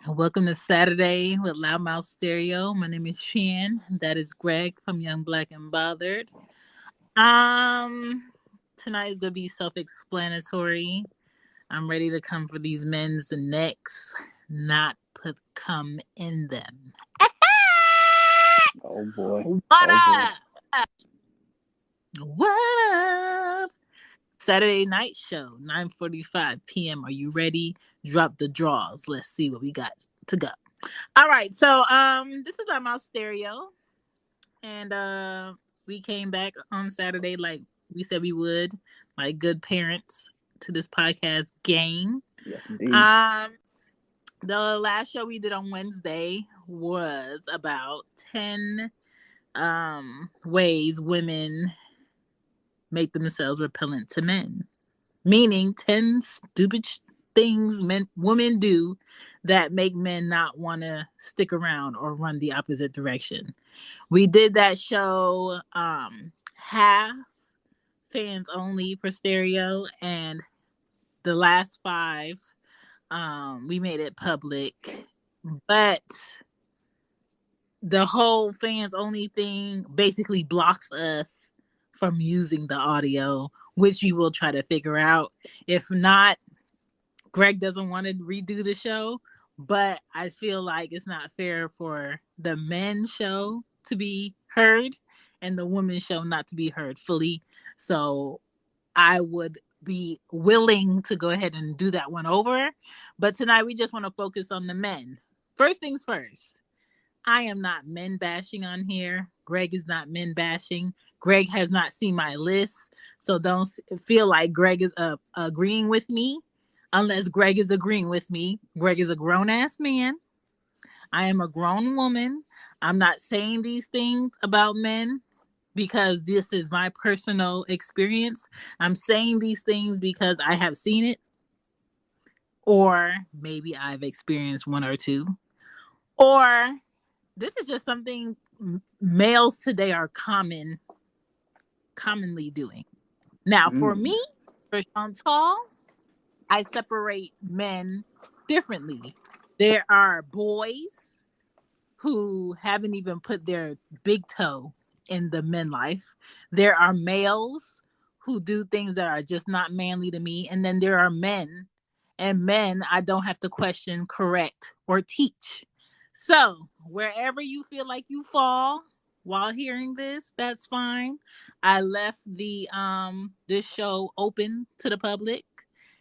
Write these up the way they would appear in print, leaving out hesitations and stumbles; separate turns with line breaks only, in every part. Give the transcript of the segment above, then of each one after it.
Welcome to Saturday with Loudmouth Stereo. My name is Shan. That is Greg from Young Black and Bothered. Um, Tonight is gonna be self-explanatory. I'm ready to come for these men's necks, not put cum in them.
Oh boy.
What
Oh boy.
up? What up? Saturday night show, 9:45 p.m. Are you ready? Drop the draws. Let's see what we got to go. All right, so this is Loudmouth Stereo. And we came back on Saturday like we said we would, like good parents to this podcast game.
Yes, indeed.
The last show we did on Wednesday was about 10 ways women make themselves repellent to men. Meaning 10 stupid things women do that make men not want to stick around or run the opposite direction. We did that show half fans only for stereo, and the last 5 we made it public. But the whole fans only thing basically blocks us from using the audio, which we will try to figure out. If not, Greg doesn't want to redo the show, but I feel like it's not fair for the men's show to be heard and the women's show not to be heard fully. So I would be willing to go ahead and do that one over. But tonight we just want to focus on the men. First things first, I am not men bashing on here. Greg is not men bashing. Greg has not seen my list. So don't feel like Greg is agreeing with me. Unless Greg is agreeing with me. Greg is a grown-ass man. I am a grown woman. I'm not saying these things about men because this is my personal experience. I'm saying these things because I have seen it. Or maybe I've experienced one or two. Or this is just something males today are commonly doing. Now, for me, for Chantal, I separate men differently. There are boys who haven't even put their big toe in the men life. There are males who do things that are just not manly to me. And then there are men, and men I don't have to question, correct, or teach. So wherever you feel like you fall while hearing this, that's fine. I left this show open to the public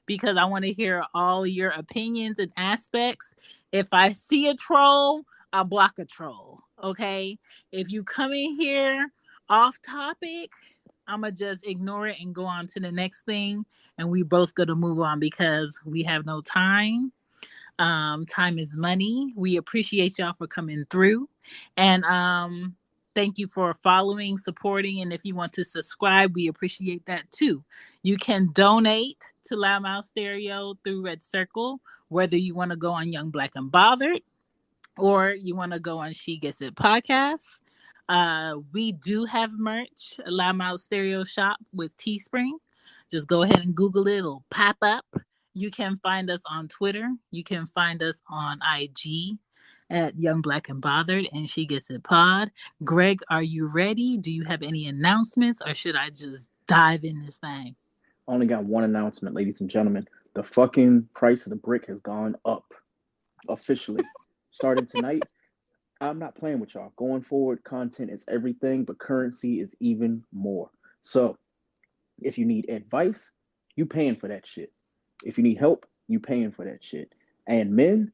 because I want to hear all your opinions and aspects. If I see a troll, I'll block a troll. Okay. If you come in here off topic, I'ma just ignore it and go on to the next thing. And we both gonna move on because we have no time. Time is money. We appreciate y'all for coming through. And thank you for following, supporting, and if you want to subscribe, we appreciate that too. You can donate to Loudmouth Stereo through Red Circle, whether you want to go on Young Black and Bothered or you want to go on She Gets It podcast. We do have merch, a Loudmouth Stereo shop with Teespring. Just go ahead and Google it. It'll pop up. You can find us on Twitter. You can find us on IG at Young Black and Bothered and She Gets It Pod. Greg, are you ready? Do you have any announcements or should I just dive in this thing?
Only got one announcement, ladies and gentlemen. The fucking price of the brick has gone up officially. Starting tonight, I'm not playing with y'all. Going forward, content is everything, but currency is even more. So if you need advice, you paying for that shit. If you need help, you paying for that shit. And men,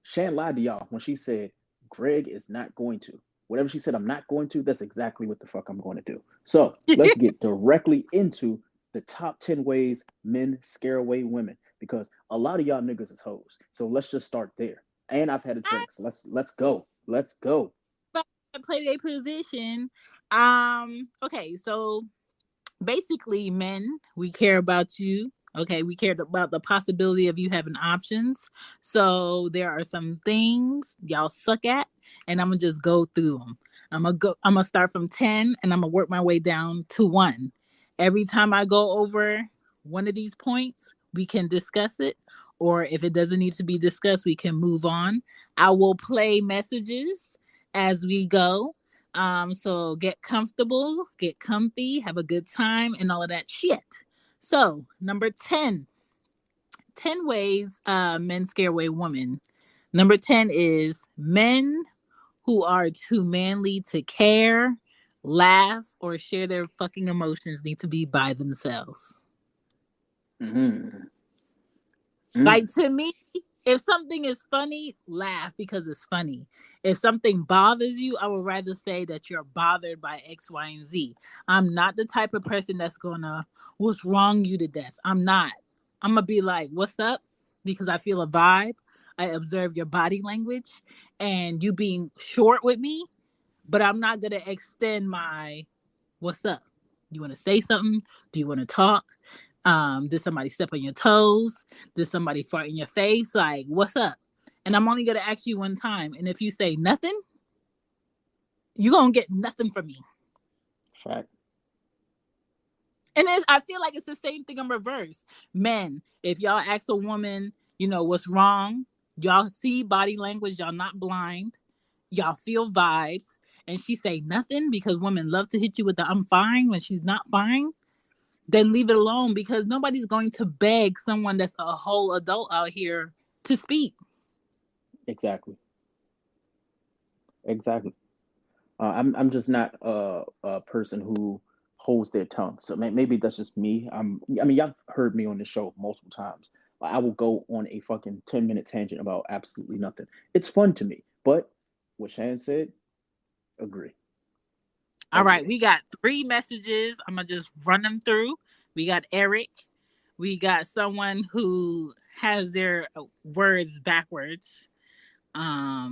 Shan lied to y'all when she said Greg is not going to. Whatever she said I'm not going to, that's exactly what the fuck I'm going to do. So let's get directly into the top 10 ways men scare away women, because a lot of y'all niggas is hoes. So let's just start there. And I've had a drink, so let's go. Let's go.
Play their position. Okay, so basically, men, we care about you. Okay, we cared about the possibility of you having options. So there are some things y'all suck at, and I'm gonna just go through them. I'm gonna start from 10, and I'm gonna work my way down to 1. Every time I go over one of these points, we can discuss it, or if it doesn't need to be discussed, we can move on. I will play messages as we go. So get comfortable, get comfy, have a good time, and all of that shit. So, number 10, 10 ways men scare away women. Number 10 is men who are too manly to care, laugh, or share their fucking emotions need to be by themselves.
Mm-hmm.
Like, to me, if something is funny, laugh because it's funny. If something bothers you, I would rather say that you're bothered by X, Y, and Z. I'm not the type of person that's gonna, what's wrong you to death. I'm not. I'm gonna be like, what's up? Because I feel a vibe. I observe your body language and you being short with me, but I'm not gonna extend my what's up. You want to say something? Do you want to talk? Did somebody step on your toes? Did somebody fart in your face? Like, what's up? And I'm only gonna ask you one time. And if you say nothing, you're gonna get nothing from me.
Fact.
And I feel like it's the same thing in reverse. Men, if y'all ask a woman, what's wrong, y'all see body language, y'all not blind, y'all feel vibes, and she say nothing because women love to hit you with the I'm fine when she's not fine, then leave it alone because nobody's going to beg someone that's a whole adult out here to speak.
Exactly. Exactly. I'm just not a person who holds their tongue. So maybe that's just me. I mean, y'all heard me on the show multiple times. I will go on a fucking 10-minute tangent about absolutely nothing. It's fun to me. But what Shan said, agree.
All right,
Agree.
we got 3 messages. I'm going to just run them through. We got Eric. We got someone who has their words backwards. I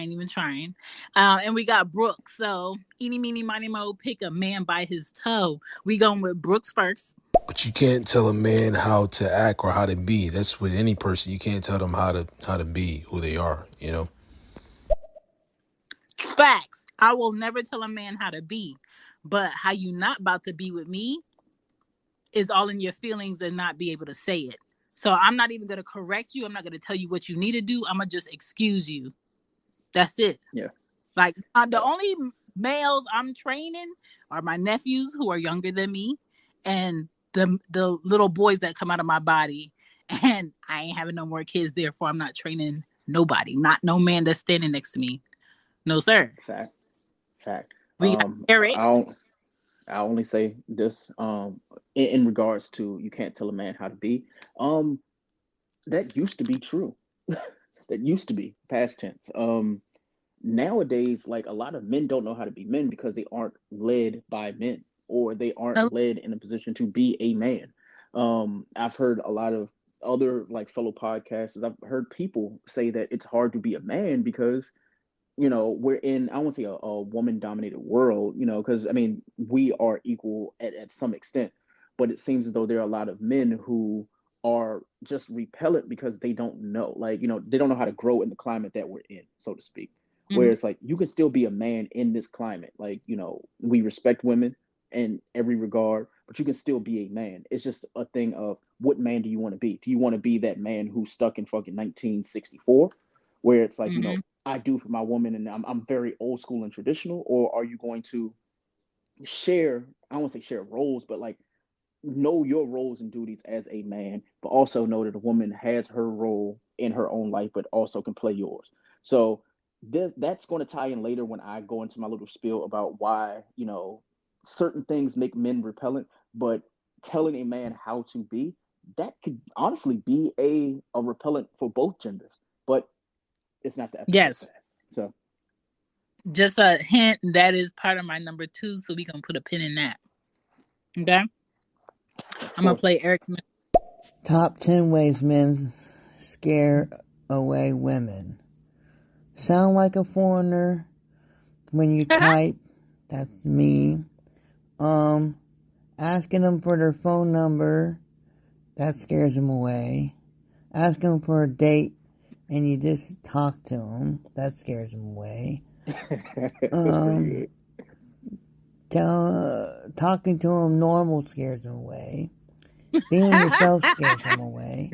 ain't even trying. And we got Brooke. So, eeny, meeny, miny, mo, pick a man by his toe. We going with Brooks first.
But you can't tell a man how to act or how to be. That's with any person. You can't tell them how to be who they are, you know?
Facts. I will never tell a man how to be. But how you not about to be with me is all in your feelings and not be able to say it. So I'm not even going to correct you. I'm not going to tell you what you need to do. I'm going to just excuse you. That's it.
Yeah.
Like, the only males I'm training are my nephews who are younger than me and the little boys that come out of my body. And I ain't having no more kids, therefore I'm not training nobody. Not no man that's standing next to me. No, sir.
Fact. Fact.
We got Eric.
I only say this in regards to you can't tell a man how to be. That used to be true. That used to be past tense. Nowadays, like a lot of men don't know how to be men because they aren't led by men or they aren't led in a position to be a man. I've heard a lot of other like fellow podcasters. I've heard people say that it's hard to be a man because we're in, I won't say a woman dominated world, because I mean, we are equal at some extent, but it seems as though there are a lot of men who are just repellent because they don't know, like, they don't know how to grow in the climate that we're in, so to speak. Where
Mm-hmm.
it's like, you can still be a man in this climate. Like, we respect women in every regard, but you can still be a man. It's just a thing of what man do you want to be? Do you want to be that man who's stuck in fucking 1964? Where it's like,
Mm-hmm.
I do for my woman and I'm very old school and traditional, or are you going to share, I don't want to say share roles, but like know your roles and duties as a man, but also know that a woman has her role in her own life, but also can play yours. So that's going to tie in later when I go into my little spiel about why, certain things make men repellent, but telling a man how to be, that could honestly be a repellent for both genders. But it's not the episode for
Yes.
that. So
Just a hint, that is part of my number 2, so we gonna put a pin in that. Okay? I'm gonna play Eric's.
Top 10 ways men scare away women. Sound like a foreigner when you type. That's me. Asking them for their phone number. That scares them away. Asking them for a date and you just talk to them. That scares them away.
that's pretty good.
Talking to them normal scares them away. Being yourself scares them away.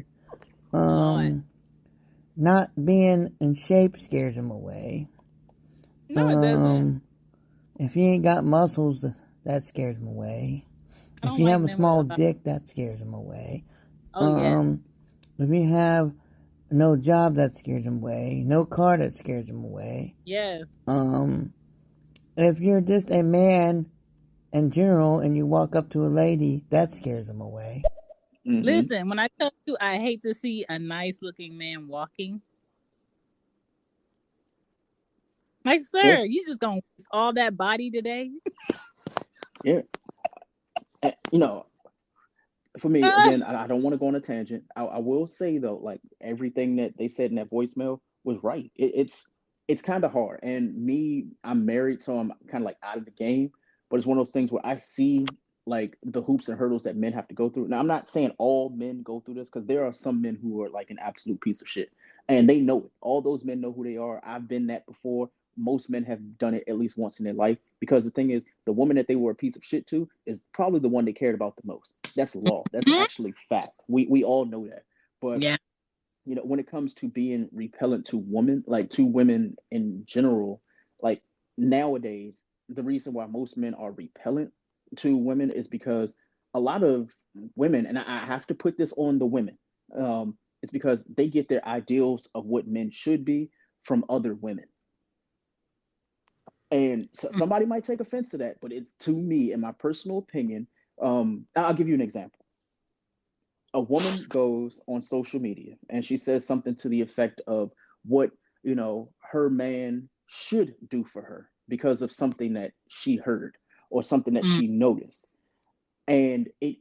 Not being in shape scares them away.
No, it doesn't.
If you ain't got muscles, that scares them away. If you have a small dick, that scares them away.
Yes.
If you have no job, that scares them away. No car, that scares them away.
Yeah.
If you're just a man in general and you walk up to a lady, that scares them away.
Mm-hmm. Listen, when I tell you I hate to see a nice looking man walking, like, sir, you just gonna waste all that body today?
Yeah. You know, for me, again, I don't want to go on a tangent. I will say though, like everything that they said in that voicemail was right. It's kind of hard. And me, I'm married, so I'm kind of like out of the game. But it's one of those things where I see like the hoops and hurdles that men have to go through. Now, I'm not saying all men go through this because there are some men who are like an absolute piece of shit, and they know it. All those men know who they are. I've been that before. Most men have done it at least once in their life because the thing is, the woman that they were a piece of shit to is probably the one they cared about the most. That's law. That's actually fact. We all know that. But
yeah,
you know, when it comes to being repellent to women, like to women in general, like nowadays, the reason why most men are repellent to women is because a lot of women, and I have to put this on the women, it's because they get their ideals of what men should be from other women. And so somebody might take offense to that, but it's, to me, in my personal opinion, I'll give you an example. A woman goes on social media and she says something to the effect of what, you know, her man should do for her because of something that she heard or something that she noticed. And it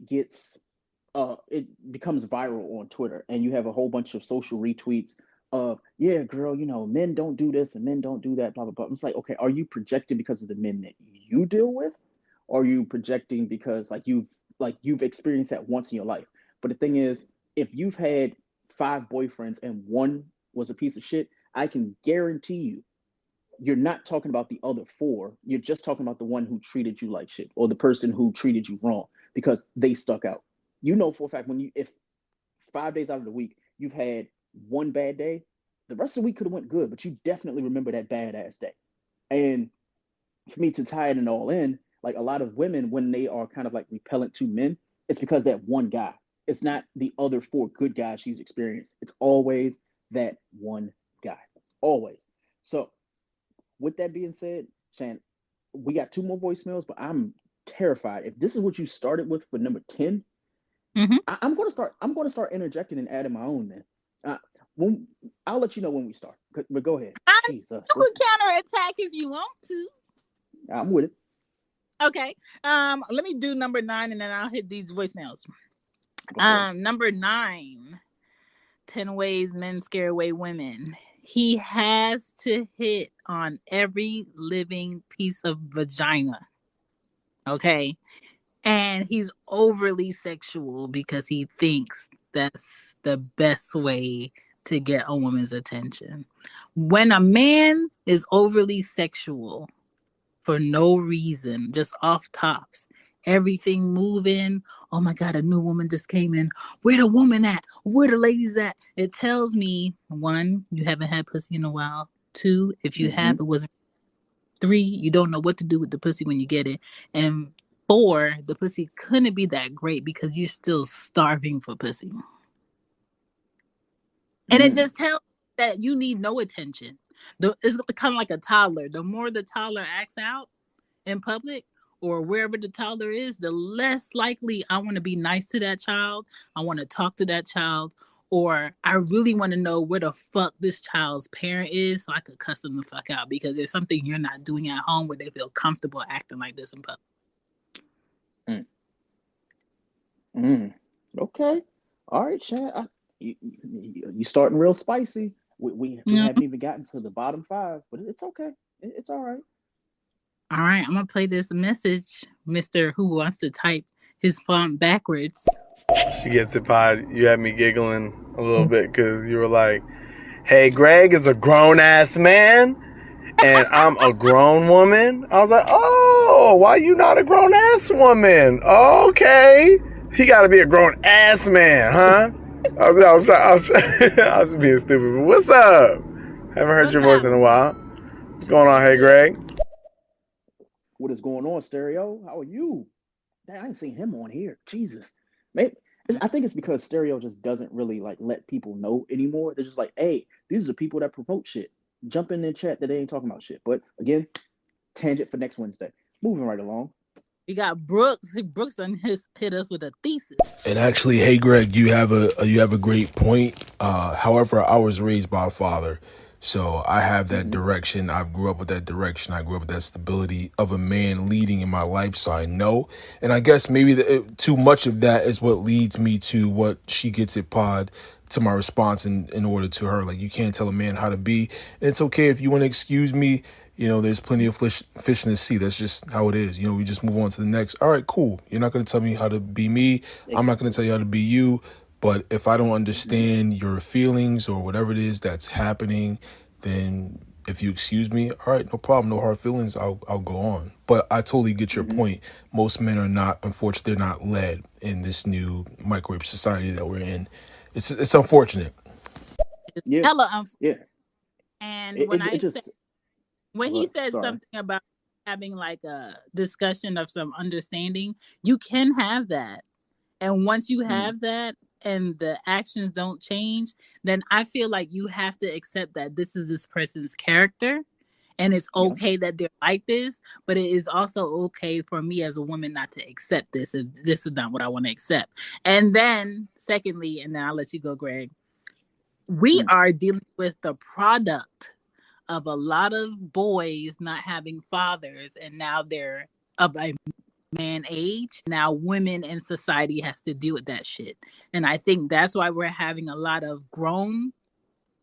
becomes viral on Twitter, and you have a whole bunch of social retweets of, yeah, girl, you know, men don't do this and men don't do that, blah, blah, blah. It's like, okay, are you projecting because of the men that you deal with? Or are you projecting because you've experienced that once in your life? But the thing is, if you've had 5 boyfriends and one was a piece of shit, I can guarantee you're not talking about the other 4. You're just talking about the one who treated you like shit or the person who treated you wrong because they stuck out. You know for a fact if 5 days out of the week you've had one bad day, the rest of the week could have went good, but you definitely remember that badass day. And for me to tie it all in, like a lot of women, when they are kind of like repellent to men, it's because that one guy. It's not the other 4 good guys she's experienced. It's always that one guy. Always. So with that being said, Shan, we got 2 more voicemails, but I'm terrified. If this is what you started with for number 10, I'm going to start interjecting and adding my own. Then, I'll let you know when we start. But go ahead.
Jesus, you could counterattack if you want to.
I'm with it.
Okay. Let me do number 9, and then I'll hit these voicemails. Number 9, 10 ways men scare away women. He has to hit on every living piece of vagina. Okay. And he's overly sexual because he thinks that's the best way to get a woman's attention. When a man is overly sexual for no reason, just off tops, everything moving, oh my God, a new woman just came in. Where the woman at? Where the ladies at? It tells me, 1, you haven't had pussy in a while. 2, if you have, it wasn't. 3, you don't know what to do with the pussy when you get it. And 4, the pussy couldn't be that great because you're still starving for pussy. And it just tells that you need no attention. It's kind of like a toddler. The more the toddler acts out in public or wherever the toddler is, the less likely I want to be nice to that child. I want to talk to that child. Or I really want to know where the fuck this child's parent is so I could cuss them the fuck out because there's something you're not doing at home where they feel comfortable acting like this in public.
Okay. All right, Chad. You starting real spicy. We haven't even gotten to the bottom 5, but it's okay. It's all right.
All right, I'm going to play this message, Mr. Who Wants to Type His Font Backwards.
She gets it, Pod. You had me giggling a little bit because you were like, hey, Greg is a grown-ass man, and I'm a grown woman. I was like, oh, why you not a grown-ass woman? Okay. He got to be a grown ass man, huh? I was being stupid. But what's up? Haven't heard
What's
your voice in a
happening?
while. What's going on? Hey, Greg.
What is going on, Stereo? How are you? I ain't seen him on here. Jesus. Maybe I think it's because Stereo just doesn't really like let people know anymore. They're just like, hey, these are the people that promote shit. Jump in the chat that they ain't talking about shit. But again, tangent for next Wednesday. Moving right along.
We got Brooks. Brooks hit us with a thesis.
And actually, hey Greg, you have a great point. However, I was raised by a father, so I have that direction. I grew up with that direction. I grew up with that stability of a man leading in my life, so I know. And I guess maybe too much of that is what leads me to what she gets it pod to my response in order to her. Like, you can't tell a man how to be. And it's okay if you want to excuse me. There's plenty of fish in the sea. That's just how it is. We just move on to the next. All right, cool. You're not going to tell me how to be me. I'm not going to tell you how to be you. But if I don't understand your feelings or whatever it is that's happening, then if you excuse me, all right, no problem, no hard feelings. I'll go on. But I totally get your point. Most men are not, unfortunately, they're not led in this new microwave society that we're in. It's unfortunate.
It's
Yeah,
hella unfortunate.
yeah.
And
It just
when he said
sorry.
something about having like a discussion of some understanding, you can have that. And once you have that and the actions don't change, then I feel like you have to accept that this is this person's character. And it's
Yeah.
okay that they're like this, but it is also okay for me as a woman not to accept this if this is not what I want to accept. And then, secondly, and then I'll let you go, Greg, we are dealing with the product of a lot of boys not having fathers, and now they're of a man age. Now women in society has to deal with that shit. And I think that's why we're having a lot of grown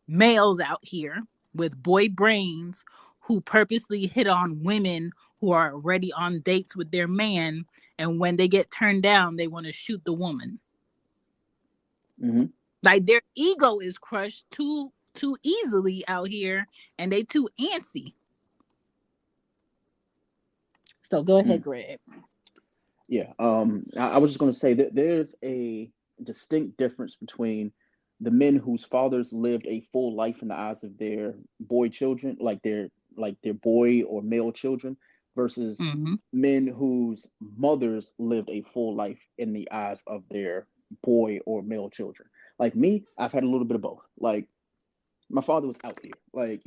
males out here with boy brains who purposely hit on women who are already on dates with their man, and when they get turned down, they want to shoot the woman. Like, their ego is crushed too easily out here, and they too antsy. So go ahead, Greg.
Yeah. I was just going to say that there's a distinct difference between the men whose fathers lived a full life in the eyes of their boy children, like their boy or male children, versus men whose mothers lived a full life in the eyes of their boy or male children. Like me, I've had a little bit of both. Like, my father was out here. Like,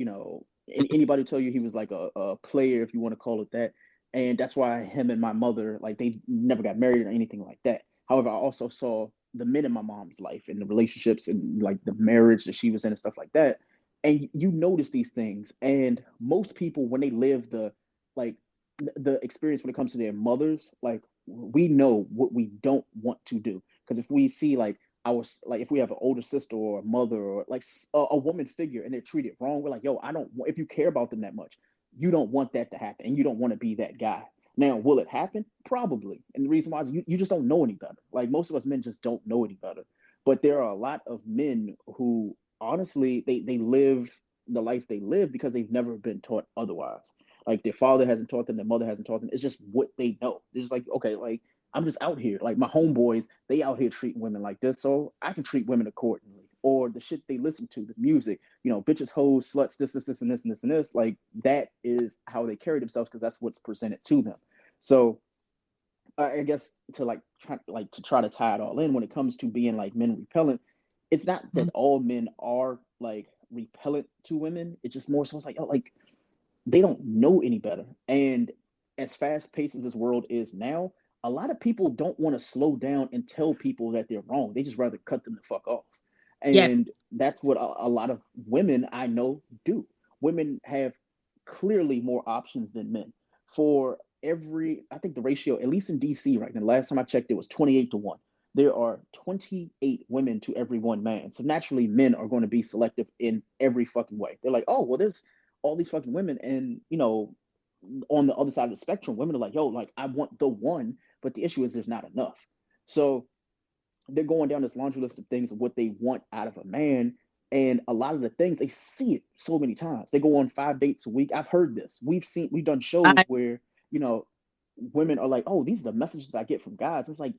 anybody tell you he was like a player, if you want to call it that. And that's why him and my mother, like, they never got married or anything like that. However, I also saw the men in my mom's life and the relationships and like the marriage that she was in and stuff like that. And you notice these things. And most people, when they live like the experience when it comes to their mothers, like, we know what we don't want to do. Because if we see like if we have an older sister or a mother or like a woman figure and they're treated wrong, we're like, yo, I don't want, if you care about them that much, you don't want that to happen and you don't want to be that guy. Now, will it happen? Probably. And the reason why is you just don't know any better. Like, most of us men just don't know any better. But there are a lot of men who honestly they live the life they live because they've never been taught otherwise. Like, their father hasn't taught them, their mother hasn't taught them. It's just what they know. It's just like, okay, like, I'm just out here. Like, my homeboys, they out here treating women like this, so I can treat women accordingly. Or the shit they listen to, the music, bitches, hoes, sluts, this, and this, and this, and this. Like, that is how they carry themselves because that's what's presented to them. So I guess to try to tie it all in when it comes to being like men repellent, it's not that all men are like repellent to women. It's just more so it's like, oh, like, they don't know any better. And as fast paced as this world is now, a lot of people don't want to slow down and tell people that they're wrong. They just rather cut them the fuck off.
Yes.
And that's what a lot of women I know do. Women have clearly more options than men. For I think the ratio, at least in DC right now, last time I checked, it was 28-1. There are 28 women to every one man. So naturally, men are going to be selective in every fucking way. They're like, oh, well, there's all these fucking women. And, on the other side of the spectrum, women are like, yo, like, I want the one. But the issue is there's not enough. So they're going down this laundry list of things of what they want out of a man. And a lot of the things, they see it so many times. They go on 5 dates a week. I've heard this. We've done shows where, women are like, oh, these are the messages I get from guys. It's like,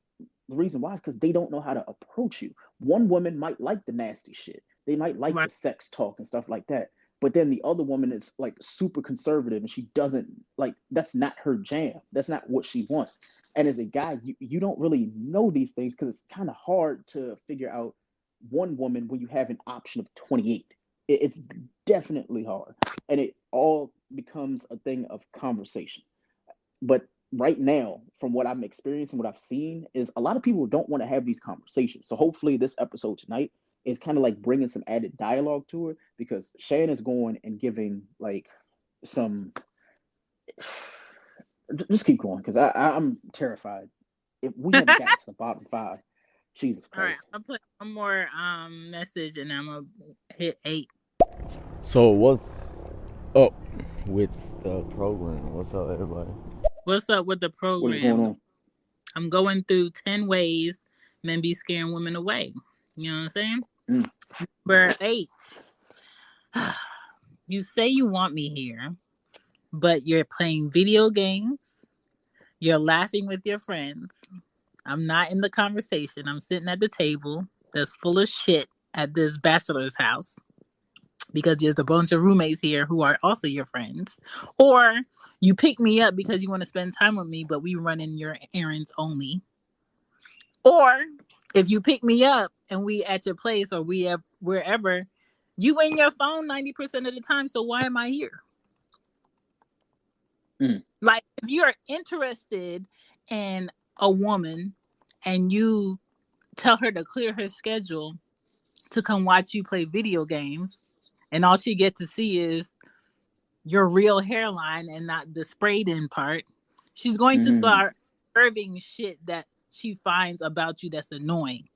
The reason why is because they don't know how to approach you. One woman might like the nasty shit. They might like
Right.
the sex talk and stuff like that. But then the other woman is like super conservative and she doesn't like that's not her jam. That's not what she wants. And as a guy, you don't really know these things because it's kind of hard to figure out one woman when you have an option of 28. It's definitely hard. And it all becomes a thing of conversation. But right now, from what I'm experiencing, what I've seen is a lot of people don't want to have these conversations. So hopefully, this episode tonight is kind of like bringing some added dialogue to it because Shan is going and giving like some. Just keep going because I'm terrified. If we haven't gotten to the bottom five, Jesus
All right,
Christ.
I'll put one more message and I'm gonna hit 8.
So what's up with the program? What's up, everybody?
What's up with the
What is going
program?
on?
I'm going through 10 ways men be scaring women away. You know what I'm saying? Number 8. You say you want me here, but you're playing video games. You're laughing with your friends. I'm not in the conversation. I'm sitting at the table that's full of shit at this bachelor's house because there's a bunch of roommates here who are also your friends. Or you pick me up because you want to spend time with me, but we run in your errands only. Or if you pick me up and we at your place or we at wherever, you in your phone 90% of the time. So why am I here? Like if you're interested in a woman and you tell her to clear her schedule to come watch you play video games and all she gets to see is your real hairline and not the sprayed in part, she's going to start observing shit that she finds about you that's annoying.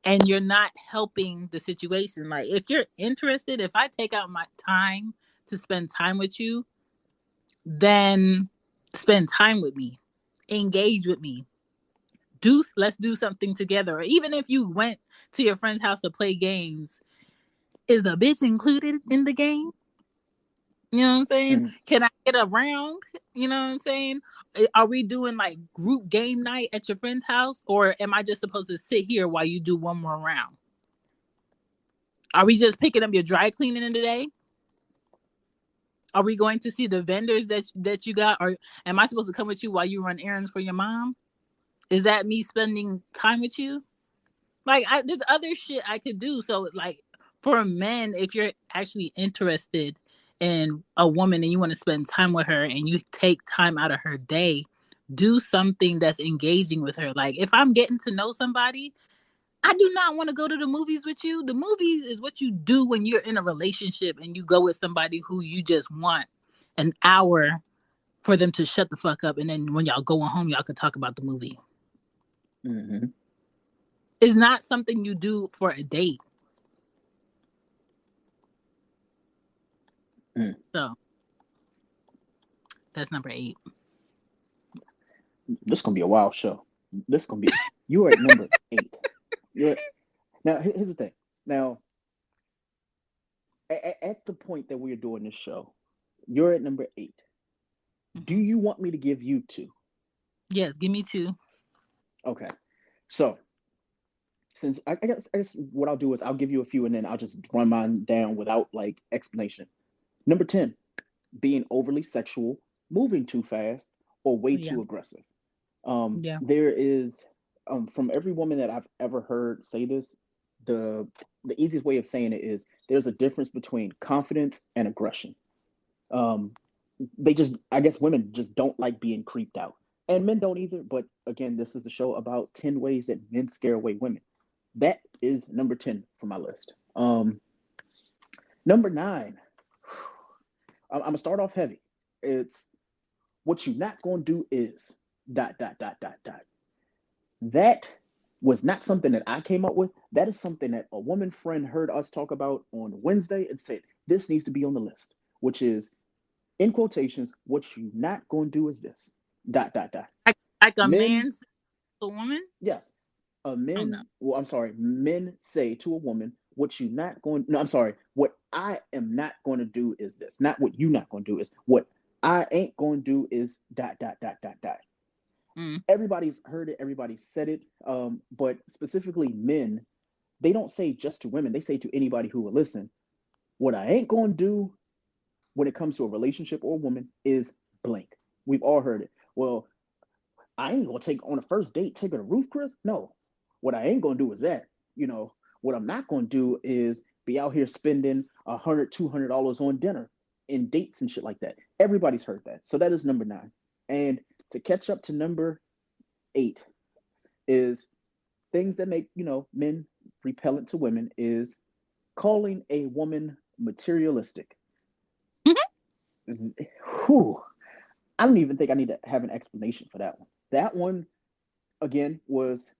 And you're not helping the situation. Like if you're interested, if I take out my time to spend time with you, then spend time with me, engage with me. Let's do something together. Or even if you went to your friend's house to play games, is the bitch included in the game? You know what I'm saying? Can I get around? You know what I'm saying? Are we doing like group game night at your friend's house? Or am I just supposed to sit here while you do one more round? Are we just picking up your dry cleaning in the day? Are we going to see the vendors that you got? Or am I supposed to come with you while you run errands for your mom? Is that me spending time with you? Like, there's other shit I could do. So, like, for men, if you're actually interested in a woman and you want to spend time with her and you take time out of her day, do something that's engaging with her. Like, if I'm getting to know somebody, I do not want to go to the movies with you. The movies is what you do when you're in a relationship and you go with somebody who you just want an hour for them to shut the fuck up. And then when y'all going home, y'all could talk about the movie. It's not something you do for a date. So that's number 8.
This is gonna be a wild show. This is gonna be. You are at number 8. Now. Here's the thing. Now, at the point that we are doing this show, you're at number 8. Do you want me to give you 2?
Yes, give me 2.
Okay. So, since I guess what I'll do is I'll give you a few and then I'll just run mine down without like explanation. Number 10, being overly sexual, moving too fast, or way too aggressive. There is, from every woman that I've ever heard say this, the easiest way of saying it is there's a difference between confidence and aggression. I guess women just don't like being creeped out. And men don't either. But again, this is the show about 10 ways that men scare away women. That is number 10 for my list. Number 9, I'm going to start off heavy. It's what you're not going to do is ... That was not something that I came up with. That is something that a woman friend heard us talk about on Wednesday and said, this needs to be on the list, which is, in quotations, what you're not going to do is this ...
Like a man's a woman?
Yes. Men say to a woman, what I am not going to do is this. Not what you're not going to do is what I ain't going to do is ... Everybody's heard it, everybody's said it. But specifically men, they don't say just to women, they say to anybody who will listen. What I ain't gonna do when it comes to a relationship or a woman is blank. We've all heard it. Well, I ain't gonna take on a first date, take her to Ruth Chris. No, what I ain't gonna do is that. You know, what I'm not gonna do is be out here spending $100, $200 on dinner in dates and shit like that. Everybody's heard that. So that is number 9. And to catch up to number 8 is things that make, men repellent to women is calling a woman materialistic. Whew. I don't even think I need to have an explanation for that one. That one, again, was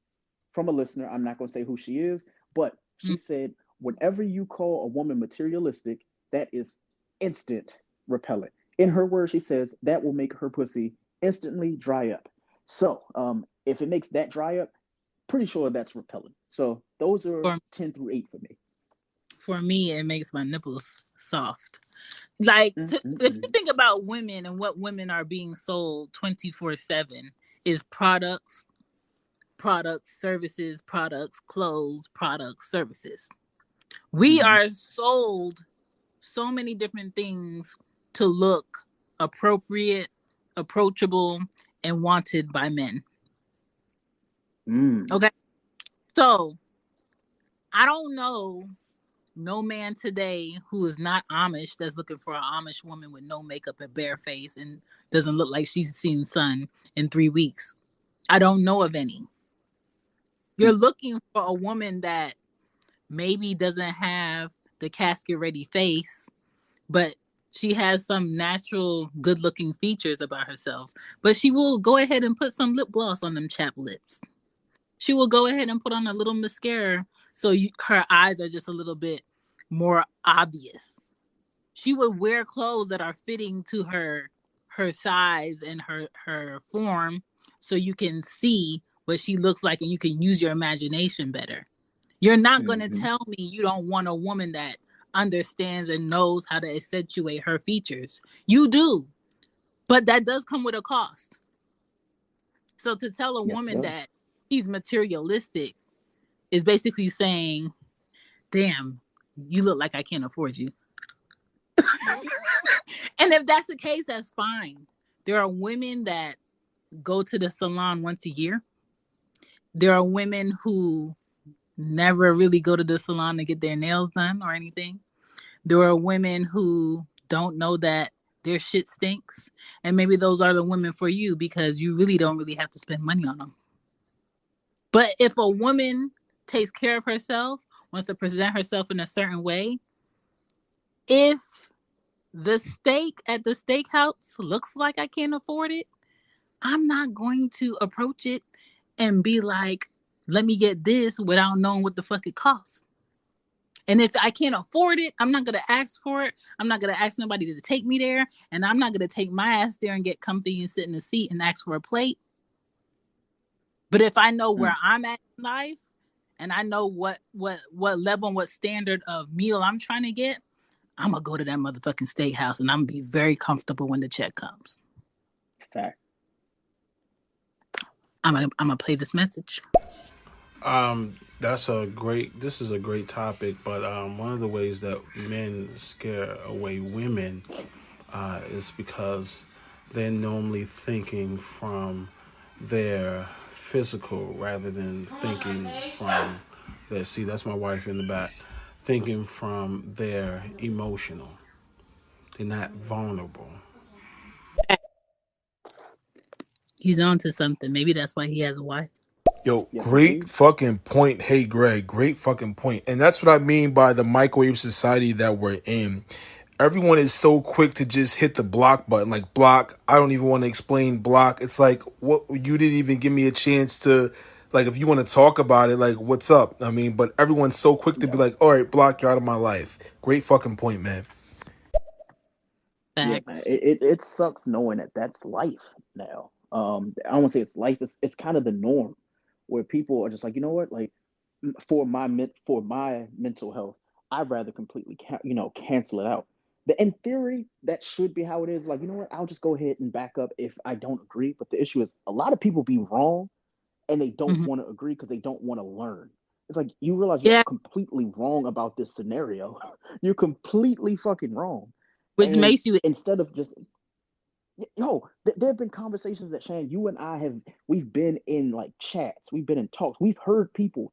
from a listener. I'm not going to say who she is, but she said, whenever you call a woman materialistic, that is instant repellent. In her words, she says that will make her pussy instantly dry up. So if it makes that dry up, pretty sure that's repellent. So those are 10 through 8 for me.
For me, it makes my nipples soft. Like, if you think about women and what women are being sold 24/7 is products, services, products, clothes, products, services. We are sold so many different things to look appropriate, approachable, and wanted by men. Okay. So I don't know no man today who is not Amish that's looking for an Amish woman with no makeup and bare face and doesn't look like she's seen sun in 3 weeks. I don't know of any. You're looking for a woman that maybe doesn't have the casket ready face, but she has some natural good looking features about herself. But she will go ahead and put some lip gloss on them chapped lips. She will go ahead and put on a little mascara so her eyes are just a little bit more obvious. She would wear clothes that are fitting to her size and her form so you can see what she looks like and you can use your imagination better. You're not going to tell me you don't want a woman that understands and knows how to accentuate her features. You do. But that does come with a cost. So to tell a woman that she's materialistic is basically saying, damn, you look like I can't afford you. And if that's the case, that's fine. There are women that go to the salon once a year. There are women who never really go to the salon to get their nails done or anything. There are women who don't know that their shit stinks. And maybe those are the women for you because you really don't really have to spend money on them. But if a woman takes care of herself, wants to present herself in a certain way, if the steak at the steakhouse looks like I can't afford it, I'm not going to approach it and be like, let me get this without knowing what the fuck it costs. And if I can't afford it, I'm not going to ask for it. I'm not going to ask nobody to take me there. And I'm not going to take my ass there and get comfy and sit in the seat and ask for a plate. But if I know where I'm at in life and I know what level and what standard of meal I'm trying to get, I'm going to go to that motherfucking steakhouse and I'm going to be very comfortable when the check comes.
Fact.
I'm gonna play this message.
This is a great topic, but one of the ways that men scare away women is because they're normally thinking from their physical rather than thinking from their, see, that's my wife in the back, thinking from their emotional. They're not vulnerable.
He's on to something. Maybe that's why he has a wife.
Yo, great fucking point. Hey, Greg, great fucking point. And that's what I mean by the microwave society that we're in. Everyone is so quick to just hit the block button. Like, block, I don't even want to explain block. It's like, what, you didn't even give me a chance to, like, if you want to talk about it, like, what's up? I mean, but everyone's so quick to be like, all right, block, you're out of my life. Great fucking point, man.
Thanks.
Yeah, it sucks knowing that that's life now. I don't want to say it's life. It's kind of the norm where people are just like, you know what, like for my mental health, I'd rather completely cancel it out. In theory, that should be how it is. Like, you know what? I'll just go ahead and back up if I don't agree. But the issue is a lot of people be wrong and they don't
Mhm.
want to agree because they don't want to learn. It's like you realize you're
Yeah,
completely wrong about this scenario. You're completely fucking wrong.
which
And
makes you
instead of just there have been conversations that Shan, you and I have we've been in like chats, we've been in talks, we've heard people,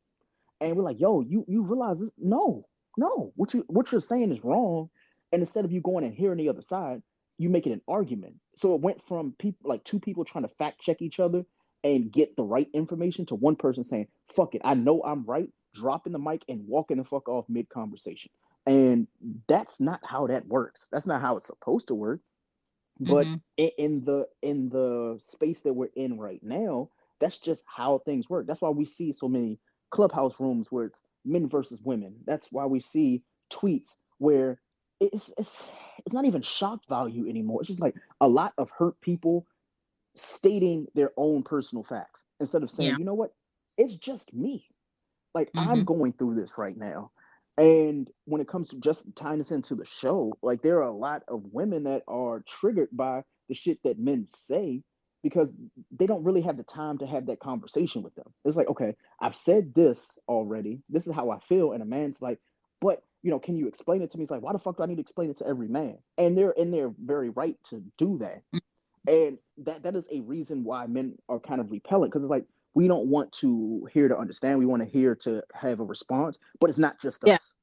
and we're like, yo, you realize this? No, no, what you're saying is wrong. And instead of you going and hearing the other side, you make it an argument. So it went from people like two people trying to fact check each other and get the right information to one person saying, fuck it, I know I'm right, dropping the mic and walking the fuck off mid conversation. And that's not how that works. That's not how it's supposed to work. But
hmm
in the space that we're in right now, that's just how things work. That's why we see so many clubhouse rooms where it's men versus women. That's why we see tweets where it's not even shock value anymore. It's just like a lot of hurt people stating their own personal facts instead of saying,
yeah,
you know what, it's just me. Like I'm
hmm
going through this right now. And when it comes to just tying this into the show, like there are a lot of women that are triggered by the shit that men say because they don't really have the time to have that conversation with them. It's like, okay, I've said this already. This is how I feel. And a man's like, but can you explain it to me? It's like, why the fuck do I need to explain it to every man? And they're in their very right to do that. And that is a reason why men are kind of repellent because it's like we don't want to hear to understand, we want to hear to have a response, but it's not just
yeah,
us.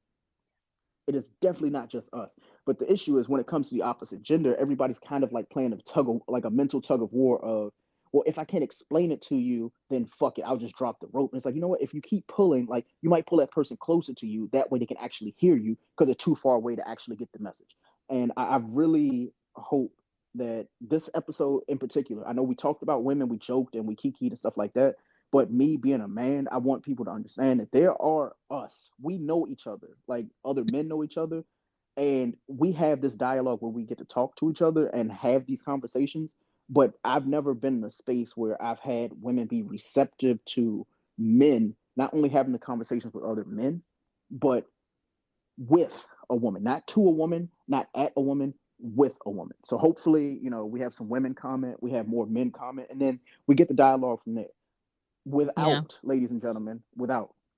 It is definitely not just us. But the issue is when it comes to the opposite gender, everybody's kind of like playing a tug of like a mental tug of war of, well, if I can't explain it to you, then fuck it, I'll just drop the rope. And it's like, you know what, if you keep pulling, like you might pull that person closer to you, that way they can actually hear you because they're too far away to actually get the message. And I really hope that this episode in particular, I know we talked about women, we joked and we kikied and stuff like that, but me being a man, I want people to understand that there are us. We know each other, like other men know each other. And we have this dialogue where we get to talk to each other and have these conversations. But I've never been in a space where I've had women be receptive to men, not only having the conversations with other men, but with a woman, not to a woman, not at a woman, with a woman. So hopefully, we have some women comment, we have more men comment, and then we get the dialogue from there
yeah.
without, ladies and gentlemen,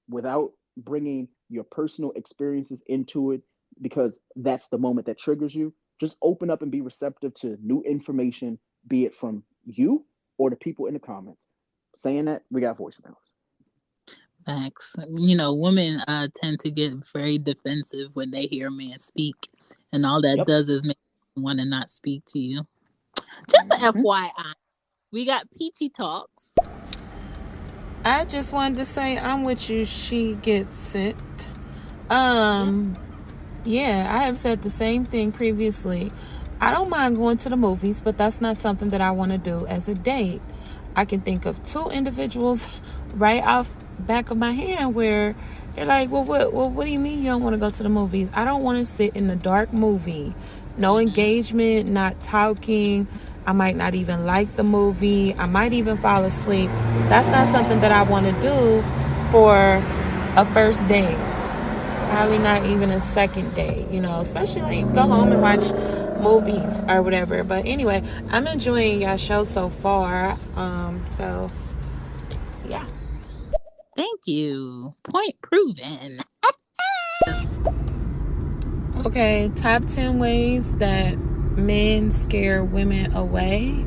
without bringing your personal experiences into it, because that's the moment that triggers you. Just open up and be receptive to new information, be it from you or the people in the comments. Saying that, we got voicemails.
Facts. Women tend to get very defensive when they hear a man speak, and all that
Yep.
does is make them want to not speak to you. Just a
Mm-hmm.
FYI, we got peachy talks.
I just wanted to say I'm with you. She gets it.
Yeah.
Um, yeah, I have said the same thing previously. I don't mind going to the movies, but that's not something that I want to do as a date. I can think of two individuals right off back of my hand where they're like, what do you mean you don't want to go to the movies? I don't want to sit in a dark movie. No
hmm
engagement, not talking. I might not even like the movie. I might even fall asleep. That's not something that I want to do for a first date. Probably not even a second date, especially like go home and watch movies or whatever. But anyway, I'm enjoying y'all show so far. So yeah.
Thank you. Point proven.
Okay, top 10 ways that men scare women away.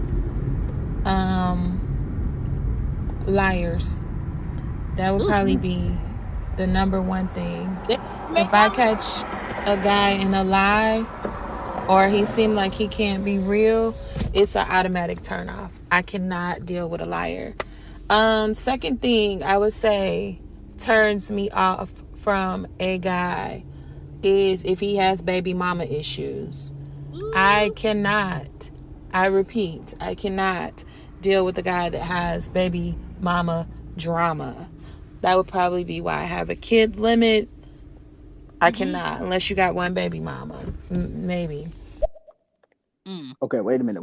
Liars. That would
Ooh,
probably be the number one thing.
they make
If I
that
catch a guy in a lie or he seemed like he can't be real, it's an automatic turn off. I cannot deal with a liar. Second thing I would say turns me off from a guy is if he has baby mama issues. I
Ooh,
cannot, I repeat, I cannot deal with a guy that has baby mama drama. That would probably be why I have a kid limit. I
hmm
cannot, unless you got one baby mama. Maybe.
mm,
Okay, wait a minute.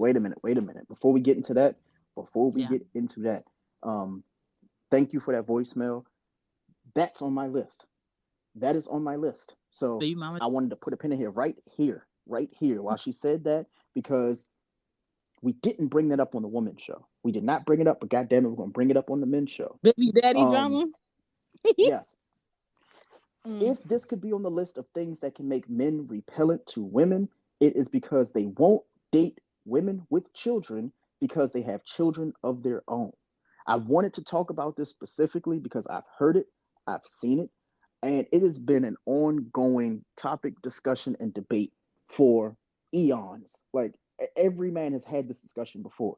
Before we
yeah.
get into that, um, thank you for that voicemail. That's on my list. That is on my list. So
Baby mama.
I wanted to put a pin in here, right here, right here while she said that, because we didn't bring that up on the women's show. We did not bring it up, but goddamn it, we're gonna bring it up on the men's show.
Baby daddy drama.
Yes. If this could be on the list of things that can make men repellent to women, it is because they won't date women with children because they have children of their own. I wanted to talk about this specifically because I've heard it, I've seen it, and it has been an ongoing topic, discussion, and debate for eons. Like every man has had this discussion before.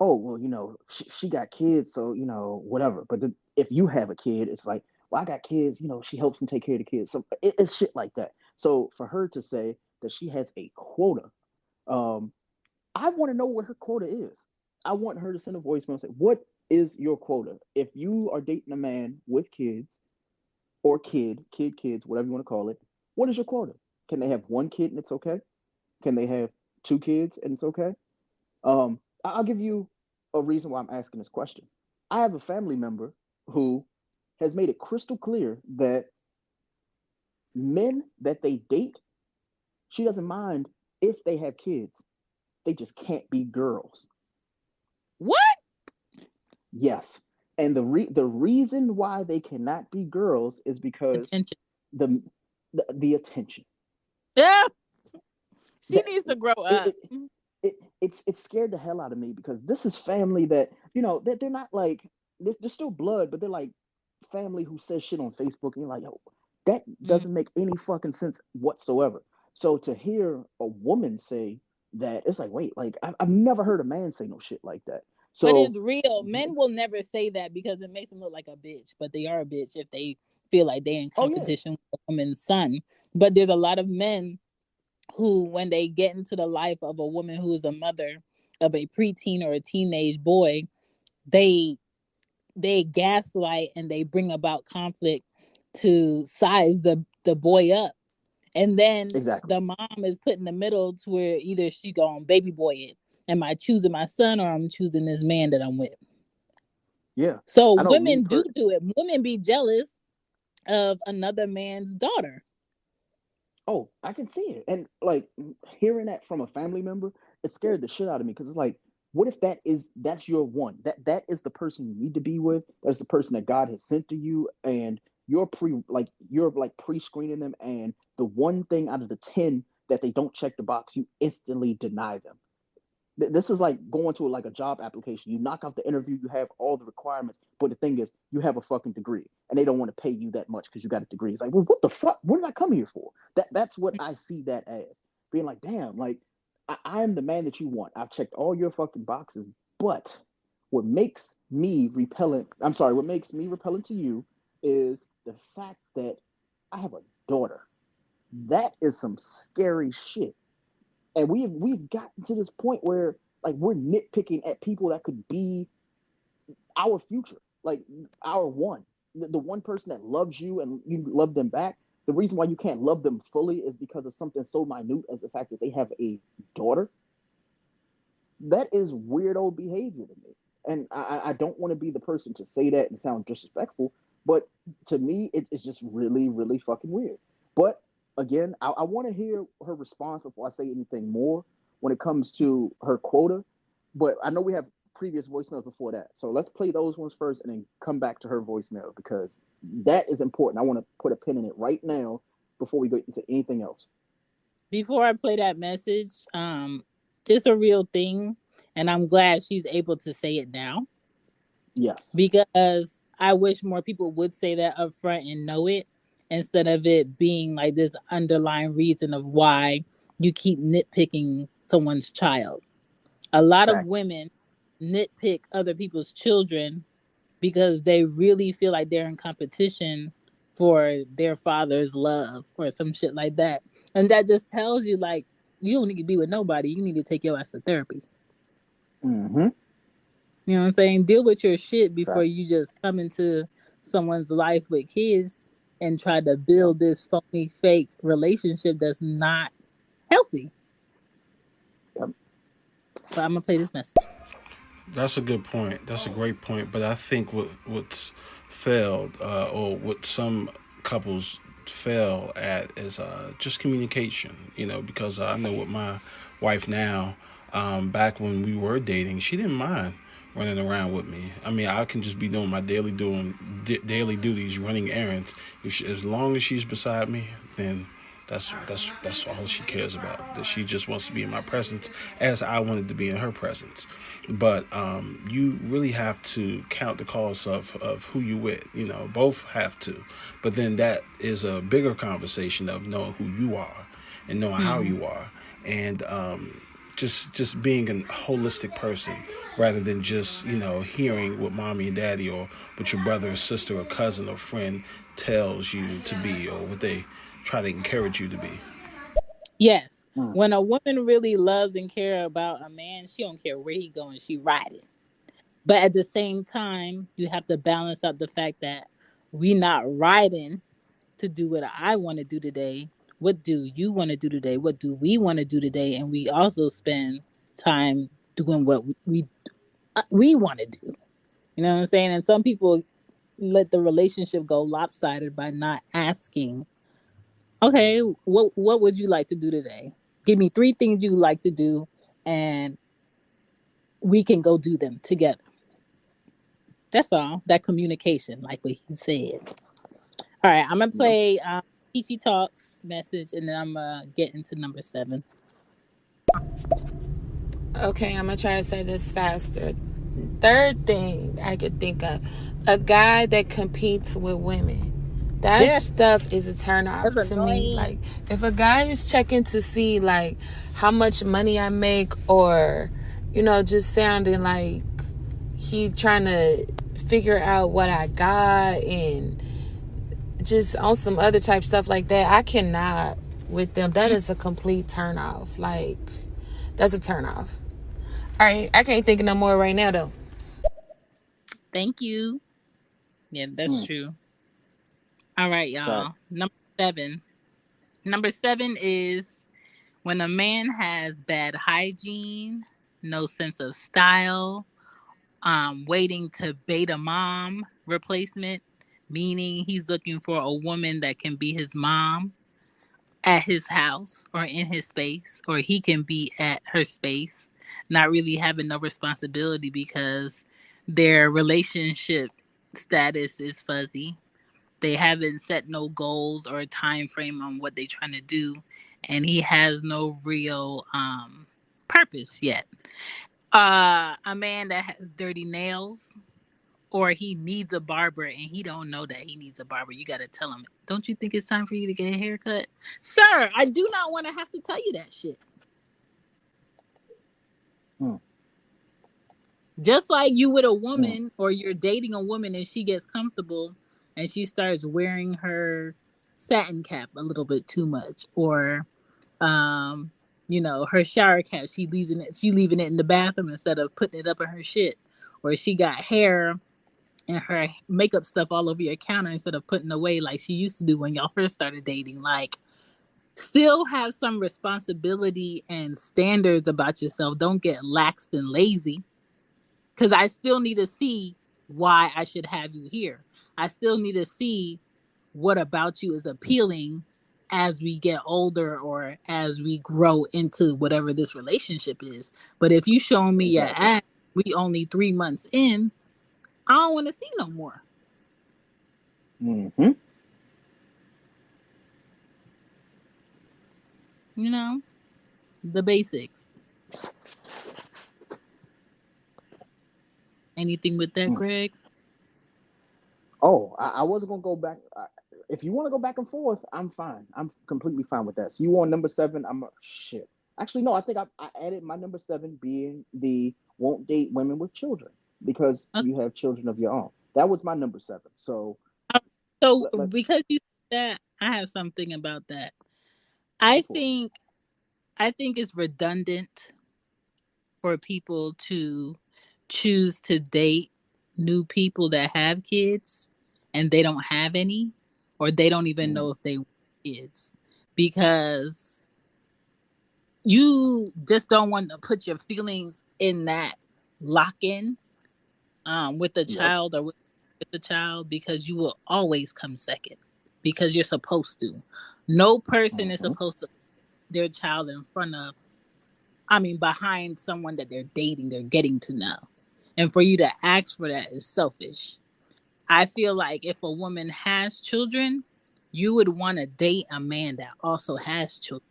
Oh, well, she got kids, so, whatever. But if you have a kid, it's like, well, I got kids, she helps me take care of the kids. So it's shit like that. So for her to say that she has a quota, I want to know what her quota is. I want her to send a voicemail and say, what is your quota? If you are dating a man with kids or kids, whatever you want to call it, what is your quota? Can they have one kid and it's okay? Can they have two kids and it's okay? I'll give you a reason why I'm asking this question. I have a family member who has made it crystal clear that men that they date, she doesn't mind if they have kids. They just can't be girls.
What?
Yes. And the reason why they cannot be girls is because
attention.
The attention.
Yeah. She needs to grow up.
It's scared the hell out of me because this is family that, that they're not like, they're still blood, but they're like family who says shit on Facebook, and you're like, yo, that doesn't make any fucking sense whatsoever. So to hear a woman say that, it's like, wait, like I've never heard a man say no shit like that. So,
but it's real. Men will never say that because it makes them look like a bitch, but they are a bitch if they feel like they're in competition with a woman's son. But there's a lot of men who, when they get into the life of a woman who is a mother of a preteen or a teenage boy, they gaslight and they bring about conflict to size the boy up. And then the mom is put in the middle to where either she going baby boy it. Am I choosing my son or I'm choosing this man that I'm with?
Yeah.
So women do it. Women be jealous of another man's daughter.
Oh, I can see it. And like hearing that from a family member, it scared the shit out of me because it's like, what if that's your one? That is the person you need to be with. That's the person that God has sent to you, and you're pre-screening them, and the one thing out of the 10 that they don't check the box, you instantly deny them. This is like going to like a job application. You knock out the interview, you have all the requirements, but the thing is, you have a fucking degree, and they don't want to pay you that much because you got a degree. It's like, well, what the fuck? What did I come here for? That's what I see that as, being like, damn, like I am the man that you want. I've checked all your fucking boxes, but what makes me repellent? I'm sorry, what makes me repellent to you is the fact that I have a daughter. That is some scary shit. And we've gotten to this point where like we're nitpicking at people that could be our future, like our one, the one person that loves you and you love them back. The reason why you can't love them fully is because of something so minute as the fact that they have a daughter. That is weirdo behavior to me, and I don't want to be the person to say that and sound disrespectful, but to me it's just really really fucking weird. But again, I want to hear her response before I say anything more when it comes to her quota. But I know we have previous voicemails before that, so let's play those ones first and then come back to her voicemail because that is important. I want to put a pin in it right now before we go into anything else.
Before I play that message, it's a real thing, and I'm glad she's able to say it now.
Yes,
because I wish more people would say that up front and know it, instead of it being like this underlying reason of why you keep nitpicking someone's child. A lot of women nitpick other people's children because they really feel like they're in competition for their father's love or some shit like that. And that just tells you, like, you don't need to be with nobody. You need to take your ass to therapy.
Mm-hmm.
You know what I'm saying? Deal with your shit before you just come into someone's life with kids and try to build this phony, fake relationship that's not healthy. But I'm going to play this message.
That's a good point. That's a great point. But I think what's failed, or what some couples fail at is just communication. Because I know with my wife now, back when we were dating, she didn't mind running around with me. I mean, I can just be doing my daily duties, running errands. As long as she's beside me, then that's all she cares about. That she just wants to be in my presence, as I wanted to be in her presence. But you really have to count the cost of who you with. Both have to. But then that is a bigger conversation of knowing who you are and knowing how you are, and just being a holistic person rather than just hearing what mommy and daddy or what your brother or sister or cousin or friend tells you to be, or what they try to encourage you to be.
Yes. When a woman really loves and care about a man, she don't care where he going, she riding. But at the same time, you have to balance out the fact that we not riding to do what I want to do today. What do you want to do today? What do we want to do today? And we also spend time doing what we want to do. You know what I'm saying? And some people let the relationship go lopsided by not asking, okay, what would you like to do today? Give me 3 things you like to do, and we can go do them together. That's all. That communication, like what he said. All right, I'm gonna play Peachy Talks message, and then I'm gonna get into number 7.
Okay, I'm gonna try to say this faster. Third thing I could think of, a guy that competes with women. That stuff is a turn off to me. Like, if a guy is checking to see like how much money I make, or just sounding like he trying to figure out what I got, and just on some other type stuff like that, I cannot with them. That is a complete turn off. Like, that's a turn off. All right, I can't think of no more right now though.
Thank you. Yeah, that's true. All right, y'all. Number 7. Number 7 is when a man has bad hygiene, no sense of style, waiting to bait a mom replacement, meaning he's looking for a woman that can be his mom at his house or in his space, or he can be at her space, not really having no responsibility because their relationship status is fuzzy. They haven't set no goals or a time frame on what they're trying to do, and he has no real purpose yet. A man that has dirty nails, or he needs a barber and he don't know that he needs a barber. You got to tell him, don't you think it's time for you to get a haircut? Sir, I do not want to have to tell you that shit. Just like you with a woman, or you're dating a woman and she gets comfortable and she starts wearing her satin cap a little bit too much, or her shower cap, she leaving it in the bathroom instead of putting it up in her shit, or she got hair and her makeup stuff all over your counter instead of putting away like she used to do when y'all first started dating. Like, still have some responsibility and standards about yourself. Don't get laxed and lazy, because I still need to see why I should have you here. I still need to see what about you is appealing as we get older or as we grow into whatever this relationship is. But if you show me your ass, we only 3 months in, I don't want to see no more. The basics. Anything with that, Greg?
Oh, I wasn't gonna go back. If you want to go back and forth, I'm fine. I'm completely fine with that. So you want number 7? Shit. Actually, no. I think I added my number 7 being the won't date women with children because you have children of your own. That was my number 7. So
because you said that, I have something about that. I think it's redundant for people to choose to date new people that have kids and they don't have any, or they don't even know if they want kids, because you just don't want to put your feelings in that lock-in with the child, or with the child, because you will always come second. because you're supposed to. No person is
Mm-hmm.
supposed to put their child in front of, behind someone that they're dating, they're getting to know. And for you to ask for that is selfish. I feel like if a woman has children, you would want to date a man that also has children,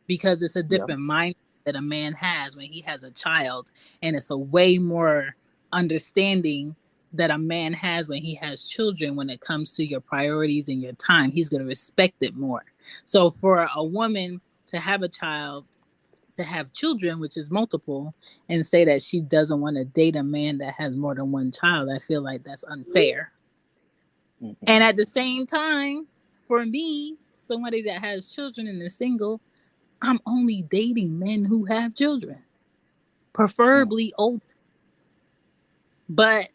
because it's a
Yep.
different mindset that a man has when he has a child, and it's a way more understanding that a man has when he has children. When it comes to your priorities and your time, he's going to respect it more. So for a woman to have a child, to have children, which is multiple, and say that she doesn't want to date a man that has more than one child, I feel like that's unfair.
Mm-hmm.
And at the same time, for me, somebody that has children and is single, I'm only dating men who have children, preferably old. But,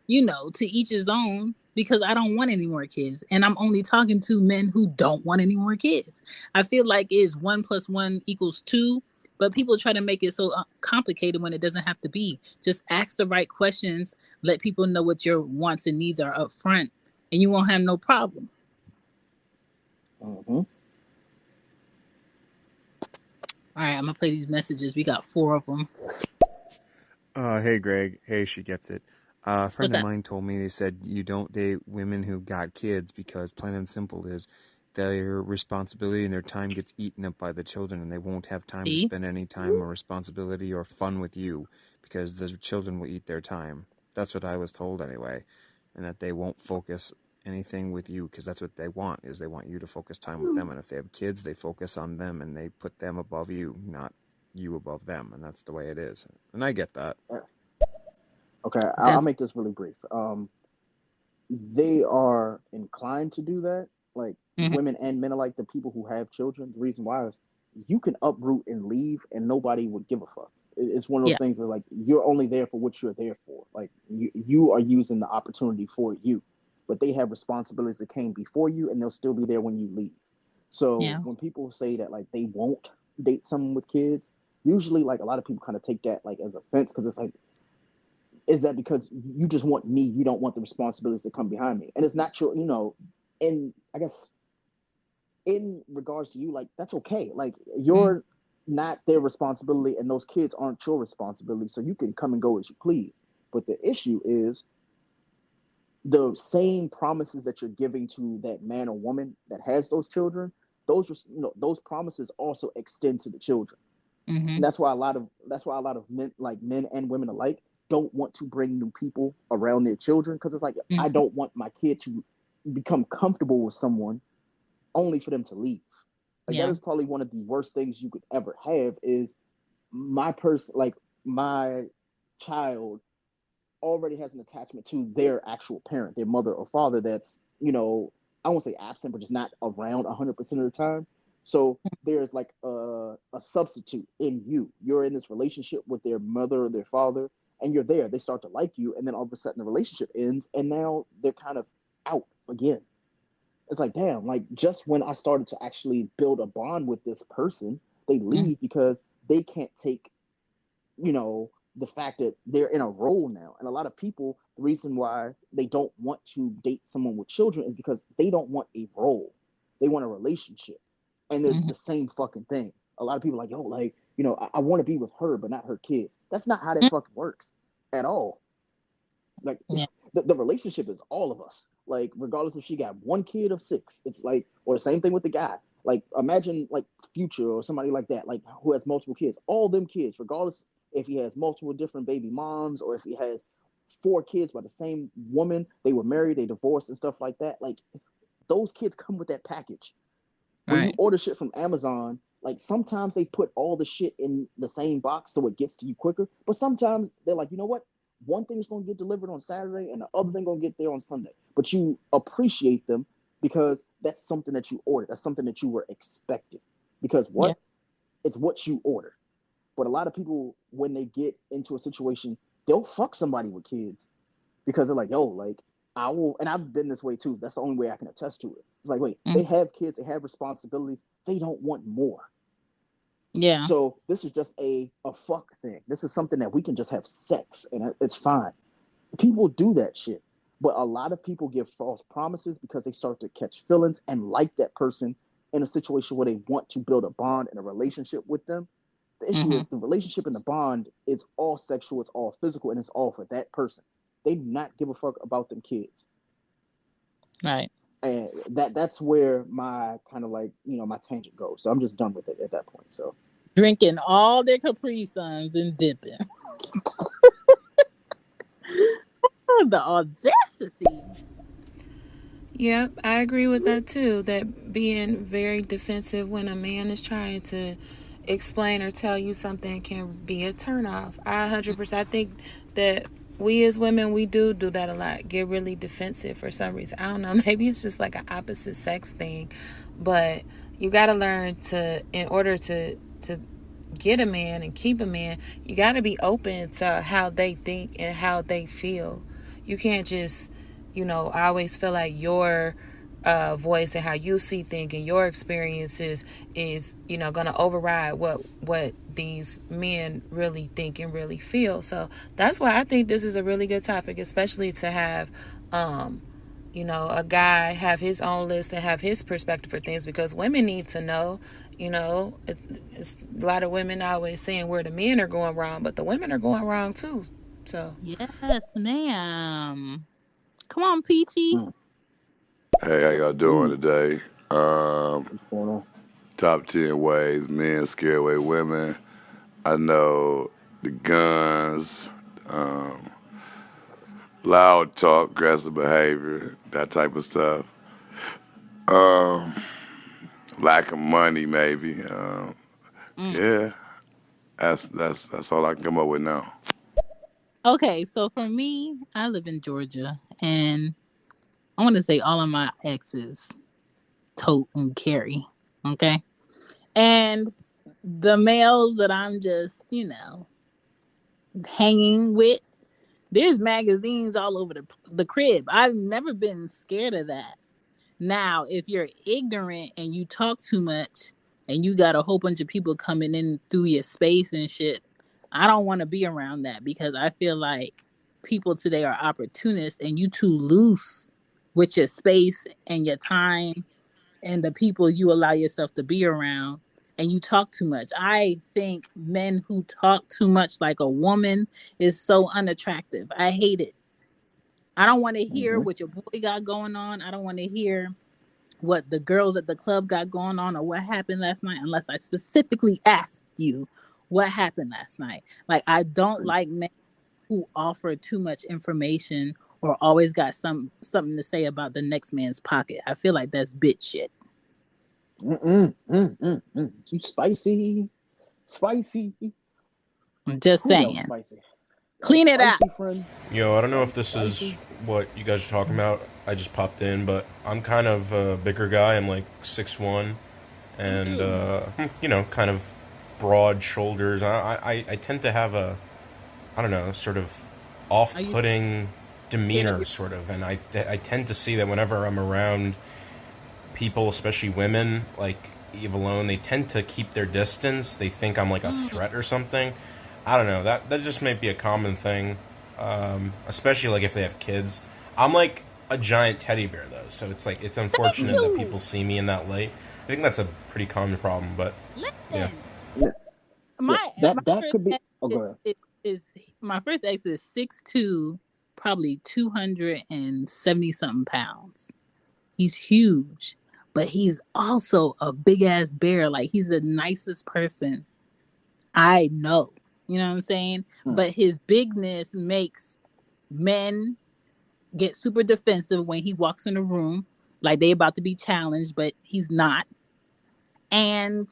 to each his own, because I don't want any more kids. And I'm only talking to men who don't want any more kids. I feel like it's 1 + 1 = 2, but people try to make it so complicated when it doesn't have to be. Just ask the right questions, let people know what your wants and needs are up front, and you won't have no problem.
Mm-hmm.
All right, I'm going to play these messages. We got 4 of them.
Hey Greg. Hey, she gets it. A friend
What's
of
up?
mine told me, they said you don't date women who got kids because plain and simple is their responsibility and their time gets eaten up by the children, and they won't have time to
See?
spend any time or responsibility or fun with you because the children will eat their time. That's what I was told anyway, and that they won't focus anything with you because that's what they want, is they want you to focus time with them, and if they have kids, they focus on them and they put them above you, not you above them, and that's the way it is. And I get that.
Okay, I'll
That's
make this really brief. They are inclined to do that. Like
mhm.
women and men alike, the people who have children. The reason why is you can uproot and leave, and nobody would give a fuck. It's one of those
Yeah,
things where like you're only there for what you're there for. Like you are using the opportunity for you, but they have responsibilities that came before you, and they'll still be there when you leave. So
yeah.
when people say that like they won't date someone with kids, usually like a lot of people kind of take that like as offense because it's like, is that because you just want me, you don't want the responsibilities that come behind me? And it's not your, and I guess in regards to you, like that's okay. Like
Mm,
you're not their responsibility, and those kids aren't your responsibility, so you can come and go as you please. But the issue is the same promises that you're giving to that man or woman that has those children. Those promises also extend to the children. And
mm-hmm.
that's why a lot of men, like men and women alike, don't want to bring new people around their children, because it's like, I
Mm-hmm.
don't want my kid to become comfortable with someone only for them to leave. Like that
Yeah.
is probably one of the worst things you could ever have, is my person, like my child already has an attachment to their actual parent, their mother or father, that's, I won't say absent, but just not around 100% of the time. So there's like a substitute in you. You're in this relationship with their mother or their father, and you're there. They start to like you, and then all of a sudden the relationship ends, and now they're kind of out again. It's like, damn, like just when I started to actually build a bond with this person, they
Mm-hmm.
leave because they can't take, the fact that they're in a role now. And a lot of people, the reason why they don't want to date someone with children is because they don't want a role. They want a relationship. And they're
Mm-hmm.
the same fucking thing. A lot of people are like, yo, like, I want to be with her, but not her kids. That's not how that fucking works at all. Like
Yeah.
the relationship is all of us. Like regardless if she got one kid or six, it's like, or the same thing with the guy. Like imagine like Future or somebody like that, like who has multiple kids. All them kids, regardless if he has multiple different baby moms or if he has 4 kids by the same woman, they were married, they divorced and stuff like that. Like those kids come with that package. When you
Right.
order shit from Amazon, like sometimes they put all the shit in the same box so it gets to you quicker. But sometimes they're like, you know what? One thing's gonna get delivered on Saturday and the other thing gonna get there on Sunday. But you appreciate them because that's something that you ordered. That's something that you were expecting. Because
Yeah.
what? It's what you ordered. But a lot of people, when they get into a situation, they'll fuck somebody with kids because they're like, yo, like I will, and I've been this way too. That's the only way I can attest to it. It's like, wait,
Mm-hmm.
they have kids, they have responsibilities, they don't want more.
Yeah.
So this is just a fuck thing. This is something that we can just have sex and it's fine. People do that shit. But a lot of people give false promises because they start to catch feelings and like that person in a situation where they want to build a bond and a relationship with them. The issue is the relationship and the bond is all sexual, it's all physical, and it's all for that person. They do not give a fuck about them kids.
Right.
And that's where my kind of like, my tangent goes. So I'm just done with it at that point. So
drinking all their Capri Suns and dipping. The audacity.
Yep, I agree with that too. That being very defensive when a man is trying to explain or tell you something can be a turnoff. I 100%. I think that we as women, we do that a lot. Get really defensive for some reason. I don't know. Maybe it's just like an opposite sex thing, but you got to learn to, in order to get a man and keep a man, you got to be open to how they think and how they feel. You can't just, I always feel like your voice and how you see things and your experiences is, going to override what these men really think and really feel. So that's why I think this is a really good topic, especially to have, a guy have his own list and have his perspective for things, because women need to know. It's a lot of women always saying where the men are going wrong, but the women are going wrong too. So
yes, ma'am. Come on, Peachy.
Hey, how y'all doing today?
what's going on?
Top 10 ways men scare away women. I know the guns, loud talk, aggressive behavior, that type of stuff. Lack of money, maybe. Yeah, that's all I can come up with now.
Okay, so for me, I live in Georgia, and I want to say all of my exes tote and carry. Okay, and the males that I'm just, hanging with, there's magazines all over the crib. I've never been scared of that. Now, if you're ignorant and you talk too much and you got a whole bunch of people coming in through your space and shit, I don't want to be around that, because I feel like people today are opportunists and you too loose with your space and your time and the people you allow yourself to be around, and you talk too much. I think men who talk too much like a woman is so unattractive. I hate it. I don't want to hear what your boy got going on. I don't want to hear what the girls at the club got going on or what happened last night unless I specifically asked you what happened last night. Like, I don't like men who offer too much information or always got something to say about the next man's pocket. I feel like that's bitch shit.
You spicy.
I'm just
Who
saying.
else spicy?
Clean it out.
Friend.
I don't know if this is what you guys are talking about. I just popped in, but I'm kind of a bigger guy. I'm like 6'1", and kind of broad shoulders. I tend to have a, I don't know, sort of off-putting demeanor, sort of, and I tend to see that whenever I'm around people, especially women, like Eve alone, they tend to keep their distance. They think I'm like a threat or something. I don't know. That just may be a common thing, especially like if they have kids. I'm like a giant teddy bear though, so it's like it's unfortunate that people see me in that light. I think that's a pretty common problem, but
listen,
yeah.
My
could be. Go ahead.
My first ex is 6'2", probably 270 something pounds. He's huge, but he's also a big ass bear. Like, he's the nicest person I know. You know what I'm saying? But his bigness makes men get super defensive when he walks in the room, like they about to be challenged, but he's not. And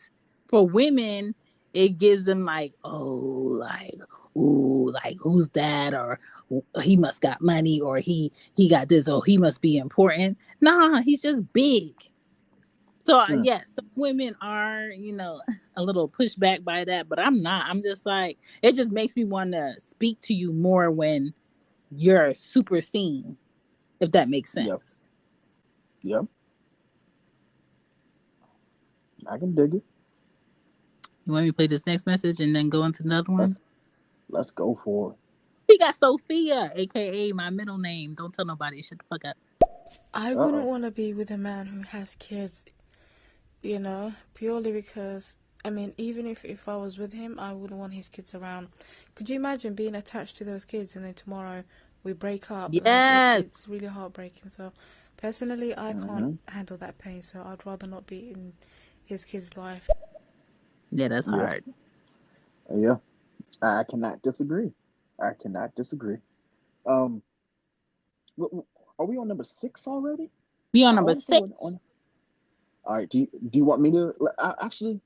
for women, it gives them like, oh, like, ooh, like, who's that? Or he must got money, or he got this, or he must be important. Nah, he's just big. So yes, some women are, a little pushed back by that, but I'm not. I'm just like, it just makes me want to speak to you more when you're super seen, if that makes sense.
Yep. I can dig it.
You want me to play this next message and then go into another one?
Let's go for it.
we got Sophia, aka my middle name. Don't tell nobody. Shut the fuck up.
I wouldn't want to be with a man who has kids, purely because, I mean, even if I was with him, I wouldn't want his kids around. Could you imagine being attached to those kids and then tomorrow we break up?
Yes.
It's really heartbreaking. So, personally, I can't handle that pain, so I'd rather not be in his kid's life.
Yeah, that's hard.
Yeah, I cannot disagree. Um, are we on number 6 already?
We on number 6.
All right. Do you want me to actually?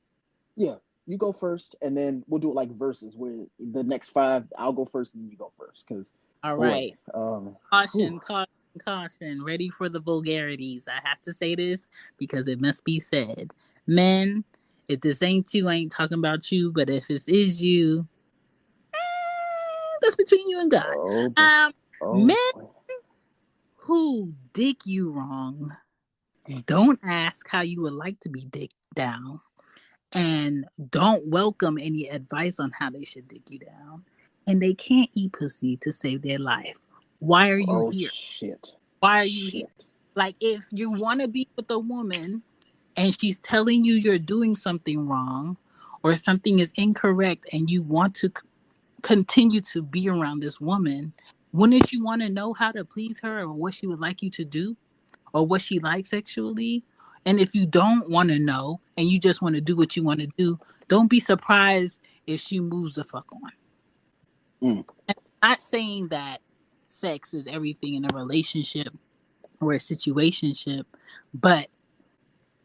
Yeah, you go first, and then we'll do it like verses where the next 5, I'll go first, and then you go first. Because
all right, caution. Ready for the vulgarities. I have to say this because it must be said. Men, if this ain't you, I ain't talking about you. But if this is you, that's between you and God. Men who dick you wrong, don't ask how you would like to be dicked down, and don't welcome any advice on how they should dick you down, and they can't eat pussy to save their life. Why are you here? Why are you here? Like, if you want to be with a woman and she's telling you you're doing something wrong or something is incorrect and you want to continue to be around this woman, wouldn't you want to know how to please her or what she would like you to do or what she likes sexually? And if you don't want to know and you just want to do what you want to do, don't be surprised if she moves the fuck on. And I'm not saying that sex is everything in a relationship or a situationship, but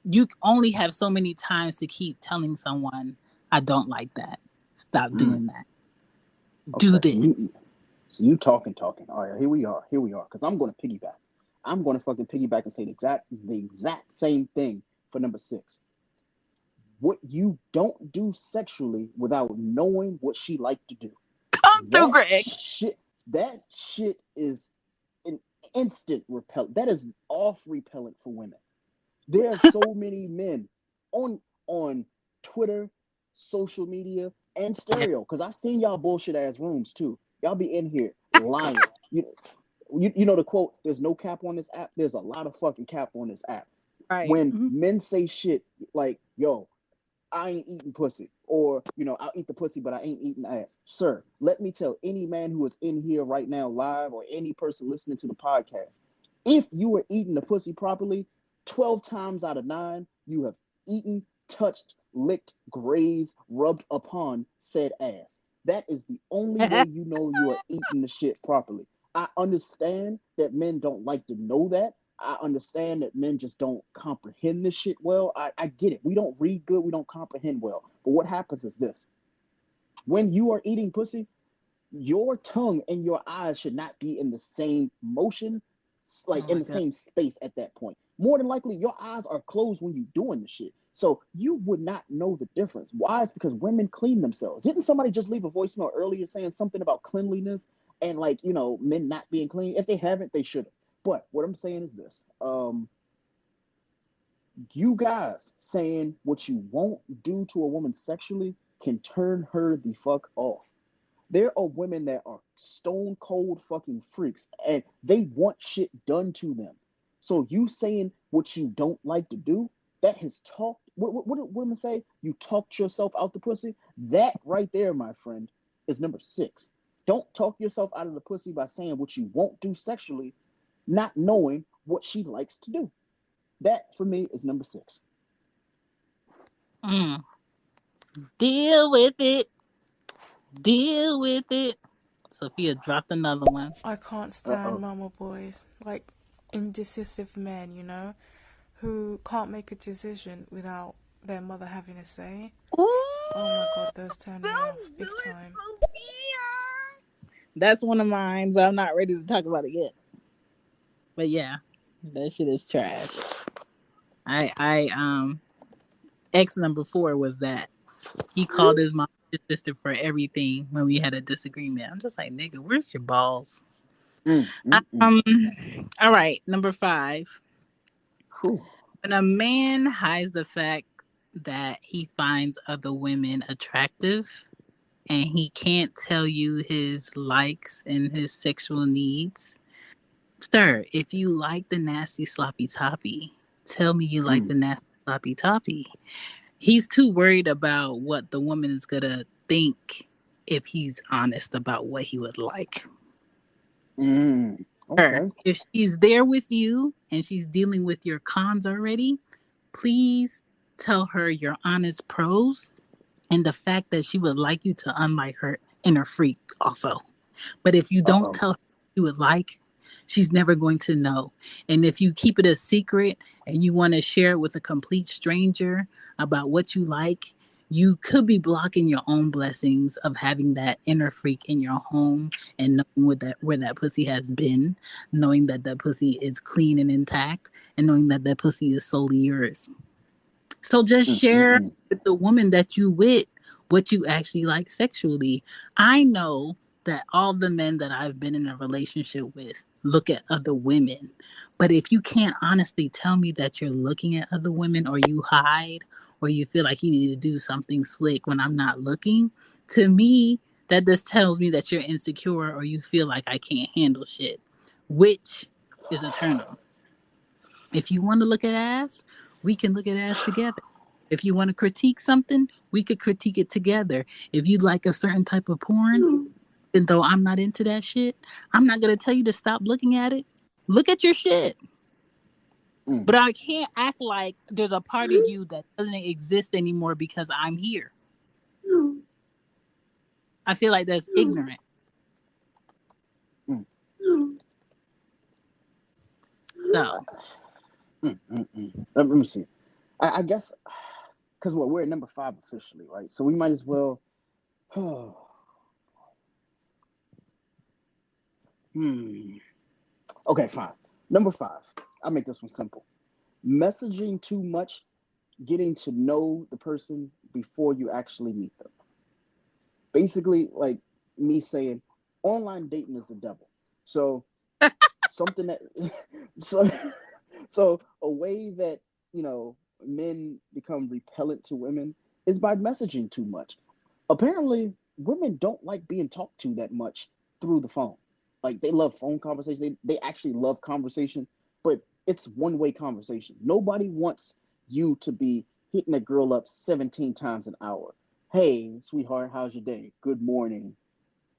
you only have so many times to keep telling someone, I don't like that. Stop doing that. Do this.
So you talking. All right, here we are. Because I'm going to piggyback. I'm going to fucking piggyback and say the exact same thing for number 6. What you don't do sexually without knowing what she liked to do.
Come through, Greg.
That shit is an instant repellent. That is off repellent for women. There are so many men on Twitter, social media, and stereo. Because I've seen y'all bullshit ass rooms too. Y'all be in here lying. You know the quote, there's no cap on this app. There's a lot of fucking cap on this app.
Right.
When men say shit like, yo, I ain't eating pussy. Or, I'll eat the pussy, but I ain't eating ass. Sir, let me tell any man who is in here right now live or any person listening to the podcast, if you are eating the pussy properly, 12 times out of 9, you have eaten, touched, licked, grazed, rubbed upon said ass. That is the only way you know you are eating the shit properly. I understand that men don't like to know that. I understand that men just don't comprehend this shit well. I get it. We don't read good. We don't comprehend well. But what happens is this. When you are eating pussy, your tongue and your eyes should not be in the same motion, like in the same space at that point. More than likely, your eyes are closed when you're doing the shit. So you would not know the difference. Why? It's because women clean themselves. Didn't somebody just leave a voicemail earlier saying something about cleanliness and men not being clean? If they haven't, they should have. But what I'm saying is this. You guys saying what you won't do to a woman sexually can turn her the fuck off. There are women that are stone cold fucking freaks and they want shit done to them. So you saying what you don't like to do, that has talked, what do women say? You talked yourself out the pussy? That right there, my friend, is number 6. Don't talk yourself out of the pussy by saying what you won't do sexually, not knowing what she likes to do. That, for me, is number 6.
Deal with it. Sophia dropped another one.
I can't stand mama boys. Like, indecisive men, who can't make a decision without their mother having a say.
Ooh,
oh my god, those turn me off big time.
That's one of mine, but I'm not ready to talk about it yet. But yeah, that shit is trash. Ex number 4 was that. He called his mom his sister for everything when we had a disagreement. I'm just like, nigga, where's your balls? All right, number 5. When a man hides the fact that he finds other women attractive, and he can't tell you his likes and his sexual needs, sir, if you like the nasty sloppy toppy, tell me you like the nasty sloppy toppy. He's too worried about what the woman is gonna think if he's honest about what he would like.
Okay.
If she's there with you and she's dealing with your cons already, please tell her your honest pros and the fact that she would like you to unlike her inner freak also. But if you don't tell her what you would like, she's never going to know. And if you keep it a secret and you want to share it with a complete stranger about what you like, you could be blocking your own blessings of having that inner freak in your home and knowing where that pussy has been, knowing that that pussy is clean and intact, and knowing that that pussy is solely yours. So just share with the woman that you with what you actually like sexually. I know that all the men that I've been in a relationship with look at other women. But if you can't honestly tell me that you're looking at other women, or you hide, or you feel like you need to do something slick when I'm not looking, to me, that just tells me that you're insecure or you feel like I can't handle shit, which is a turn on. If you want to look at ass, we can look at ass together. If you want to critique something, we could critique it together. If you like a certain type of porn, even though I'm not into that shit, I'm not going to tell you to stop looking at it. Look at your shit. But I can't act like there's a part of you that doesn't exist anymore because I'm here. I feel like that's ignorant. So.
Let me see. I guess because we're at number 5 officially, right? So we might as well. Okay, fine. Number 5. I'll make this one simple. Messaging too much, getting to know the person before you actually meet them. Basically, like me saying, online dating is the devil. So something that so a way that men become repellent to women is by messaging too much. Apparently, women don't like being talked to that much through the phone. Like, they love phone conversation. They actually love conversation, but it's one-way conversation. Nobody wants you to be hitting a girl up 17 times an hour. Hey, sweetheart, how's your day? Good morning.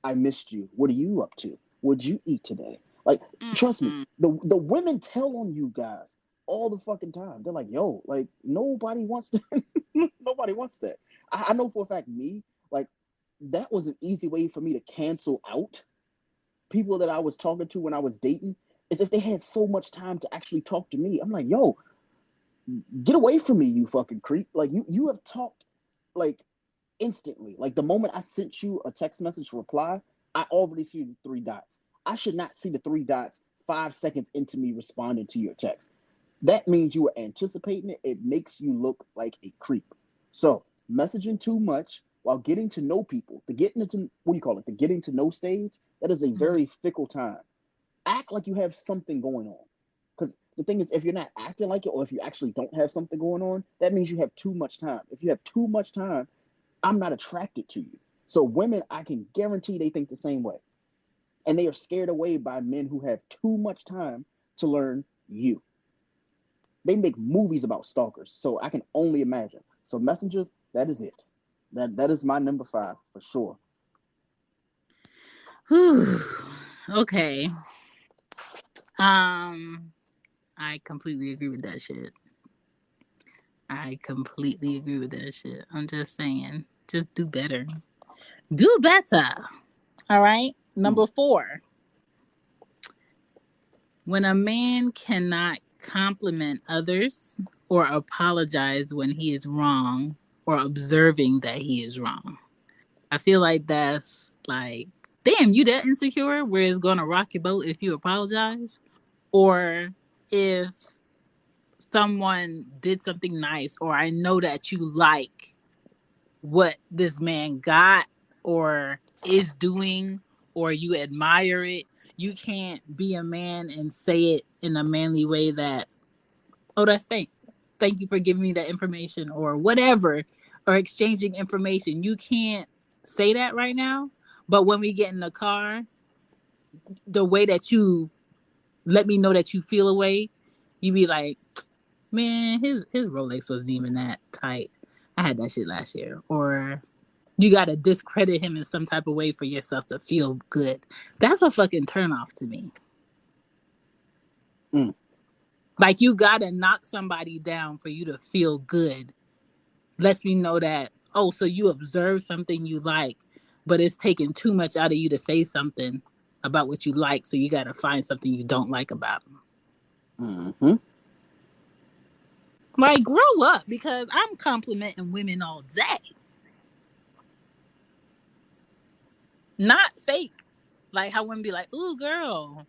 I missed you. What are you up to? What'd you eat today? Like, trust me, the women tell on you guys all the fucking time. They're like, yo, like, nobody wants that. Nobody wants that. I know for a fact, me, like, that was an easy way for me to cancel out people that I was talking to when I was dating, is if they had so much time to actually talk to me. I'm like, yo, get away from me, you fucking creep. Like, you have talked, like, instantly. Like, the moment I sent you a text message reply, I already see the 3 dots. I should not see the 3 dots 5 seconds into me responding to your text. That means you were anticipating it. It makes you look like a creep. So, messaging too much while getting to know people, the getting to, what do you call it? The getting to know stage, that is a very fickle time. Act like you have something going on. Because the thing is, if you're not acting like it, or if you actually don't have something going on, that means you have too much time. If you have too much time, I'm not attracted to you. So women, I can guarantee they think the same way. And they are scared away by men who have too much time to learn you. They make movies about stalkers, so I can only imagine. So messengers, that is it. That is my number 5 for sure.
Whew. Okay. I completely agree with that shit. I completely agree with that shit. I'm just saying, just do better. Do better. All right. Number 4. When a man cannot compliment others or apologize when he is wrong or observing that he is wrong. I feel like that's like, damn, you that insecure where it's going to rock your boat if you apologize? Or if someone did something nice, or I know that you like what this man got or is doing, or you admire it, you can't be a man and say it in a manly way that, oh, that's thank you for giving me that information, or whatever, or exchanging information. You can't say that right now, but when we get in the car, the way that you let me know that you feel away, you be like, man, his Rolex wasn't even that tight. I had that shit last year. Or you gotta discredit him in some type of way for yourself to feel good. That's a fucking turnoff to me. Like, you gotta knock somebody down for you to feel good. Lets me know that, oh, so you observe something you like, but it's taking too much out of you to say something about what you like, so you gotta find something you don't like about them. Like, grow up, because I'm complimenting women all day. Not fake. Like how women be like, ooh, girl,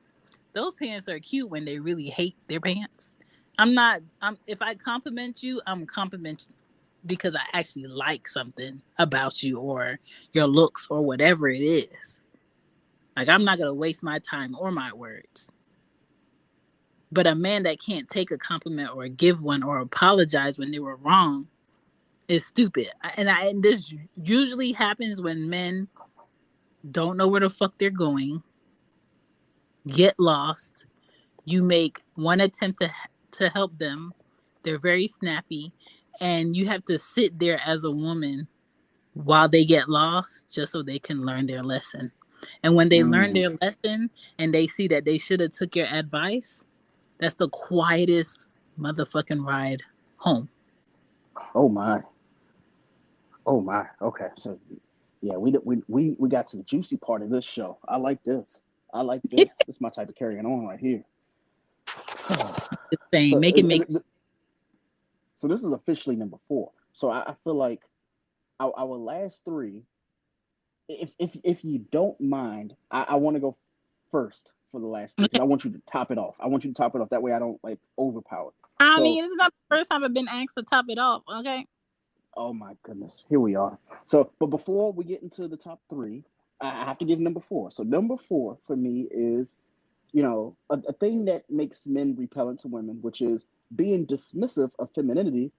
those pants are cute, when they really hate their pants. If I compliment you, I'm complimenting because I actually like something about you or your looks or whatever it is. Like, I'm not going to waste my time or my words. But a man that can't take a compliment or give one or apologize when they were wrong is stupid. And this usually happens when men don't know where the fuck they're going, get lost. You make one attempt to help them. They're very snappy, and you have to sit there as a woman while they get lost just so they can learn their lesson. And when they learn their lesson and they see that they should have took your advice, that's the quietest motherfucking ride home.
Oh my. Okay, so yeah, we got to the juicy part of this show. I like this. This is my type of carrying on right here.
Same.
So this is officially number 4. So I feel like our last 3, if you don't mind, I want to go first for the last 3 because I want you to top it off. That way I don't like overpower.
I mean, it's not the first time I've been asked to top it off. Okay.
Oh my goodness, here we are. So, but before we get into the top 3, I have to give number 4. So number 4 for me is, a thing that makes men repellent to women, which is being dismissive of femininity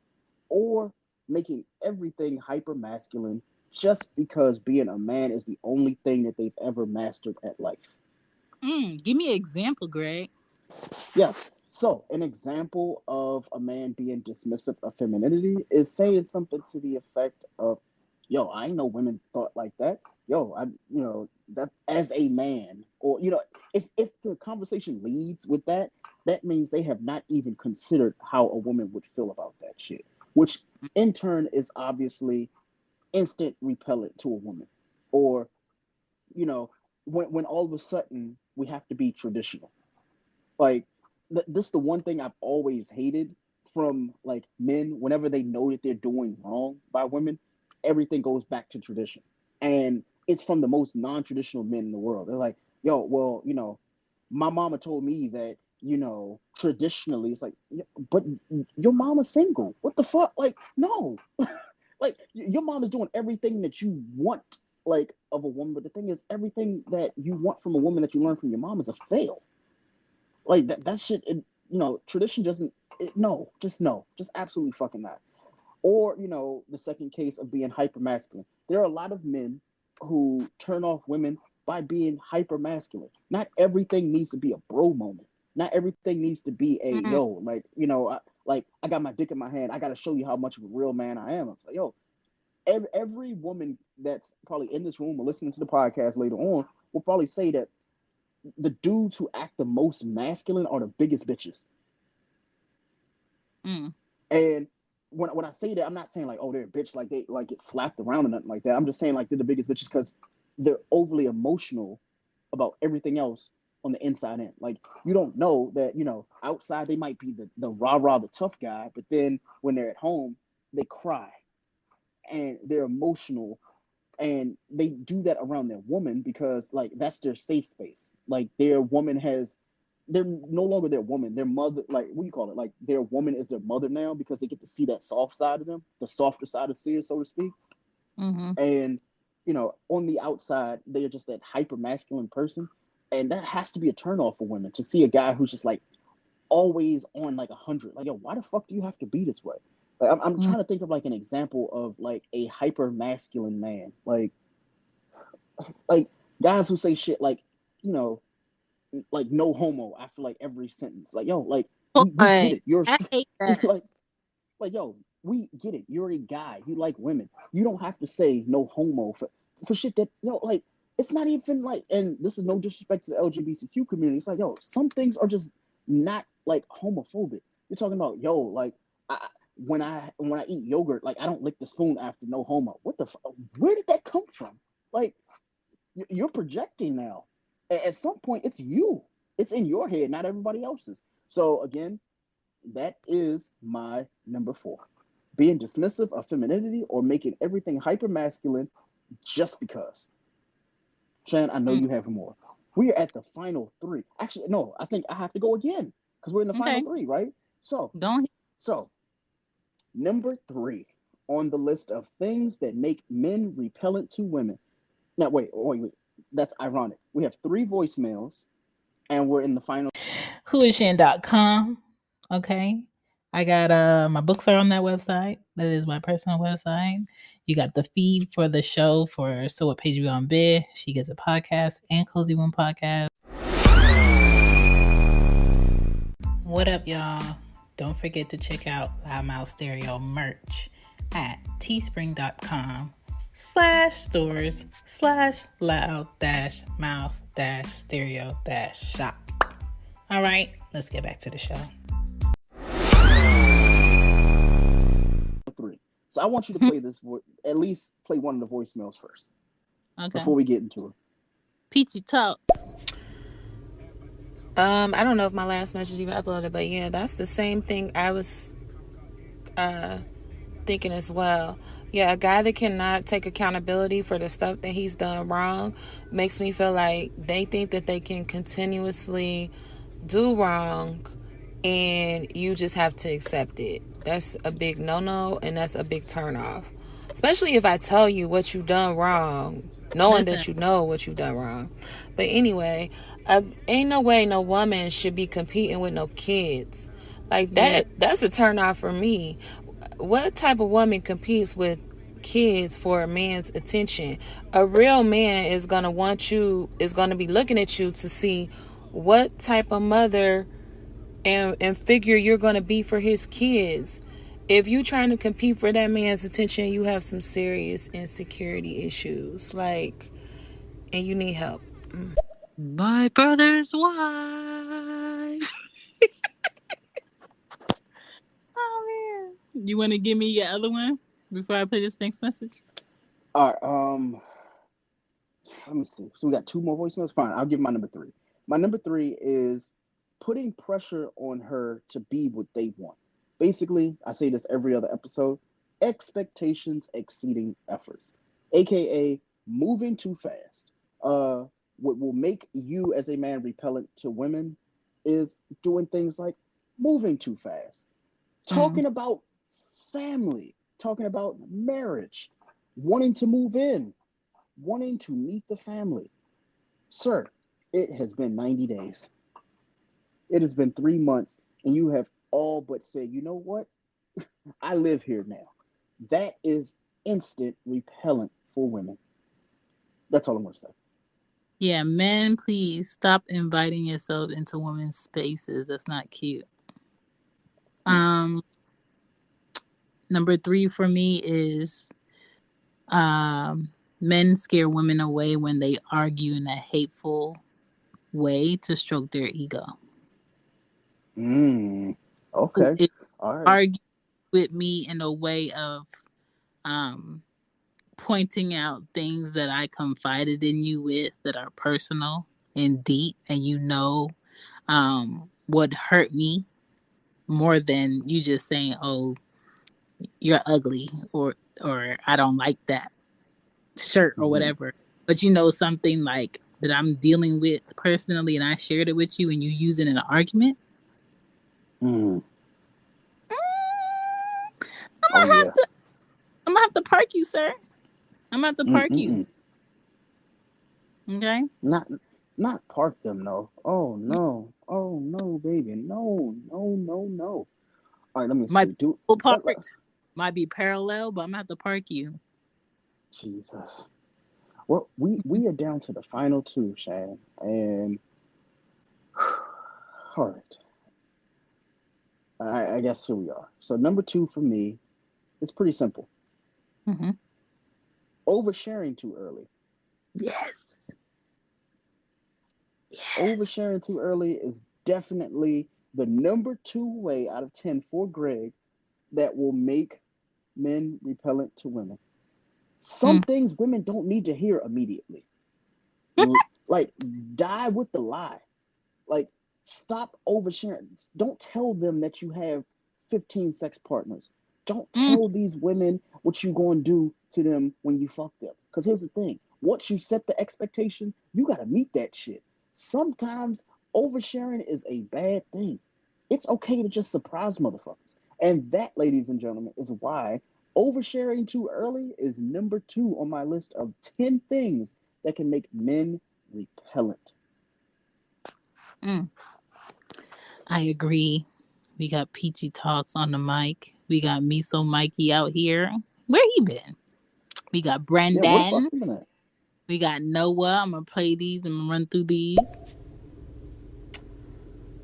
or making everything hyper masculine just because being a man is the only thing that they've ever mastered at life.
Give me an example, Greg.
Yes. So, an example of a man being dismissive of femininity is saying something to the effect of, yo, I know women thought like that. Yo, that as a man, or, if the conversation leads with that, that means they have not even considered how a woman would feel about that shit, which in turn is obviously instant repellent to a woman. Or, when all of a sudden we have to be traditional. Like, this is the one thing I've always hated from like men. Whenever they know that they're doing wrong by women, everything goes back to tradition, and it's from the most non-traditional men in the world. They're like, yo, well, my mama told me that, traditionally. It's like, but your mama's single. What the fuck? Like, no. Like, your mom is doing everything that you want, like, of a woman, but the thing is, everything that you want from a woman that you learn from your mom is a fail. Like, that shit, tradition doesn't, no, just absolutely fucking not. Or, the second case of being hyper masculine. There are a lot of men who turn off women by being hyper masculine. Not everything needs to be a bro moment. Not everything needs to be a, yo, like, I got my dick in my hand. I got to show you how much of a real man I am. I'm like, yo, every woman that's probably in this room or listening to the podcast later on will probably say that the dudes who act the most masculine are the biggest bitches. And when I say that, I'm not saying like, oh, they're a bitch, like they like get slapped around or nothing like that. I'm just saying like they're the biggest bitches because they're overly emotional about everything else on the inside in. Like, you don't know that, outside they might be the rah-rah, the tough guy, but then when they're at home, they cry and they're emotional, and they do that around their woman because like that's their safe space. Like, they're no longer their woman, their mother. Like, what do you call it? Like, their woman is their mother now because they get to see that soft side of them, the softer side of Sears, so to speak. And on the outside they are just that hyper masculine person, and that has to be a turnoff for women to see a guy who's just like always on like 100. Like, yo, why the fuck do you have to be this way? Like, I'm trying to think of like an example of like a hyper masculine man. Like, like guys who say shit like, you know, like no homo after like every sentence. Like, yo, like we get
Boy,
it. You're
I hate that.
like yo, we get it. You're a guy. You like women. You don't have to say no homo for shit that, you know, like it's not even like, and this is no disrespect to the LGBTQ community. It's like, yo, some things are just not like homophobic. You're talking about, yo, like when I eat yogurt, like I don't lick the spoon after no homo. What the where did that come from? Like you're projecting now. At some point, it's you. It's in your head, not everybody else's. So again, that is my number 4. Being dismissive of femininity or making everything hyper masculine just because. Shan, I know you have more. We're at the final 3. Actually, no, I think I have to go again because we're in the final 3, right? So,
Don't.
number 3 on the list of things that make men repellent to women. Now, wait. That's ironic. We have 3 voicemails, and we're in the final.
Whoisshan.com. Okay. I got my books are on that website. That is my personal website. You got the feed for the show for So What Page We On Bed. She gets a podcast and Cozy One podcast. What up, y'all? Don't forget to check out Loudmouth Stereo merch at teespring.com/stores/loud-mouth-stereo-shop. All right, let's get back to the show.
3. So I want you to play this, at least play one of the voicemails first. Okay. Before we get into it.
Peachy Talks.
I don't know if my last message even uploaded, but yeah, that's the same thing I was thinking as well. Yeah, a guy that cannot take accountability for the stuff that he's done wrong makes me feel like they think that they can continuously do wrong and you just have to accept it. That's a big no-no, and that's a big turn-off. Especially if I tell you what you've done wrong, knowing that you know what you've done wrong. But anyway, ain't no way no woman should be competing with no kids. Like that's a turn-off for me. What type of woman competes with kids for a man's attention? A real man is going to want you, is going to be looking at you to see what type of mother and figure you're going to be for his kids. If you're trying to compete for that man's attention, you have some serious insecurity issues, like, and you need help.
My brother's wife. Oh man, you want to give me your other one before I play this next message?
All right. Let me see. So we got 2 more voicemails. Fine, I'll give my number 3. My number 3 is putting pressure on her to be what they want. Basically, I say this every other episode, expectations exceeding efforts, aka moving too fast. What will make you as a man repellent to women is doing things like moving too fast, talking about family, talking about marriage, wanting to move in, wanting to meet the family. Sir, it has been 90 days. It has been 3 months, and you have all but said, you know what? I live here now. That is instant repellent for women. That's all I'm going to say.
Yeah, men, please stop inviting yourself into women's spaces. That's not cute. Number 3 for me is men scare women away when they argue in a hateful way to stroke their ego.
Okay. All right.
Argue with me in a way of pointing out things that I confided in you with that are personal and deep, and would hurt me more than you just saying, "Oh, you're ugly," or "I don't like that shirt," or whatever. But something like that I'm dealing with personally, and I shared it with you, and you use it in an argument. I'm gonna have to park you, sir. I'm gonna have to park you. Okay.
Not park them, no. Oh no, baby, no. All right, let me see.
Might be parallel, but I'm gonna have to park you.
Jesus. Well, we are down to the final two, Shan, and all right. I guess here we are. So number two for me, it's pretty simple.
Mm-hmm.
Oversharing too early.
Yes. Yes.
Oversharing too early is definitely the number two way out of 10 for Greg that will make men repellent to women. Some things women don't need to hear immediately. Like, die with the lie. Like, stop oversharing. Don't tell them that you have 15 sex partners. Don't tell these women what you going to do to them when you fuck them. Because here's the thing. Once you set the expectation, you got to meet that shit. Sometimes oversharing is a bad thing. It's okay to just surprise motherfuckers. And that, ladies and gentlemen, is why oversharing too early is number two on my list of 10 things that can make men repellent.
I agree. We got Peachy Talks on the mic. We got Miso Mikey out here. Where he been? We got
Yeah, where the fuck
Brendan.
you been at?
We got Noah. I'm gonna play these and run through these.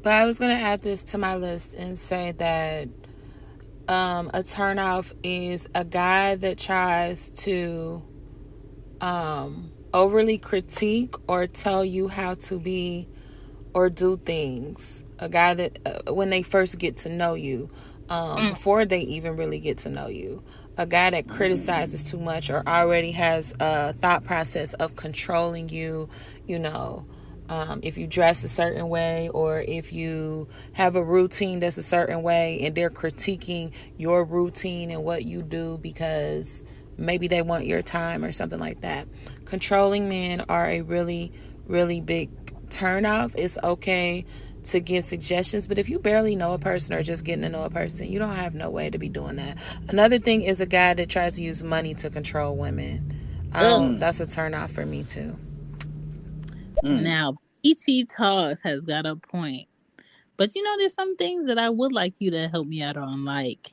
But I was going to add this to my list and say that a turnoff is a guy that tries to overly critique or tell you how to be or do things. A guy that when they first get to know you, before they even really get to know you. A guy that criticizes too much or already has a thought process of controlling you, you know. If you dress a certain way or if you have a routine that's a certain way and they're critiquing your routine and what you do because maybe they want your time or something like that. Controlling men are a really, really big turnoff. It's okay to give suggestions, but if you barely know a person or just getting to know a person, you don't have no way to be doing that. Another thing is a guy that tries to use money to control women. That's a turnoff for me too.
Now, Peachy Talks has got a point. But you know, there's some things that I would like you to help me out on. Like,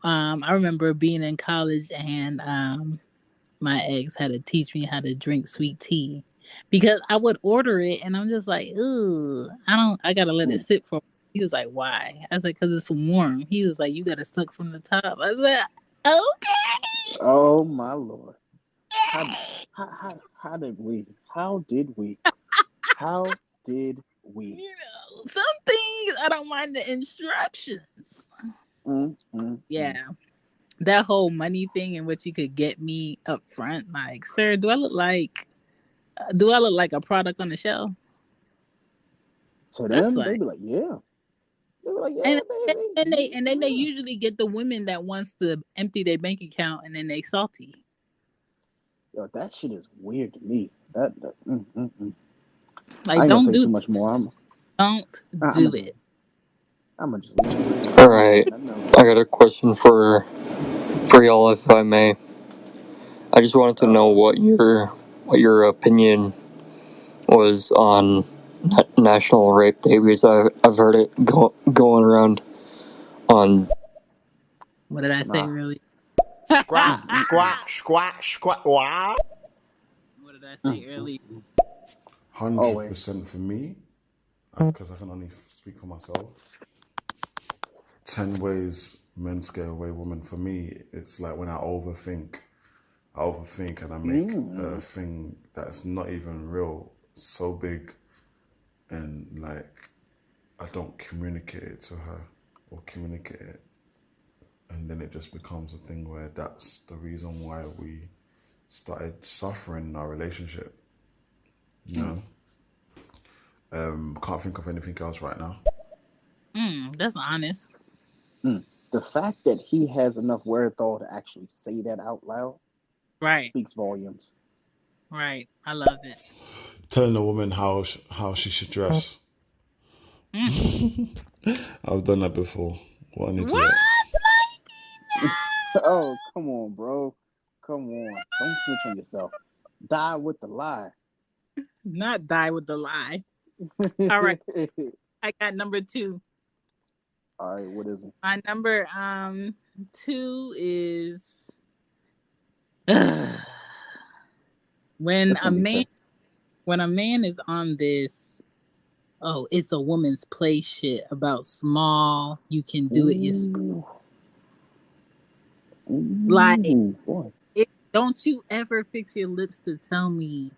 I remember being in college and my ex had to teach me how to drink sweet tea because I would order it and I'm just like, ooh, I gotta let it sit for a while. He was like, why? I was like, because it's warm. He was like, you gotta suck from the top. I said, okay.
Oh my Lord. How did we? How did we? How did we?
You know, some things I don't mind the instructions. Yeah. That whole money thing and what you could get me up front, like, sir, do I look like a product on the shelf?
To
That's
them, they
like,
be like, yeah. They be like, yeah, baby.
and then they usually get the women that wants to empty their bank account and then they salty.
Yo, that shit is weird to me. That
Like,
I ain't gonna
don't
say
do
too much more.
don't
I'm
do
gonna
it.
just leave it there.
All right, I got a question for y'all, if I may. I just wanted to know what your opinion was on National Rape Day, because I've heard it going around on.
What did I say earlier?
Squat, squat, squat, squat. Wow.
What did I say earlier?
100% for me, because I can only speak for myself. 10 ways men scare away women. For me, it's like when I overthink and I make a thing that's not even real so big, and like I don't communicate it to her or communicate it, and then it just becomes a thing where that's the reason why we started suffering in our relationship. You know, can't think of anything else right now.
That's honest.
The fact that he has enough wherewithal to actually say that out loud
Right.
speaks volumes.
Right. I love it.
Telling a woman how she should dress. I've done that before. What an idiot.
What?
Oh, come on, bro. Come on. Don't snitch on yourself. Die with the lie.
Not die with the lie. All right. I got number 2.
All right, what is it?
My number 2 is When
That's
a
gonna be
man
tight.
when a man is on this, oh, it's a woman's play shit about small, you can do it yourself.
Ooh,
Like,
ooh, boy.
don't you ever fix your lips to tell me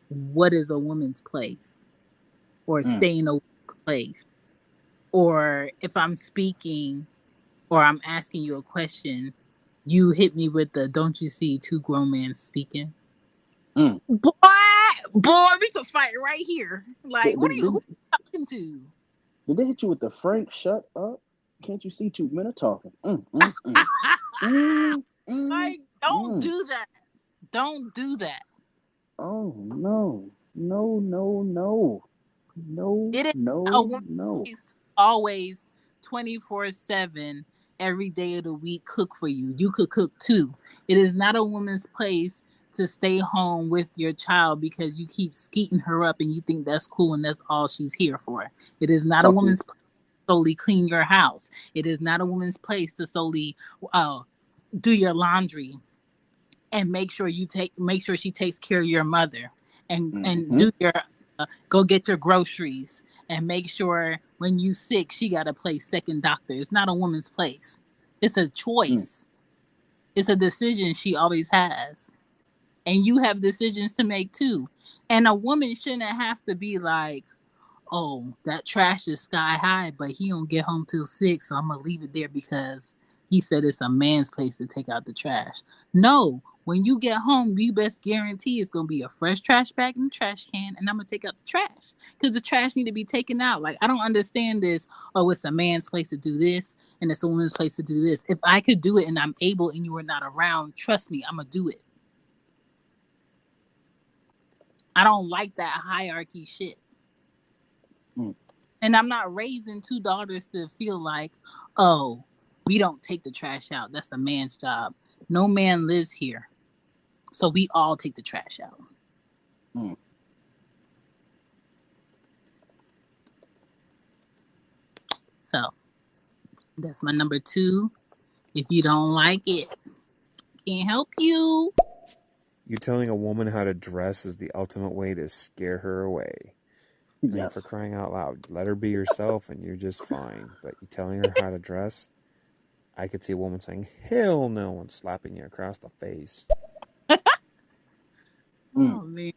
what is a woman's place or
Mm,
stay in a woman's place. Or if I'm speaking or I'm asking you a question, you hit me with the don't you see two grown men speaking?
mm.
Boy, we could fight right here. Like,
Did,
what
did,
are you who
did,
you talking to?
did they hit you with the Frank? Shut up! Can't you see two men are talking? Mm, mm,
Like, don't
mm.
do that. Don't do that.
Oh no, no, no, no, no,
It is a
no,
woman's
no.
place to always 24/7 every day of the week cook for you. You could cook too. It is not a woman's place to stay home with your child because you keep skeeting her up and you think that's cool and that's all she's here for. It is not a
Talk to me.
woman's place to solely clean your house. It is not a woman's place to solely do your laundry and make sure she takes care of your mother and
Mm-hmm.
do your go get your groceries and make sure when you sick she got a place second doctor. It's not a woman's place. It's a
Mm,
choice. It's a decision she always has. And you have decisions to make too. And a woman shouldn't have to be like, oh, that trash is sky high, but he don't get home till 6, so I'm gonna leave it there because he said it's a man's place to take out the trash. No, when you get home, you best guarantee it's gonna be a fresh trash bag in the trash can, and I'm gonna take out the trash because the trash need to be taken out. Like, I don't understand this. Oh, it's a man's place to do this, and it's a woman's place to do this. If I could do it and I'm able, and you are not around, trust me, I'm gonna do it. I don't like that hierarchy shit.
mm.
And I'm not raising two daughters to feel like, oh, we don't take the trash out. That's a man's job. No man lives here. So we all take the trash out.
Mm.
So that's my number 2. If you don't like it, can't help you.
You telling a woman how to dress is the ultimate way to scare her away. I mean, for
Yes.
crying out loud, let her be herself and you're just fine. But you telling her how to dress, I could see a woman saying, hell no, and slapping you across the face.
Mm.
Oh, man.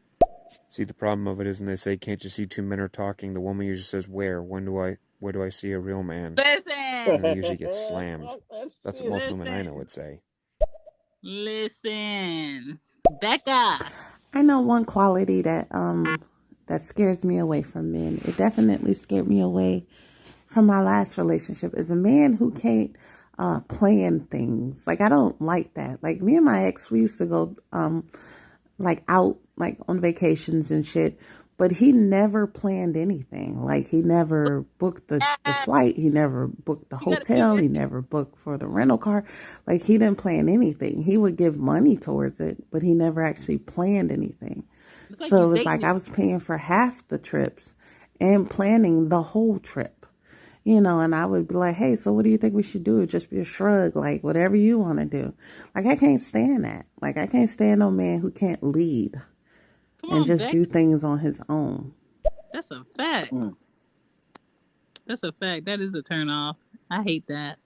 See, the problem of it is, and they say, can't you see two men are talking? The woman usually says, where do I see a real man? And they
Listen.
usually get slammed. That's what most women I know would say.
Listen. Becca.
I know one quality that scares me away from men. It definitely scared me away from my last relationship is a man who can't plan things. Like, I don't like that. Like, me and my ex, we used to go like out like on vacations and shit, but he never planned anything. Like, he never booked the flight, he never booked the hotel, he never booked for the rental car. Like, he didn't plan anything. He would give money towards it, but he never actually planned anything. So it's like I was paying for half the trips and planning the whole trip. You know, and I would be like, hey, so what do you think we should do? Just be a shrug, like, whatever you want to do. Like, I can't stand that. Like, I can't stand no man who can't lead and just do things on his own.
That's a fact.
Mm.
That's a fact. That is a turn off. I hate that.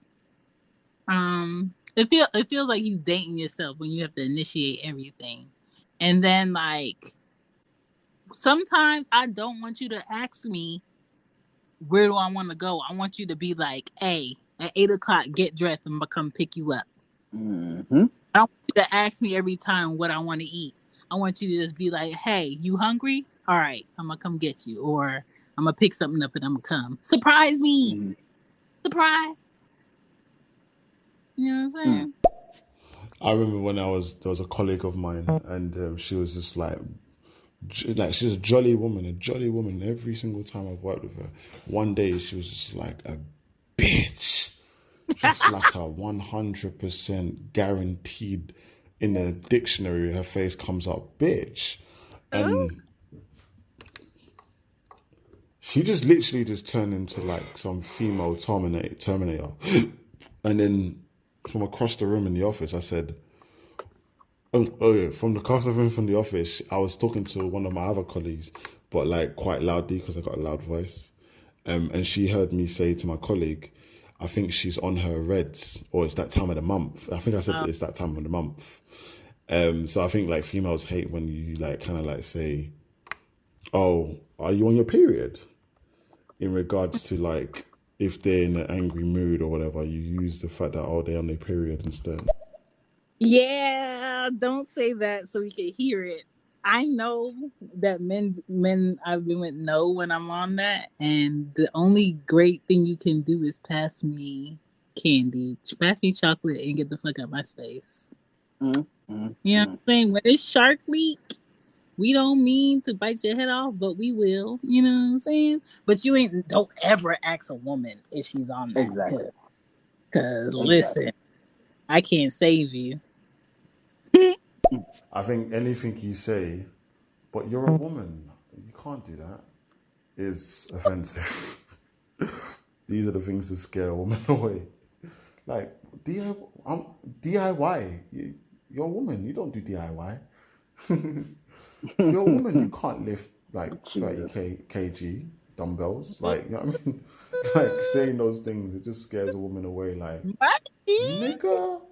It feels like you dating yourself when you have to initiate everything. And then, like, sometimes I don't want you to ask me, where do I want to go? I want you to be like, hey, at 8 o'clock, get dressed. I'm going to come pick you up.
Mm-hmm.
I don't want you to ask me every time what I want to eat. I want you to just be like, hey, you hungry? All right, I'm going to come get you. Or I'm going to pick something up and I'm going to come. Surprise me.
Mm-hmm.
Surprise. You know what I'm saying?
I remember when there was a colleague of mine, and she was just like she's a jolly woman. Every single time I've worked with her, one day she was just like a bitch, just like a 100% guaranteed in the dictionary. Her face comes up, bitch, and she just literally just turned into like some female Terminator, and then from across the room in the office, I said,
Oh yeah, from the cast of him from the office, I was talking to one of my other colleagues, but like quite loudly because I got a loud voice. And she heard me say to my colleague, I think she's on her reds, or it's that time of the month. I think I said it's that time of the month. So I think like females hate when you like kind of like say, "Oh, are you on your period?" In regards to like if they're in an angry mood or whatever, you use the fact that they're on their period instead.
Yeah, don't say that so we can hear it. I know that men I've been with know when I'm on that, and the only great thing you can do is pass me candy, pass me chocolate, and get the fuck out my space. You know what I'm saying? When it's Shark Week, we don't mean to bite your head off, but we will. You know what I'm saying? But don't ever ask a woman if she's on that.
Exactly.
Because listen, I can't save you.
I think anything you say, but you're a woman, you can't do that, is offensive. These are the things that scare a woman away. Like DIY. You're a woman. You don't do DIY. You're a woman. You can't lift like 30 kg dumbbells. Like, you know what I mean? Like saying those things, it just scares a woman away. Like, nigga.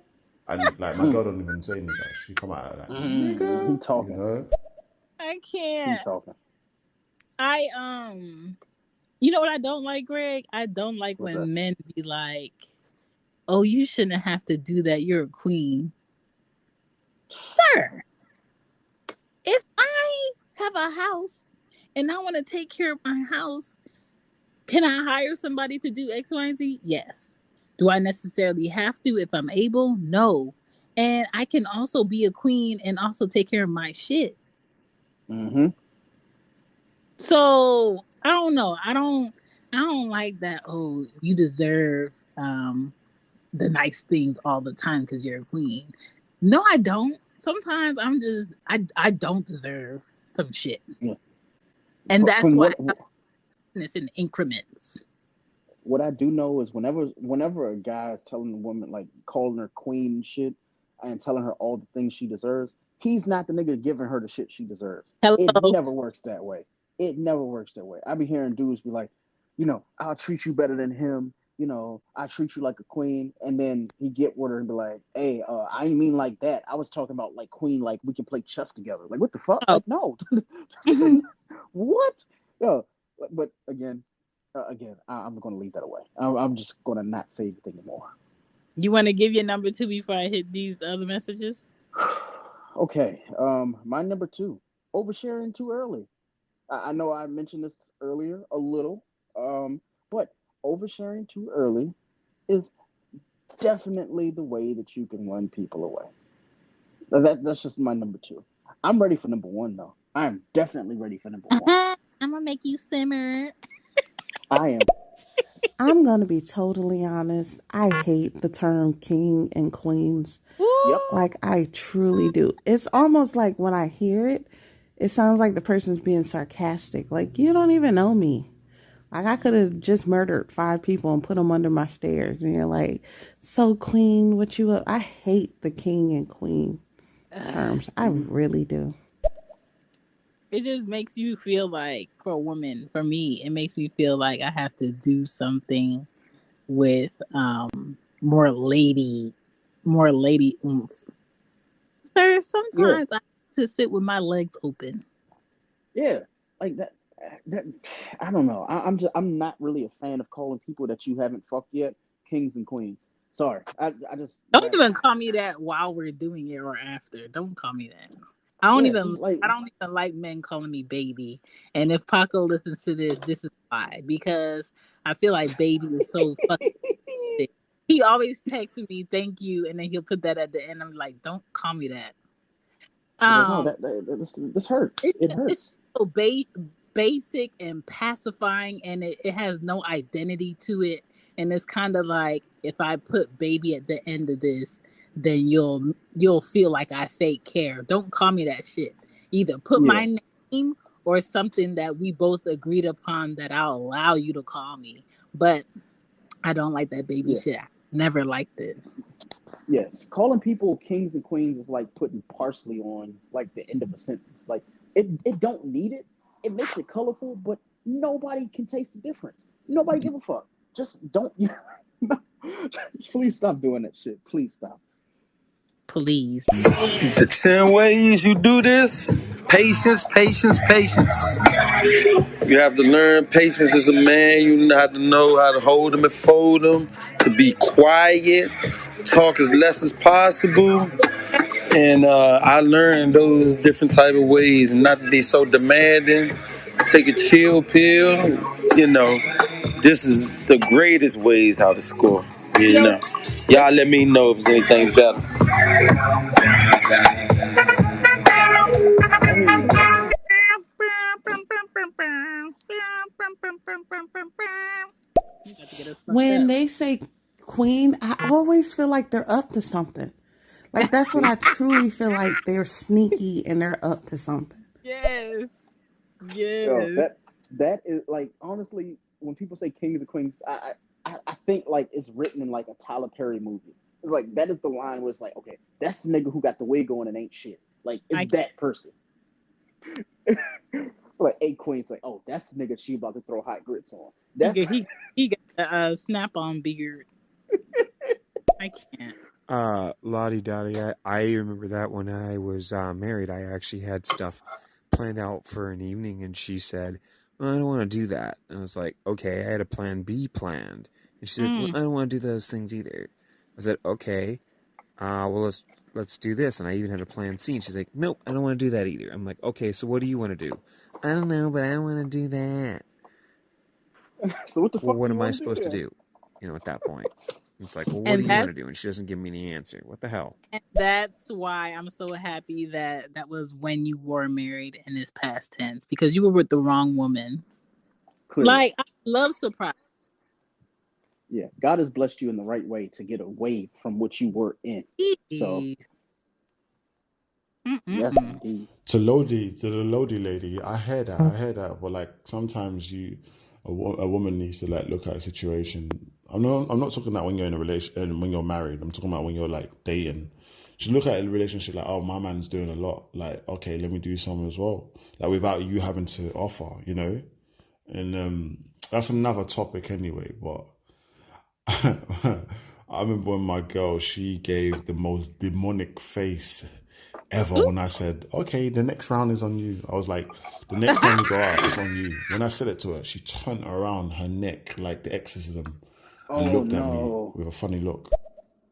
And like my girl don't even say nigga. She come out like nigga.
He talking.
You know?
I can't.
He talking.
You know what I don't like, Greg? I don't like when men be like, "Oh, you shouldn't have to do that. You're a queen." Sir, if I have a house and I want to take care of my house, can I hire somebody to do X, Y, and Z? Yes. Do I necessarily have to if I'm able? No. And I can also be a queen and also take care of my shit. So I don't know. I don't like that. Oh, you deserve the nice things all the time because you're a queen. No, I don't. Sometimes I don't deserve some shit. Yeah. And that's why it's in increments.
What I do know is whenever a guy is telling a woman, like calling her queen and shit and telling her all the things she deserves, he's not the nigga giving her the shit she deserves. Hello. It never works that way. It never works that way. I be hearing dudes be like, I'll treat you better than him. I treat you like a queen. And then he get with her and be like, hey, I ain't mean like that. I was talking about like queen, like we can play chess together. Like, what the fuck? Like, no. What? Yo, but again, I'm going to leave that away. I'm just going to not say anything anymore.
You want to give your number 2 before I hit these other messages?
Okay. My number 2, oversharing too early. I know I mentioned this earlier a little, but oversharing too early is definitely the way that you can run people away. That's just my number 2. I'm ready for number 1, though. I am definitely ready for number 1.
I'm going to make you simmer.
I am.
I'm going to be totally honest. I hate the term king and queens.
Yep.
Like, I truly do. It's almost like when I hear it, it sounds like the person's being sarcastic. Like, you don't even know me. Like, I could have just murdered 5 people and put them under my stairs. And you're like, so queen, what you up? I hate the king and queen terms. I really do.
It just makes you feel like, for a woman, for me, it makes me feel like I have to do something with more lady oomph. Sir, sometimes I have to sit with my legs open.
Yeah, like that I don't know. I'm not really a fan of calling people that you haven't fucked yet kings and queens. Sorry, I just
don't even call me that while we're doing it or after. Don't call me that. I don't even like men calling me baby. And if Paco listens to this is why. Because I feel like baby is so fucking sick. He always texts me, thank you, and then he'll put that at the end. I'm like, don't call me that.
No, this hurts. It hurts.
It's so basic and pacifying, and it has no identity to it. And it's kind of like, if I put baby at the end of this, then you'll feel like I fake care. Don't call me that shit. Either put my name or something that we both agreed upon that I'll allow you to call me. But I don't like that baby shit. I never liked it.
Yes, calling people kings and queens is like putting parsley on like the end of a sentence. Like it don't need it. It makes it colorful, but nobody can taste the difference. Nobody give a fuck. Just don't. Please stop doing that shit. Please stop.
Please.
The 10 ways you do this: patience, patience, patience. You have to learn patience as a man. You have to know how to hold them and fold them, to be quiet, talk as less as possible. And I learned those different type of ways, and not to be so demanding. Take a chill pill. You know, this is the greatest ways how to score. You know, y'all let me know if there's anything better.
I mean,
You got to get us fucked
When
up.
they say queen, I always feel like they're up to something. Like that's when
see,
I truly feel like they're sneaky and they're up to something.
Yes.
yo,
Yes.
that is like honestly, when people say kings and queens, I think like it's written in like a Tyler Perry movie. It's like that is the line where it's like, okay, that's the nigga who got the wig on and ain't shit. Like
I
it's that person. Like a queen's like, oh, that's the nigga she about to throw hot grits on.
he
That's
got he got a snap on beard. I can't.
Lottie Dottie, I remember that when I was married, I actually had stuff planned out for an evening, and she said, well, I don't want to do that. And I was like, okay, I had a plan B planned. And she said, well, I don't want to do those things either. I said, okay, well, let's do this. And I even had a plan C, and she's like, nope, I don't want to do that either. I'm like, okay, so what do you want to do? I don't know, but I want to do that.
so what the
Well,
fuck do
what
you
am I
want to do
supposed to
then?
do? At that point. It's like, well, what do
And
you want to
that's
do? And she doesn't give me any answer. What the hell?
and that's why I'm so happy that that was when you were married in this past tense, because you were with the wrong woman.
Clearly.
Like, I love surprise.
Yeah, God has blessed you in the right way to get away from what you were in. So yes,
Mm-mm-mm.
indeed.
To the Lodi lady, I heard that. I heard that. But like sometimes a woman needs to like look at a situation. I'm not talking about when you're in a relation and when you're married. I'm talking about when you're like dating. You should look at a relationship like, oh, my man's doing a lot. Like, okay, let me do some as well. Like without you having to offer, you know. And that's another topic anyway. But I remember when my girl, she gave the most demonic face ever when I said, okay, the next round is on you. I was like, the next time we go out, it's on you. When I said it to her, she turned around her neck like the exorcism and
Oh
looked at me
no.
with a funny look.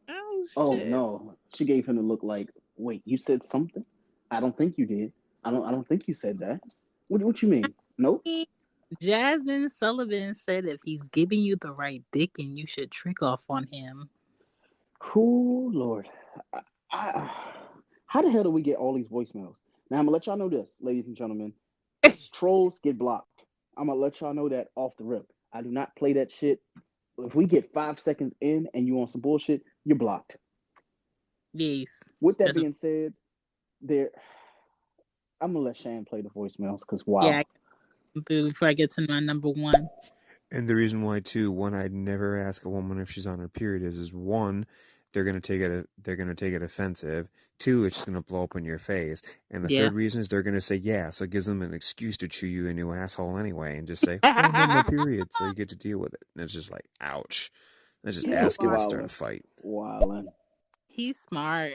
Oh
Oh
shit.
no. She gave him the look like, wait, you said something? I don't think you did. I don't think you said that. What you mean? Nope.
Jasmine Sullivan said if he's giving you the right dick and you should trick off on him.
Cool Lord. I, how the hell do we get all these voicemails? Now I'm gonna let y'all know this, ladies and gentlemen. Trolls get blocked. I'm gonna let y'all know that off the rip. I do not play that shit. If we get 5 seconds in and you on some bullshit, you're blocked.
Yes.
With that
That's
being said, there I'm gonna let Shan play the voicemails because
yeah,
wow.
before I get to my number one.
And the reason why, too, one, I'd never ask a woman if she's on her period is one, they're gonna take it offensive. Two, it's just gonna blow up in your face. And the third
Yes.
reason is they're gonna say yeah, so it gives them an excuse to chew you a new asshole anyway, and just say, "Oh, I'm on my period," so you get to deal with it. And it's just like, ouch. That's just
He's
asking to
smart.
start a
Wildin'.
fight.
Wildin'.
He's smart.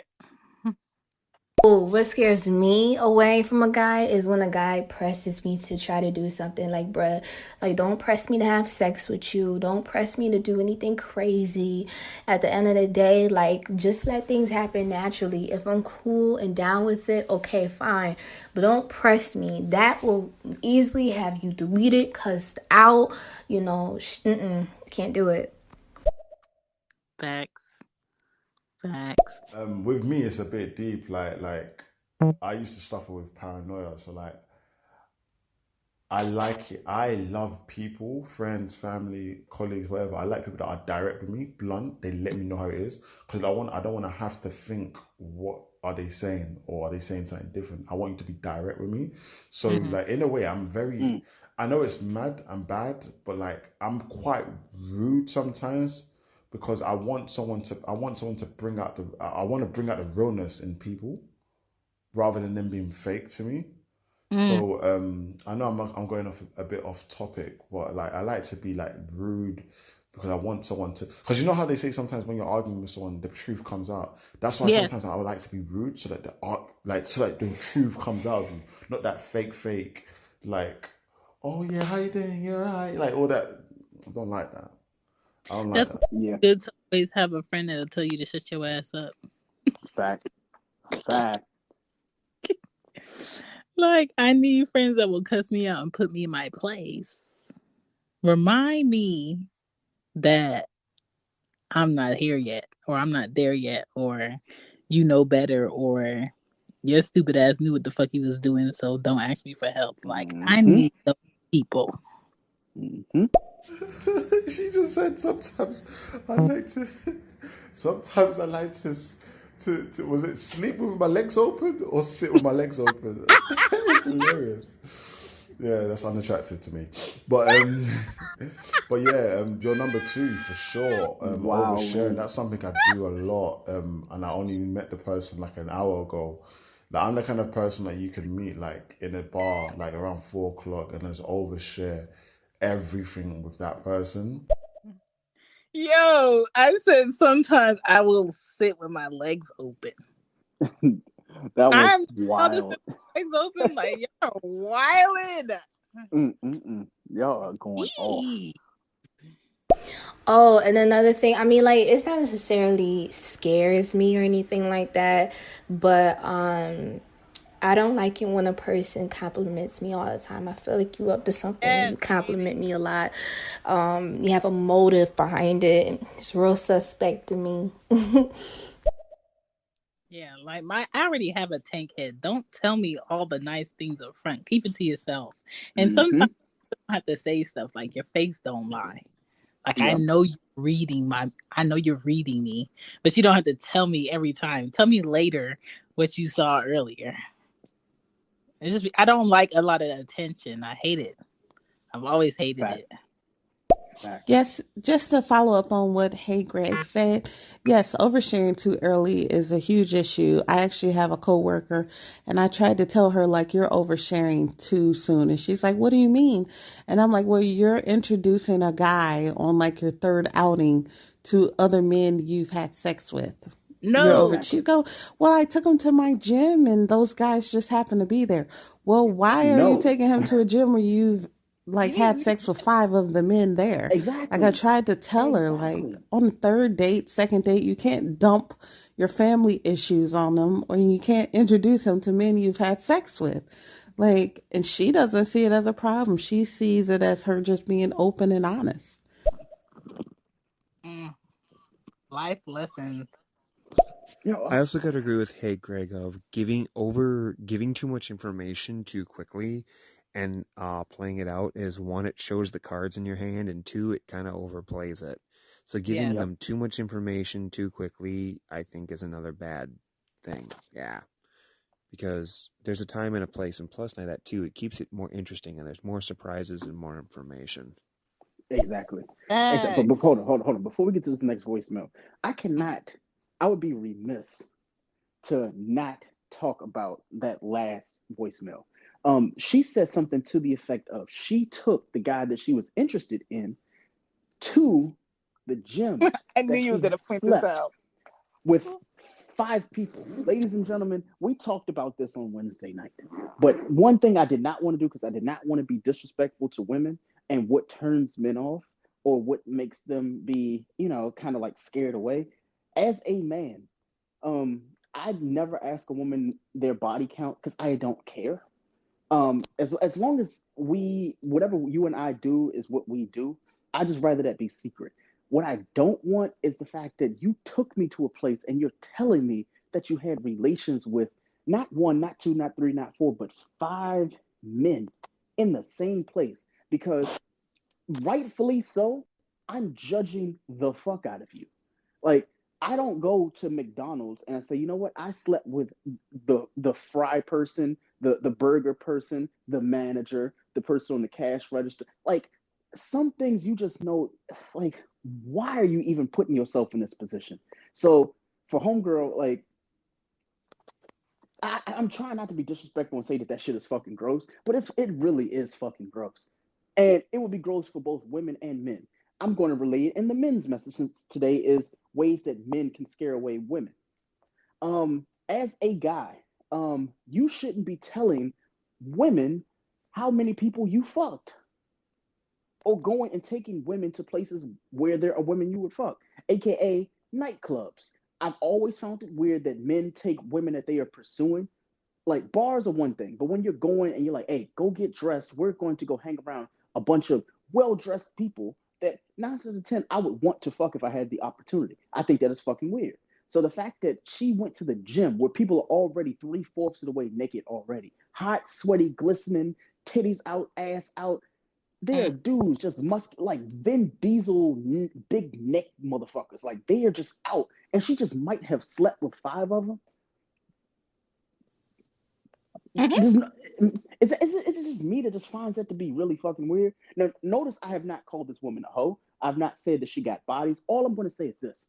Oh, what scares me away from a guy is when a guy presses me to try to do something like, bruh, like, don't press me to have sex with you. Don't press me to do anything crazy. At the end of the day, like, just let things happen naturally. If I'm cool and down with it, okay, fine. But don't press me. That will easily have you deleted, cussed out, can't do it.
Facts. Facts.
With me, it's a bit deep. Like I used to suffer with paranoia, so like I like it. I love people, friends, family, colleagues, whatever. I like people that are direct with me, blunt. They let me know how it is because I don't want to have to think what are they saying or are they saying something different. I want you to be direct with me. So like in a way, I'm very.
Mm.
I know it's mad and bad, but like I'm quite rude sometimes.
because I want someone to bring out I want to bring out the realness in people rather than them being fake to me. So I know I'm going off a bit off topic, but like I like to be like rude because I want someone to, because you know how they say sometimes when you're arguing with someone the truth comes out. That's why
Yes.
sometimes I would like to be rude so that the truth comes out of you, not that fake like, oh yeah, how you doing? You're right, like all that. I don't like that. I don't like
That's
that.
Yeah.
good to always have a friend that'll tell you to shut your ass up.
Fact.
Like, I need friends that will cuss me out and put me in my place. Remind me that I'm not here yet, or I'm not there yet, or you know better, or your stupid ass knew what the fuck you was doing, so don't ask me for help. Like, I need those people.
She just said sometimes I like to. Sometimes I like to was it sleep with my legs open or sit with my legs open? It's hilarious. Yeah, that's unattractive to me. But yeah, your number two for sure.
Wow,
Oversharing.
man.
That's something I do a lot. And I only met the person like an hour ago. Like I'm the kind of person that you can meet like in a bar like around 4 o'clock and just overshare everything with that person.
Yo, I said sometimes I will sit with my legs open.
That was
I'm about to sit
wild.
with my legs open, like y'all wildin'.
Y'all are going off.
Oh, and another thing, I mean, like, it's not necessarily scares me or anything like that, but I don't like it when a person compliments me all the time. I feel like you up to something when you compliment me a lot. You have a motive behind it. It's real suspect to me.
Yeah, like I already have a tank head. Don't tell me all the nice things up front. Keep it to yourself. And sometimes you don't have to say stuff like your face don't lie. Like
Yep.
I know you're reading me, but you don't have to tell me every time. Tell me later what you saw earlier. It's just I don't like a lot of attention. I hate it. I've always hated
Fact.
it.
Yes, just to follow up on what Hey Greg said, yes, oversharing too early is a huge issue. I actually have a coworker and I tried to tell her like you're oversharing too soon and she's like, "What do you mean?" And I'm like, "Well, you're introducing a guy on like your third outing to other men you've had sex with." You're over.
No.
She's go, "Well, I took him to my gym and those guys just happened to be there." Well, why are you
No.
taking him to a gym where you've like had sex with 5 of the men there? Like I
Exactly.
tried to tell her, like on the third date, second date, you can't dump your family issues on them, or you can't introduce them to men you've had sex with. Like, and she doesn't see it as a problem. She sees it as her just being open and honest.
Life lessons.
I also gotta agree with Hey Greg of giving too much information too quickly and playing it out is one, it shows the cards in your hand, and two, it kind of overplays it. So giving
Yes.
them too much information too quickly, I think, is another bad thing. Yeah. Because there's a time and a place, and plus now that too, it keeps it more interesting and there's more surprises and more information.
Exactly. But hold on. Before we get to this next voicemail, I would be remiss to not talk about that last voicemail. She said something to the effect of she took the guy that she was interested in to the gym
I knew
that
you were
he
gonna
had
point this
slept
out.
with 5 people. Ladies and gentlemen, we talked about this on Wednesday night. But one thing I did not want to do, because I did not want to be disrespectful to women and what turns men off or what makes them be, kind of like scared away. As a man, I'd never ask a woman their body count because I don't care. As long as whatever you and I do is what we do, I just rather that be secret. What I don't want is the fact that you took me to a place and you're telling me that you had relations with not one, not two, not three, not four, but 5 men in the same place. Because rightfully so, I'm judging the fuck out of you. Like, I don't go to McDonald's and I say, you know what? I slept with the fry person, the burger person, the manager, the person on the cash register. Like, some things you just know, like, why are you even putting yourself in this position? So for homegirl, like, I'm trying not to be disrespectful and say that shit is fucking gross, but it really is fucking gross, and it would be gross for both women and men. I'm going to relay it in the men's message since today is ways that men can scare away women. As a guy, you shouldn't be telling women how many people you fucked, or going and taking women to places where there are women you would fuck, aka nightclubs. I've always found it weird that men take women that they are pursuing. Like, bars are one thing, but when you're going and you're like, hey, go get dressed, we're going to go hang around a bunch of well-dressed people that 9 out of 10 I would want to fuck if I had the opportunity. I think that is fucking weird. So the fact that she went to the gym where people are already 3/4 of the way naked already, hot, sweaty, glistening, titties out, ass out. There are dudes just like Vin Diesel, big neck motherfuckers. Like, they are just out, and she just might have slept with 5 of them. Is it just me that just finds that to be really fucking weird? Now, notice I have not called this woman a hoe. I've not said that she got bodies. All I'm going to say is this.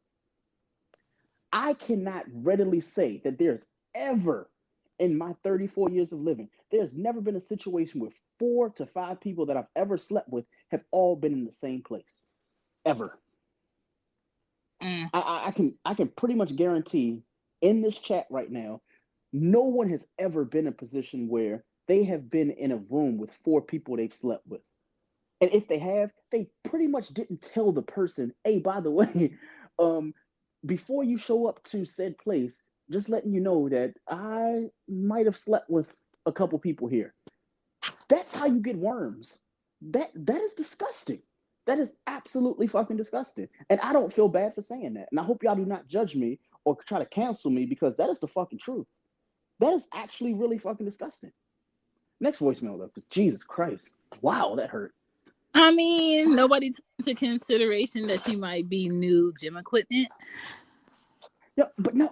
I cannot readily say that there's ever, in my 34 years of living, there's never been a situation where 4 to 5 people that I've ever slept with have all been in the same place. Ever. I can pretty much guarantee in this chat right now, no one has ever been in a position where they have been in a room with 4 people they've slept with. And if they have, they pretty much didn't tell the person, hey, by the way, before you show up to said place, just letting you know that I might have slept with a couple people here. That's how you get worms. That is disgusting. That is absolutely fucking disgusting. And I don't feel bad for saying that. And I hope y'all do not judge me or try to cancel me, because that is the fucking truth. That is actually really fucking disgusting. Next voicemail, though, because Jesus Christ. Wow, that hurt.
I mean, nobody took into consideration that she might be new gym equipment.
Yeah, but no,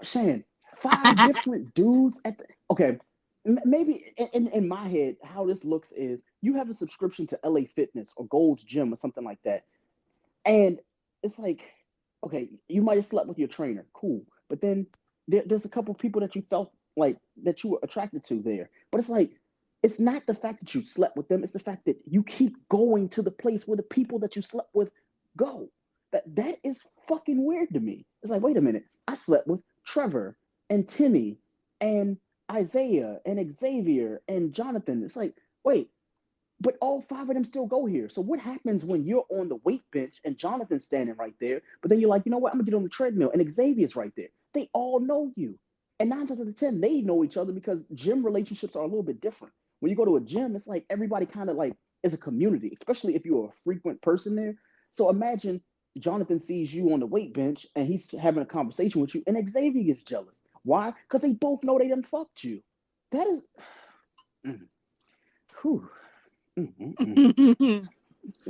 Shan, 5 different dudes at the. Okay, maybe in my head, how this looks is you have a subscription to LA Fitness or Gold's Gym or something like that. And it's like, okay, you might have slept with your trainer. Cool. But then there's a couple people that you felt like that you were attracted to there. But it's like, it's not the fact that you slept with them. It's the fact that you keep going to the place where the people that you slept with go. That is fucking weird to me. It's like, wait a minute. I slept with Trevor and Timmy and Isaiah and Xavier and Jonathan. It's like, wait, but all 5 of them still go here. So what happens when you're on the weight bench and Jonathan's standing right there, but then you're like, you know what, I'm gonna get on the treadmill and Xavier's right there. They all know you. And 9 out of 10, they know each other because gym relationships are a little bit different. When you go to a gym, it's like everybody kind of like is a community, especially if you're a frequent person there. So imagine Jonathan sees you on the weight bench and he's having a conversation with you, and Xavier gets jealous. Why? Because they both know they done fucked you. That is. Whew.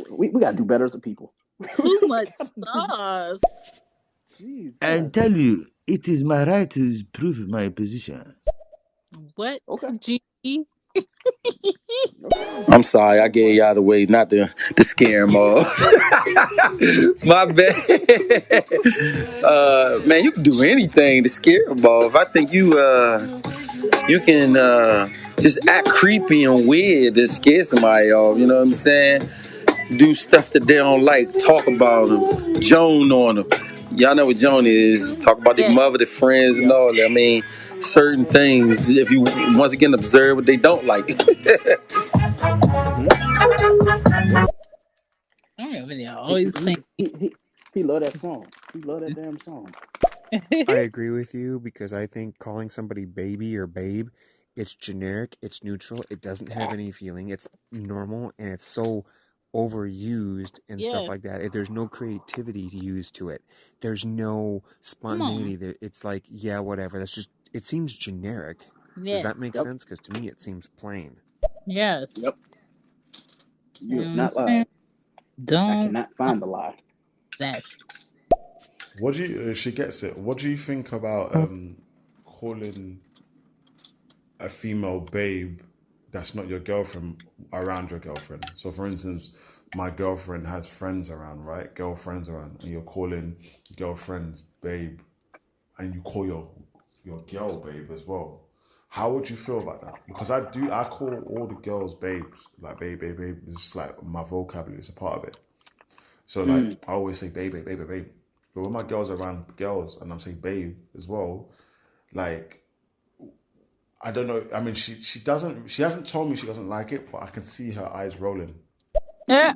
We got to do better as a people.
Too much sauce.
Jesus.
I tell you, it is my right to prove my position.
What?
Okay.
G?
I'm sorry, I gave y'all the way not to scare him off. My bad. Man, you can do anything to scare him off. I think you can just act creepy and weird to scare somebody off. You know what I'm saying? Do stuff that they don't like. Talk about them. Joan on them. Y'all know what Joan is. Talk about their mother, their friends, and all that. I mean, certain things. If you once again observe what they don't like.
Always playing.
He love that song. He love that damn song.
I agree with you because I think calling somebody baby or babe, it's generic, it's neutral, it doesn't have any feeling, it's normal, and it's so overused and stuff like that. There's no creativity used to it. There's no spontaneity. It's like, yeah, whatever. That's just, it seems generic. Does that make sense? Because to me, it seems plain.
Yes.
Yep. You have not lied.
Don't.
I cannot find the lie.
That.
What do you? She gets it. What do you think about calling a female babe that's not your girlfriend around your girlfriend. So, for instance, my girlfriend has friends around, right? Girlfriends around, and you're calling girlfriends babe, and you call your girl babe as well. How would you feel about that? Because I call all the girls babes, like babe, babe, babe. It's like my vocabulary, it's a part of it. So like I always say babe, babe, babe, babe, babe. But when my girls are around girls and I'm saying babe as well, like I don't know. I mean, she hasn't told me she doesn't like it, but I can see her eyes rolling.
Yeah.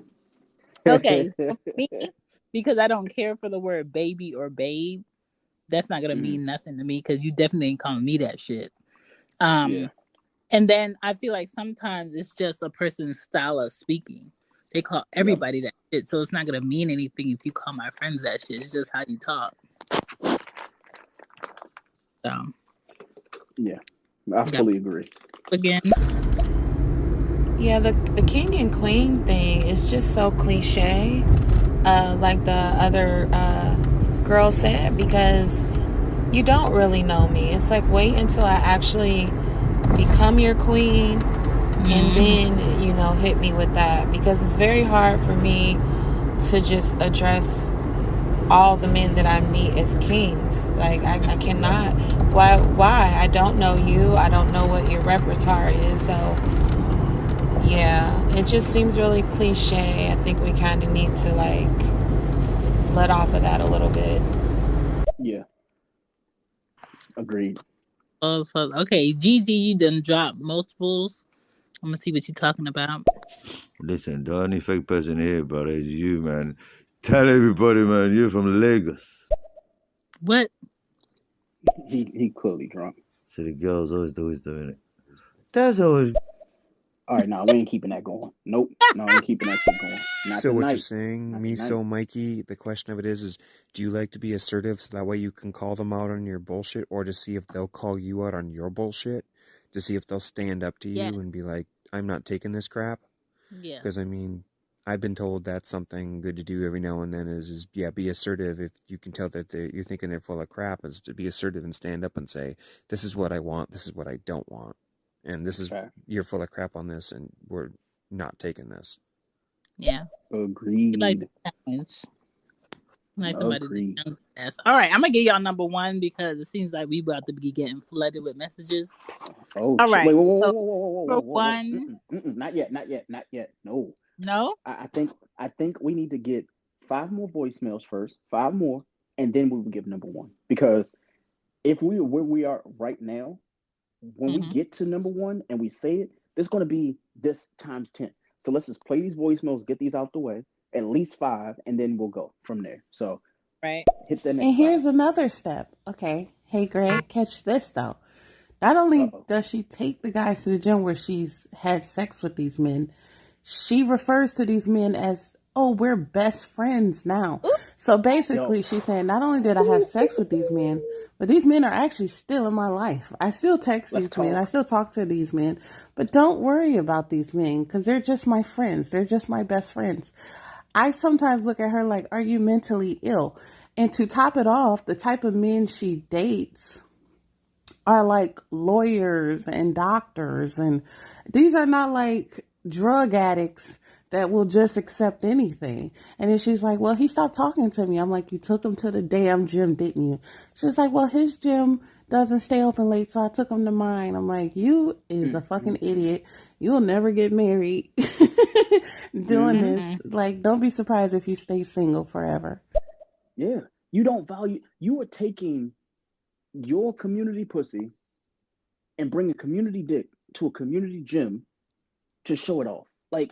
Okay. So for me, because I don't care for the word baby or babe, that's not gonna mean nothing to me because you definitely ain't calling me that shit.
Yeah.
And then I feel like sometimes it's just a person's style of speaking. They call
Yep.
everybody that shit, so it's not gonna mean anything if you call my friends that shit. It's just how you talk. So
Yeah. I
yeah.
fully agree.
Again.
Yeah, the king and queen thing is just so cliche, like the other girl said, because you don't really know me. It's like wait until I actually become your queen and then, you know, hit me with that, because it's very hard for me to just address all the men that I meet as kings. Like I cannot. Why? I don't know you. I don't know what your repertoire is. So yeah, it just seems really cliche. I think we kind of need to like let off of that a little bit.
Yeah. Agreed.
Oh, so, okay, Gigi, you done dropped multiples. I'm gonna see what you're talking about.
Listen, the only fake person here, brother, is you, man. Tell everybody, man, you're from Lagos.
What?
He clearly drunk.
So the girls always doing it. That's always.
All right, now we ain't keeping that going. Nope. No, we ain't keeping that shit going. Not
So what you're
tonight.
saying,
Not tonight.
Miso, Mikey, the question of it is do you like to be assertive so that way you can call them out on your bullshit, or to see if they'll call you out on your bullshit, to see if they'll stand up to
Yes.
you and be like, I'm not taking this crap?
Yeah.
Because, I mean, I've been told that's something good to do every now and then yeah, be assertive. If you can tell that you're thinking they're full of crap, is to be assertive and stand up and say, this is what I want, this is what I don't want. And this is, you're full of crap on this, and we're not taking this.
Yeah.
Agreed.
He likes a challenge. Like somebody to
Agreed.
challenge us. All right, I'm gonna give y'all number one because it seems like we about to be getting flooded with messages.
Oh,
all
shit.
right.
Wait, whoa, whoa,
So
whoa, whoa, whoa, whoa,
number
whoa, whoa.
one.
Not yet, not yet, not yet. No.
No?
I think we need to get 5 more voicemails first, 5 more, and then we will give number one. Because if we are where we are right now, when we get to number one and we say it, there's going to be this times 10. So let's just play these voicemails, get these out the way, at least 5, and then we'll go from there. So
right,
hit the next.
And here's another step. Okay. Hey, Greg, catch this though. Not only does she take the guys to the gym where she's had sex with these men, she refers to these men as, oh, we're best friends now. So basically, she's saying, not only did I have sex with these men, but these men are actually still in my life. I still text these men. I still talk to these men. But don't worry about these men because they're just my friends. They're just my best friends. I sometimes look at her like, are you mentally ill? And to top it off, the type of men she dates are like lawyers and doctors, and these are not like drug addicts that will just accept anything. And then she's like, well, he stopped talking to me. I'm like, you took him to the damn gym, didn't you? She's like, well, his gym doesn't stay open late, so I took him to mine. I'm like, you is a fucking idiot. You'll never get married doing this. Like, don't be surprised if you stay single forever.
Yeah, you don't value. You are taking your community pussy and bring a community dick to a community gym to show it off. Like,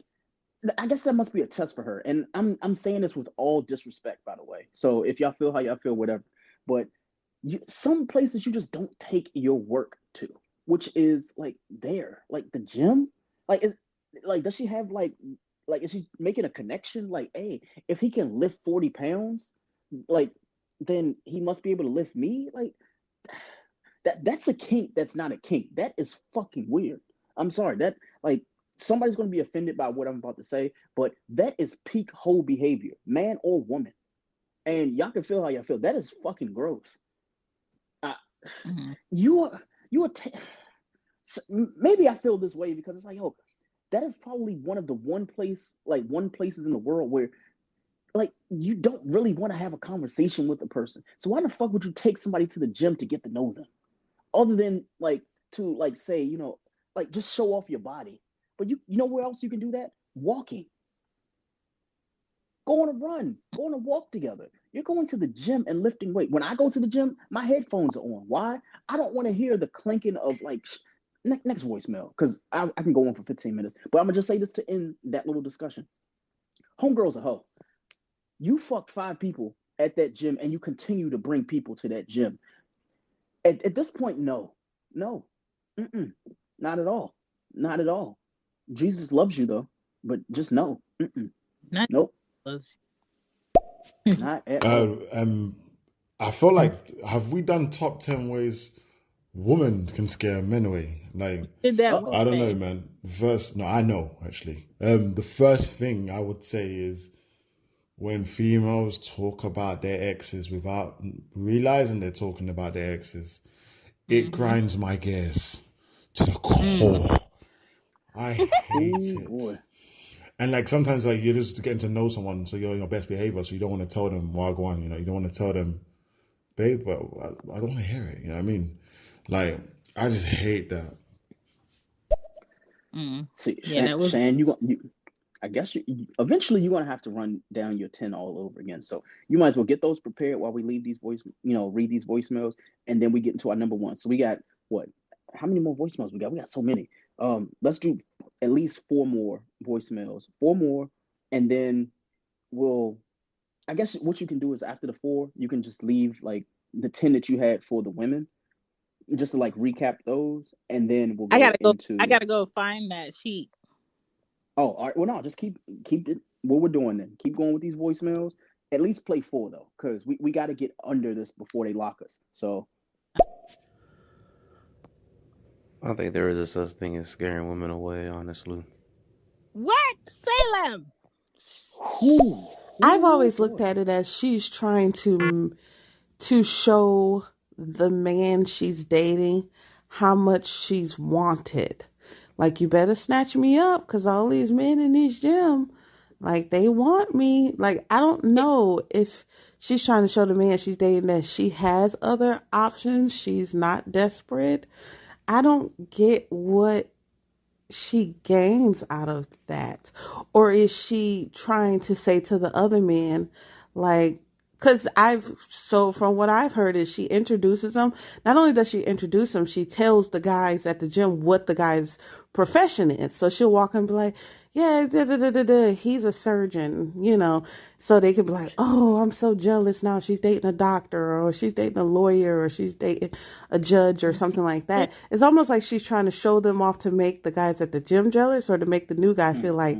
I guess that must be a test for her. And I'm saying this with all disrespect, by the way. So if y'all feel how y'all feel, whatever. But some places you just don't take your work to, which is like there, like the gym. Like, does she have like is she making a connection? Like, hey, if he can lift 40 pounds, like then he must be able to lift me. Like that's a kink. That's not a kink. That is fucking weird. I'm sorry. That like somebody's going to be offended by what I'm about to say, but that is peak hoe behavior, man or woman. And y'all can feel how y'all feel. That is fucking gross. You are maybe I feel this way because it's like, yo, that is probably one places in the world where like you don't really want to have a conversation with a person. So why the fuck would you take somebody to the gym to get to know them? Other than like to like say, like just show off your body. But you know where else you can do that? Walking. Go on a run. Go on a walk together. You're going to the gym and lifting weight. When I go to the gym, my headphones are on. Why? I don't want to hear the clinking of like next voicemail because I can go on for 15 minutes. But I'm gonna just say this to end that little discussion. Homegirl's a hoe. You fucked 5 people at that gym and you continue to bring people to that gym. At this point, no, mm-mm, not at all, not at all. Jesus loves you though, but just no,
Not
nope,
close.
not at all.
I feel like have we done top 10 ways women can scare men away? Like
Did that
Uh-oh.
I don't know,
Wednesday.
man. No, I know actually. The first thing I would say is when females talk about their exes without realizing they're talking about their exes, it grinds my gears to the core. I hate
Ooh
it.
boy.
And like sometimes like you're just getting to know someone, so you're on your best behavior, so you don't want to tell them while going, you don't want to tell them, babe, but I don't want to hear it. You know what I mean? Like I just hate that.
See,
Yeah, that was
Shan, I guess eventually you're gonna have to run down your 10 all over again. So you might as well get those prepared while we leave these read these voicemails, and then we get into our number one. So we got what? How many more voicemails we got? We got so many. Let's do at least 4 more voicemails, 4 more, and then we'll. I guess what you can do is after the 4, you can just leave like the 10 that you had for the women, just to like recap those, and then we'll
I
go
gotta go. I
into.
gotta go find that sheet.
Oh, all right. Well, no, just keep it what we're doing then. Keep going with these voicemails. At least play 4 though, because we got to get under this before they lock us. So,
I don't think there is a such thing as scaring women away, honestly.
What? Salem.
whoo,
I've
ooh
always looked
boy.
at it as she's trying to show the man she's dating how much she's wanted. Like, you better snatch me up because all these men in these gym, like, they want me. Like, I don't know if she's trying to show the man she's dating that she has other options. She's not desperate. I don't get what she gains out of that. Or is she trying to say to the other man, like, because so from what I've heard is she introduces them. Not only does she introduce them, she tells the guys at the gym what the guy's profession is. So she'll walk and be like, yeah, he's a surgeon, so they could be like, oh, I'm so jealous now. She's dating a doctor, or she's dating a lawyer, or she's dating a judge, or something like that. It's almost like she's trying to show them off to make the guys at the gym jealous, or to make the new guy feel like,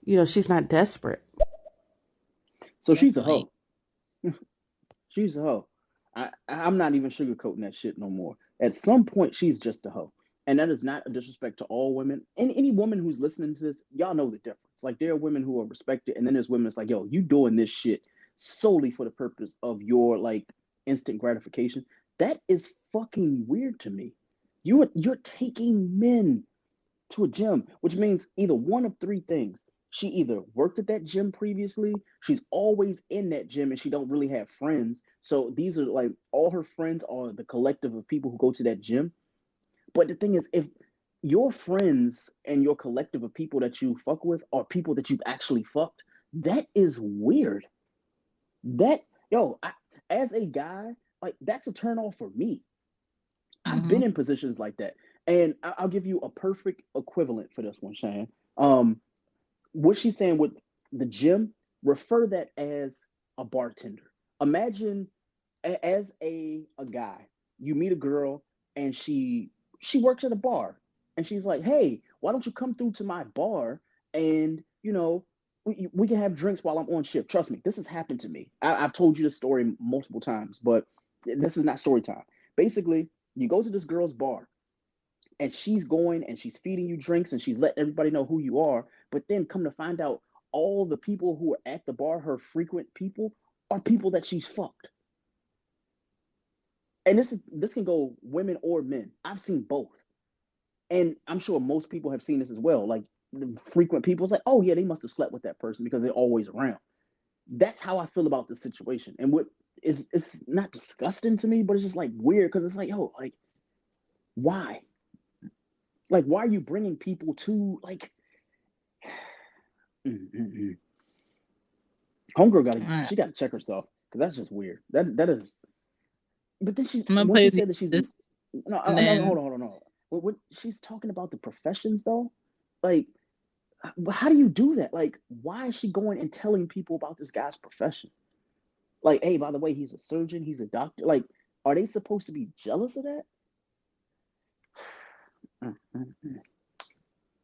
she's not desperate.
So she's a
Definitely.
hoe. She's a hoe. I'm not even sugarcoating that shit no more. At some point, she's just a hoe. And that is not a disrespect to all women. And any woman who's listening to this, y'all know the difference. Like, there are women who are respected, and then there's women that's like, yo, you doing this shit solely for the purpose of your like instant gratification. That is fucking weird to me. You're taking men to a gym, which means either one of 3 things. She either worked at that gym previously, she's always in that gym, and she don't really have friends. So these are like all her friends are the collective of people who go to that gym. But the thing is, if your friends and your collective of people that you fuck with are people that you've actually fucked, that is weird. That as a guy, like that's a turn off for me. I've been in positions like that. And I'll give you a perfect equivalent for this one, Shane. What she's saying with the gym, refer that as a bartender. Imagine as a guy, you meet a girl and she works at a bar, and she's like, "Hey, why don't you come through to my bar and we can have drinks while I'm on shift." Trust me, this has happened to me. I've told you this story multiple times, but this is not story time. Basically, you go to this girl's bar and she's going and she's feeding you drinks and she's letting everybody know who you are. But then come to find out, all the people who are at the bar, her frequent people, are people that she's fucked. And this can go women or men. I've seen both. And I'm sure most people have seen this as well. Like the frequent people, it's like, oh yeah, they must have slept with that person because they're always around. That's how I feel about the situation. And what is, it's not disgusting to me, but it's just like weird because it's like, yo, like, why? Like, why are you bringing people to like? Homegirl she got to check herself because that's just weird. That is. But then when she said that she's no, hold on. When she's talking about the professions though, like, how do you do that? Like, why is she going and telling people about this guy's profession? Like, hey, by the way, he's a surgeon, he's a doctor. Like, are they supposed to be jealous of that?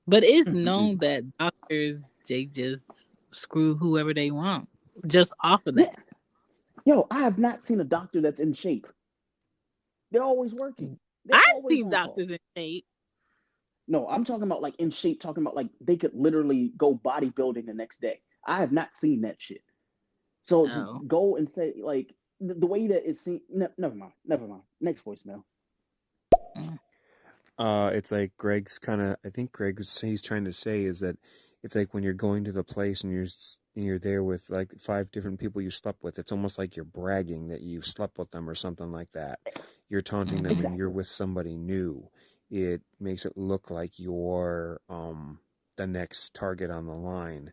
But it's known that doctors, they just screw whoever they want just off of that.
Yo, I have not seen a doctor that's in shape. They're always working.
I've seen doctors in shape.
No, I'm talking about like in shape, talking about like they could literally go bodybuilding the next day. I have not seen that shit. So just go and say like the way that it's seen. Never mind. Next voicemail.
It's like Greg's kind of. I think he's trying to say is that it's like when you're going to the place and you're there with like 5 different people you slept with. It's almost like you're bragging that you slept with them or something like that. You're taunting them when you're with somebody new. It makes it look like you're the next target on the line,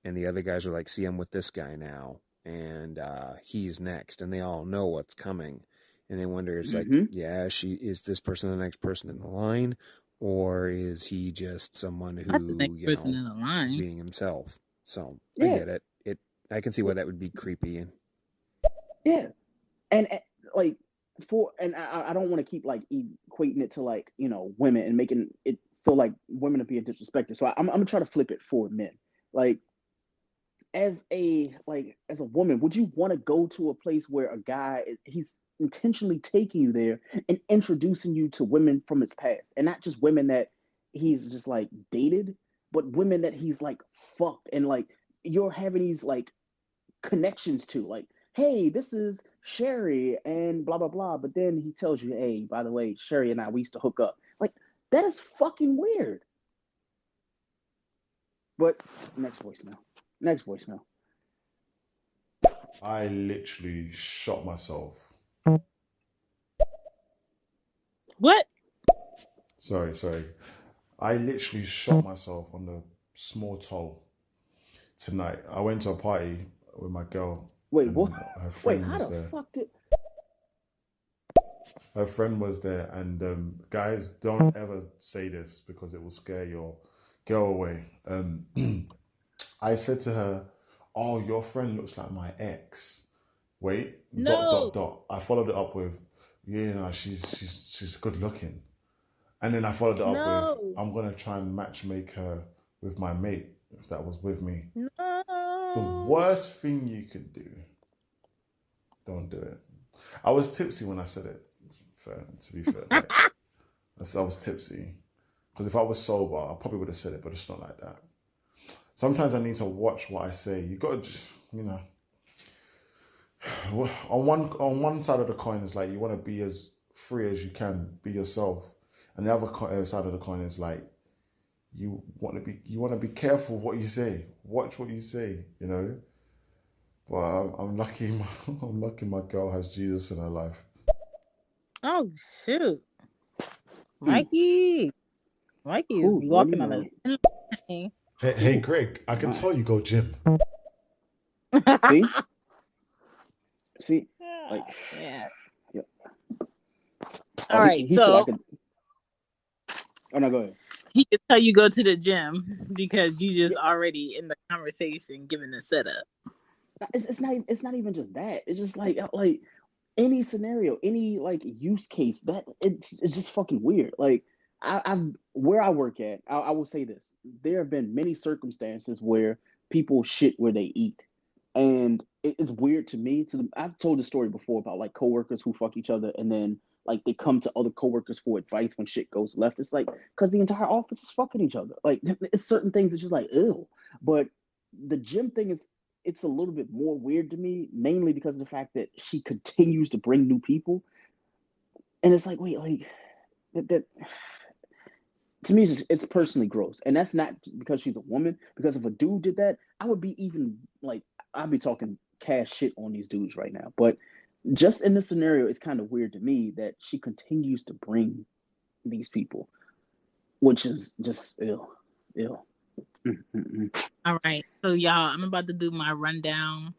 and the other guys are like, "See, I'm with this guy now, and he's next," and they all know what's coming. And they wonder, it's like, yeah, is this person the next person in the line, or is he just someone who is being himself? So I get it. I can see why that would be creepy.
Yeah, and like I don't want to keep like equating it to like women and making it feel like women are being disrespected. So I'm gonna try to flip it for men. Like as a woman, would you want to go to a place where a guy he's intentionally taking you there and introducing you to women from his past, and not just women that he's just like dated, but women that he's like fucked, and like you're having these like connections to, like, hey, this is Sherry and blah blah blah, but then he tells you, hey, by the way, Sherry and I, we used to hook up. Like, that is fucking weird. But next voicemail.
I literally shot myself.
What?
Sorry. I literally shot myself on the small toe tonight. I went to a party with my girl.
Wait, what?
Her friend
how
was
the
there.
fuck did?
Her friend was there, and guys, don't ever say this because it will scare your girl away. I said to her, "Oh, your friend looks like my ex." Wait,
no.
I followed it up with, "Yeah, she's good looking," and then I followed it up with, "I'm gonna try and matchmake her with my mate if that was with me."
No.
The worst thing you could do, don't do it. I was tipsy when I said it. To be fair, like, I was tipsy because if I was sober, I probably would have said it, but it's not like that. Sometimes I need to watch what I say. You got to just, on one side of the coin is like you want to be as free as you can, be yourself, and the other side of the coin is like you want to be careful what you say. Watch what you say, But I'm lucky. I'm lucky my girl has Jesus in her life.
Oh shoot, Mikey is walking on a thin line.
Hey, Greg, I can tell you go gym.
See, like,
yeah.
Yep.
All right,
he
so
said I could. Oh no, go ahead.
He can tell you go to the gym because you just already in the conversation giving the setup.
It's not even just that. It's just like any scenario, any like use case that it's just fucking weird. Like I'm where I work at, I will say this: there have been many circumstances where people shit where they eat, and it's weird to me. I've told the story before about like coworkers who fuck each other, and then like they come to other coworkers for advice when shit goes left. It's like because the entire office is fucking each other. Like it's certain things that's just like ew. But the gym thing is it's a little bit more weird to me, mainly because of the fact that she continues to bring new people, and it's like wait, like that To me, it's personally gross, and that's not because she's a woman. Because if a dude did that, I would be even like I'd be talking cash shit on these dudes right now. But just in this scenario, it's kind of weird to me that she continues to bring these people, which is just ill, ill.
All right. So y'all, I'm about to do my rundown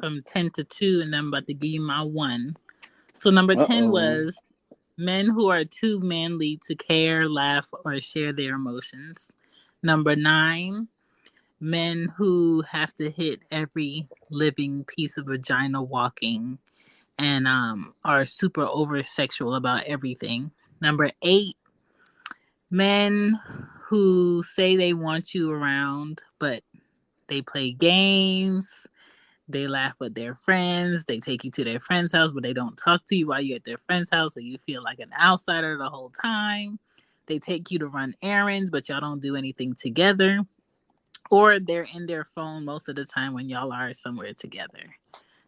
from 10 to 2, and then I'm about to give you my 1. So number 10 was men who are too manly to care, laugh, or share their emotions. Number 9, men who have to hit every living piece of vagina walking and are super over sexual about everything. Number 8, men who say they want you around, but they play games. They laugh with their friends. They take you to their friend's house, but they don't talk to you while you're at their friend's house, so you feel like an outsider the whole time. They take you to run errands, but y'all don't do anything together. Or they're in their phone most of the time when y'all are somewhere together.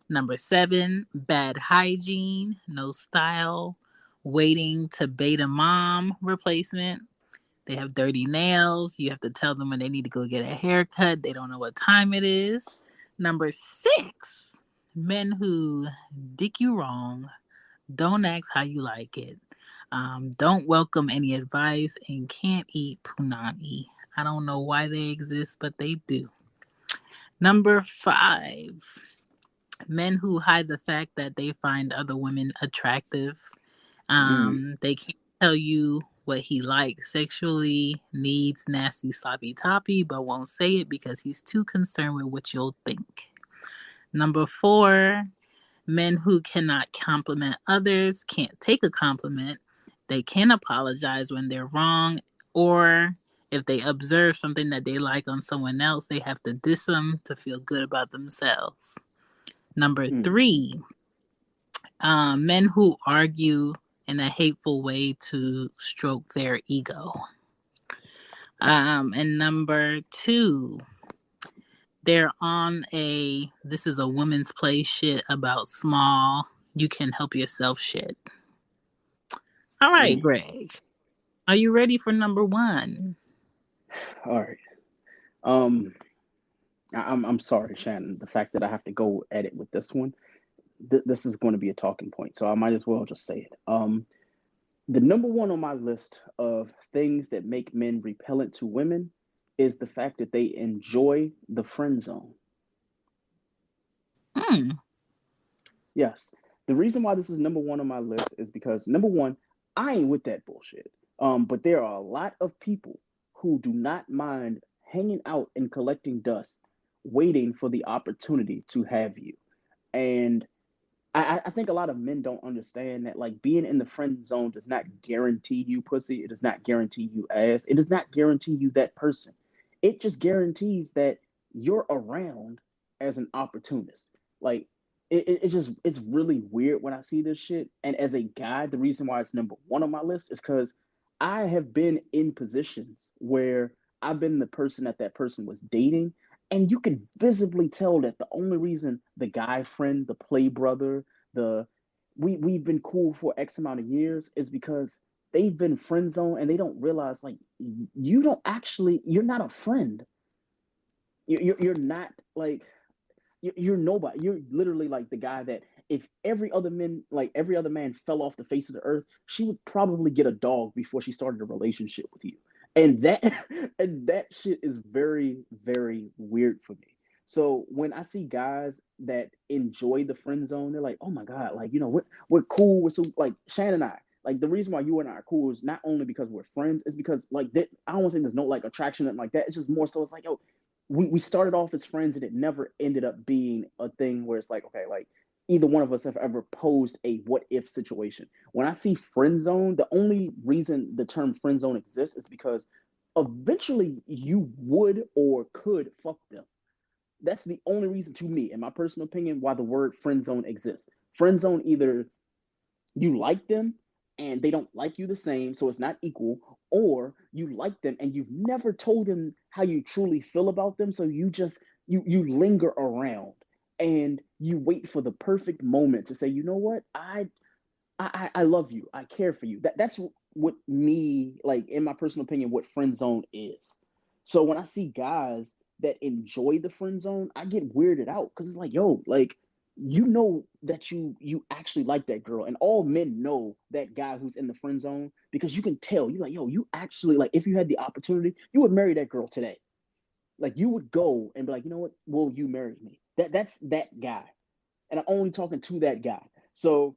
Number 7, bad hygiene, no style, waiting to bait a mom replacement. They have dirty nails. You have to tell them when they need to go get a haircut. They don't know what time it is. Number 6, men who dick you wrong, don't ask how you like it, don't welcome any advice, and can't eat punani. I don't know why they exist, but they do. Number 5, men who hide the fact that they find other women attractive. They can't tell you what he likes sexually, needs nasty sloppy toppy, but won't say it because he's too concerned with what you'll think. Number 4, men who cannot compliment others, can't take a compliment. They can apologize when they're wrong, or if they observe something that they like on someone else, they have to diss them to feel good about themselves. Number 3, men who argue in a hateful way to stroke their ego. And number 2, they're on a this is a women's play shit about small, you can help yourself shit. All right, Greg. Are you ready for number 1?
All right. I'm sorry, Shannon. The fact that I have to go at it with this one, this is going to be a talking point, so I might as well just say it. The number 1 on my list of things that make men repellent to women is the fact that they enjoy the friend zone. Yes. The reason why this is number 1 on my list is because number 1, I ain't with that bullshit. But there are a lot of people who do not mind hanging out and collecting dust, waiting for the opportunity to have you. And I think a lot of men don't understand that, like, being in the friend zone does not guarantee you pussy. It does not guarantee you ass. It does not guarantee you that person. It just guarantees that you're around as an opportunist. Like, it's really weird when I see this shit. And as a guy, the reason why it's number 1 on my list is because I have been in positions where I've been the person that person was dating, and you can visibly tell that the only reason the guy friend, the play brother, we've been cool for X amount of years is because they've been friend zone and they don't realize, like, you're not a friend. You're not like you're nobody. You're literally like the guy that if every other man fell off the face of the earth, she would probably get a dog before she started a relationship with you. And that and that shit is very, very weird for me. So when I see guys that enjoy the friend zone, they're like, oh my God, like, we're cool. We're so, like, Shannon and I, like, the reason why you and I are cool is not only because we're friends, it's because, like, I don't want to say there's no, like, attraction and like that. It's just more so it's like, yo, we started off as friends and it never ended up being a thing where it's like, okay, like, either one of us have ever posed a what if situation. When I see friend zone, the only reason the term friend zone exists is because eventually you would or could fuck them. That's the only reason, to me, in my personal opinion, why the word friend zone exists. Friend zone, either you like them and they don't like you the same, so it's not equal, or you like them and you've never told them how you truly feel about them, so you linger around and you wait for the perfect moment to say, you know what, I love you, I care for you. That's me, like, in my personal opinion, what friend zone is. So when I see guys that enjoy the friend zone, I get weirded out because it's like, yo, like, you know that you actually like that girl, and all men know that guy who's in the friend zone because you can tell. You're like, yo, you actually, like, if you had the opportunity, you would marry that girl today. Like, you would go and be like, you know what, will you marry me? That's that guy, and I'm only talking to that guy. So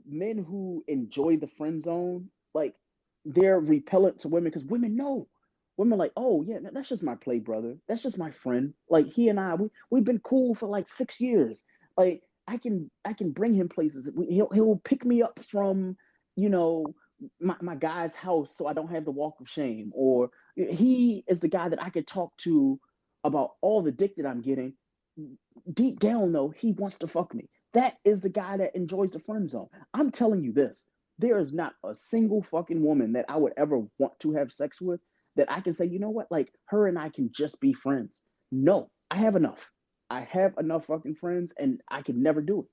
men who enjoy the friend zone, like, they're repellent to women because women know. Women like, oh yeah, that's just my play brother. That's just my friend. Like, he and I, we've been cool for like 6 years. Like, I can bring him places. He'll pick me up from, you know, my guy's house so I don't have the walk of shame. Or he is the guy that I could talk to about all the dick that I'm getting. Deep down though, he wants to fuck me. That is the guy that enjoys the friend zone. I'm telling you this. There is not a single fucking woman that I would ever want to have sex with that I can say, you know what, like, her and I can just be friends. No, I have enough. I have enough fucking friends, and I could never do it.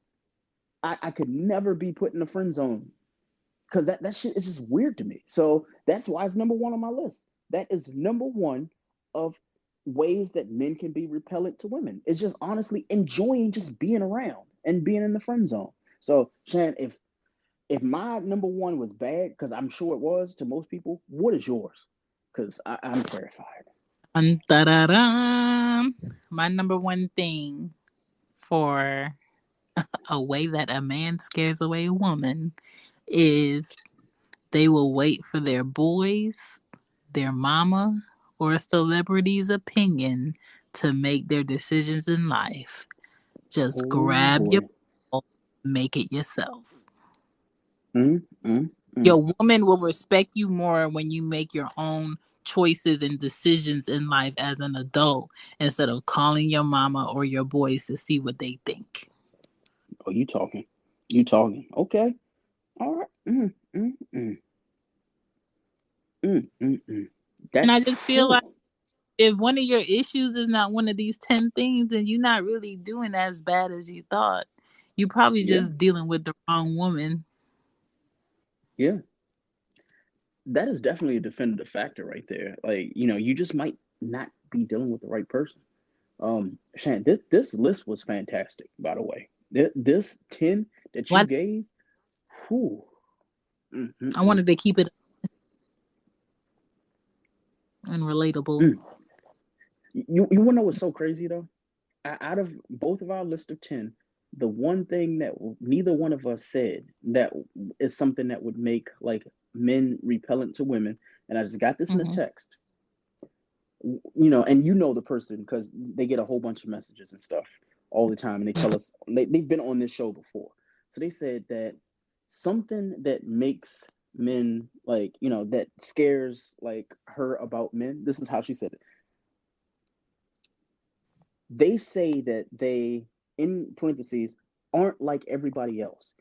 I could never be put in the friend zone because that shit is just weird to me. So that's why it's number one on my list. That is number one of ways that men can be repellent to women. It's just honestly enjoying just being around and being in the friend zone. So Shan, if my number one was bad, because I'm sure it was to most people, what is yours? Because I'm terrified.
My number one thing for a way that a man scares away a woman is they will wait for their boys, their mama, or a celebrity's opinion to make their decisions in life. Just
Oh
grab your
boy.
ball, make it yourself.
Mm, mm, mm.
Your woman will respect you more when you make your own choices and decisions in life as an adult instead of calling your mama or your boys to see what they think.
Oh, you talking? You talking? Okay. All right. Mm.
And
That.
I just feel like
Whew,
if one of your issues is not one of these 10 things, then you're not really doing as bad as you thought. You probably
yeah.
just dealing with the wrong woman.
Yeah. That is definitely a definitive factor right there. Like, you just might not be dealing with the right person. Shan, this list was fantastic, by the way. This 10 that you
What
gave, whew.
I
Mm.
wanted to keep it and relatable.
Mm. You want to know what's so crazy though? Out of both of our list of 10, the one thing that neither one of us said that is something that would make, like, men repellent to women, and I just got this in a
Mm-hmm.
text. And the person because they get a whole bunch of messages and stuff all the time, and they tell us they've been on this show before. So they said that something that makes men, like, that scares, like, her about men. This is how she says it. They say that they, in parentheses, aren't like everybody else.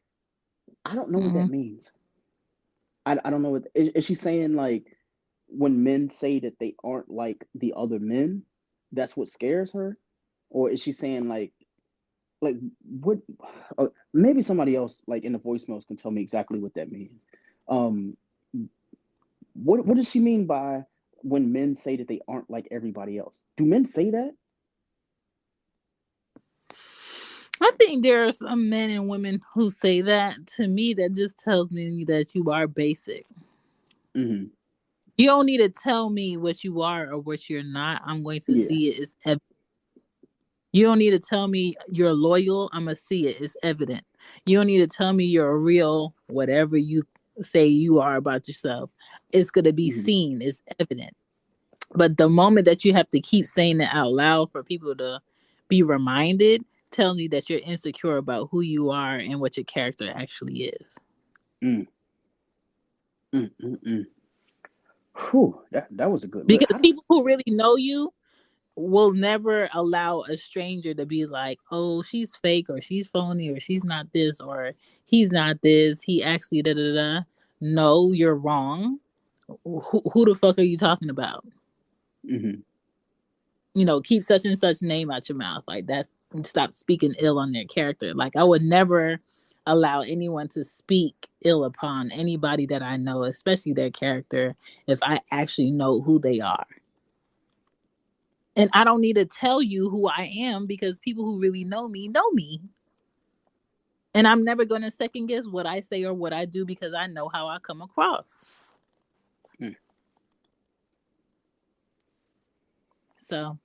I don't know what
Mm-hmm.
that means. I don't know what is she saying, like, when men say that they aren't like the other men, that's what scares her? Or is she saying, like what, maybe somebody else, like, in the voicemails can tell me exactly what that means. Um what does she mean by when men say that they aren't like everybody else? Do men say that?
I think there are some men and women who say that. To me, that just tells me that you are basic.
Mm-hmm.
You don't need to tell me what you are or what you're not. I'm going to
Yeah.
see it. You don't need to tell me you're loyal. I'm going to see it. It's evident. You don't need to tell me you're a real whatever you say you are about yourself. It's going to be
Mm-hmm.
seen. It's evident. But the moment that you have to keep saying it out loud for people to be reminded, tell me that you're insecure about who you are and what your character actually is.
Mm. Mm. Whew, that was a good look.
Because people who really know you will never allow a stranger to be like, oh, she's fake or she's phony or she's not this or he's not this. He actually da da da. No, you're wrong. Who the fuck are you talking about?
Mm-hmm.
Keep such and such name out your mouth. Like, that's, stop speaking ill on their character. Like, I would never allow anyone to speak ill upon anybody that I know, especially their character, if I actually know who they are. And I don't need to tell you who I am because people who really know me know me. And I'm never going to second guess what I say or what I do because I know how I come across. So,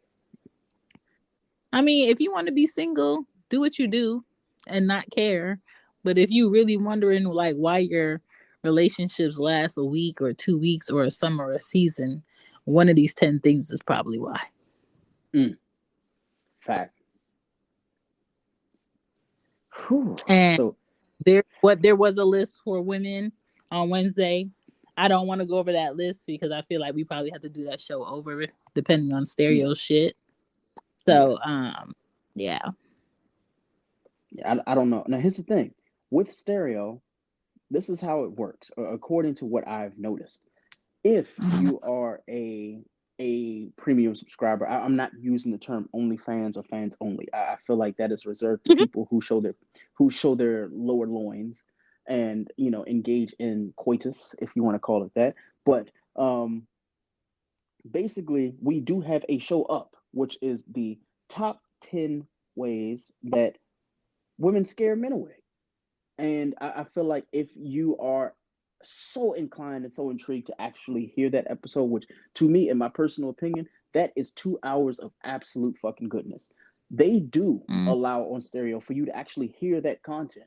I mean, if you want to be single, do what you do and not care. But if you really wondering like why your relationships last a week or 2 weeks or a summer or a season, one of these 10 things is probably why.
Fact. Whew.
And
So
there was a list for women on Wednesday. I don't want to go over that list because I feel like we probably have to do that show over depending on stereo shit. So yeah.
I don't know. Now here's the thing. With stereo, this is how it works, according to what I've noticed. If you are a premium subscriber, I'm not using the term OnlyFans or fans only. I feel like that is reserved to people who show their lower loins and engage in coitus, if you want to call it that. But basically, we do have a show up, which is the top 10 ways that women scare men away. And I feel like if you are so inclined and so intrigued to actually hear that episode, which to me, in my personal opinion, that is 2 hours of absolute fucking goodness. They do allow on stereo for you to actually hear that content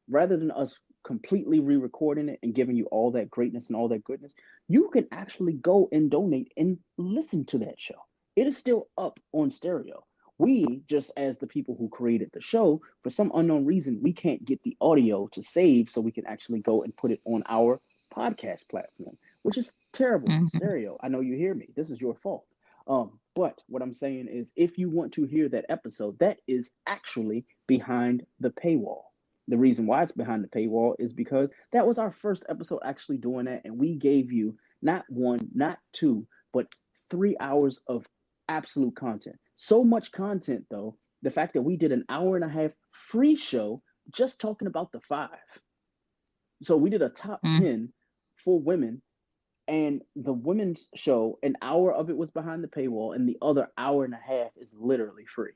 rather than us completely re-recording it and giving you all that greatness and all that goodness. You can actually go and donate and listen to that show. It is still up on stereo. We, just as the people who created the show, for some unknown reason, we can't get the audio to save so we can actually go and put it on our podcast platform, which is terrible. Stereo, I know you hear me. This is your fault. But what I'm saying is, if you want to hear that episode, that is actually behind the paywall. The reason why it's behind the paywall is because that was our first episode actually doing that, and we gave you not one, not two, but 3 hours of absolute content. So much content, though, the fact that we did an hour and a half free show just talking about the 5. So we did a top 10 for women, and the women's show, an hour of it was behind the paywall, and the other hour and a half is literally free.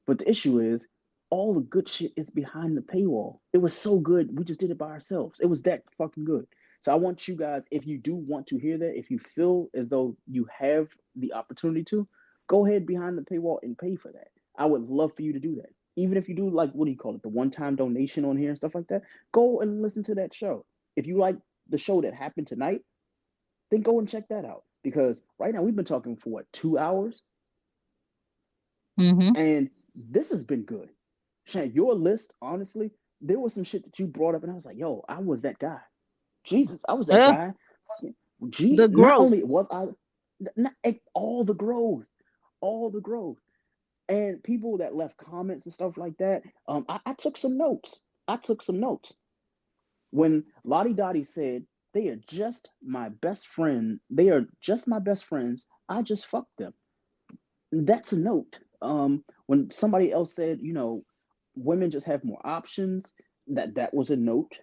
But the issue is, all the good shit is behind the paywall. It was so good, we just did it by ourselves. It was that fucking good. So I want you guys, if you do want to hear that, if you feel as though you have the opportunity to, go ahead behind the paywall and pay for that. I would love for you to do that. Even if you do, like, what do you call it, the one-time donation on here and stuff like that, go and listen to that show. If you like the show that happened tonight, then go and check that out. Because right now we've been talking for what, 2 hours? And this has been good. Shan, your list, honestly, there was some shit that you brought up, and I was like, yo, I was that guy. Jesus, I was that guy.
The growth.
Not only was I, all the growth. And people that left comments and stuff like that, I took some notes. When Lottie Dottie said, they are just my best friend. They are just my best friends. I just fucked them. That's a note. When somebody else said, women just have more options, that was a note.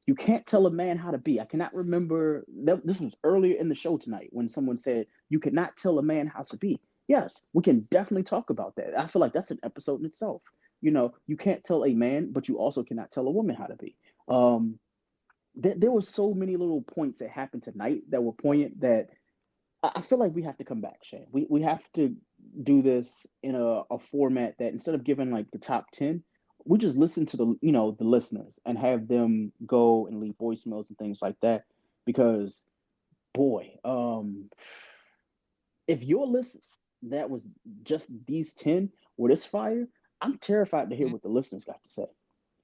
You can't tell a man how to be. I cannot remember that this was earlier in the show tonight when someone said you cannot tell a man how to be. Yes, we can definitely talk about that. I feel like that's an episode in itself. You can't tell a man, but you also cannot tell a woman how to be. There were so many little points that happened tonight that were poignant that I feel like we have to come back, Shay. We have to do this in a format that instead of giving like the top 10, we just listen to the listeners and have them go and leave voicemails and things like that. Because boy, if your list that was just these 10 were this fire, I'm terrified to hear what the listeners got to say.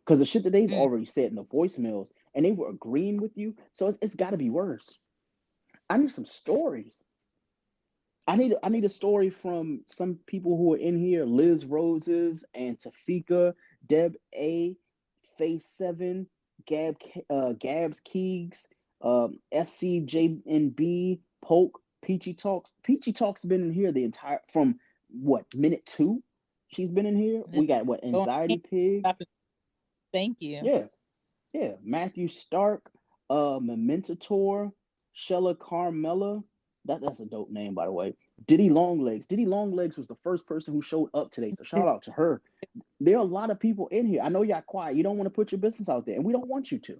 Because the shit that they've already said in the voicemails, and they were agreeing with you, so it's got to be worse. I need some stories. I need a story from some people who are in here: Liz Roses and Tafika, Deb A, Face 7, Gabs Keegs, SCJNB, Polk, Peachy Talks. Peachy Talks been in here the entire from what minute 2? She's been in here. We got what, Anxiety Pig.
Thank you.
Yeah. Matthew Stark, Mementator, Shella Carmella. That's a dope name, by the way. Diddy Longlegs. Diddy Longlegs was the first person who showed up today, so shout out to her. There are a lot of people in here. I know y'all quiet. You don't want to put your business out there, and we don't want you to.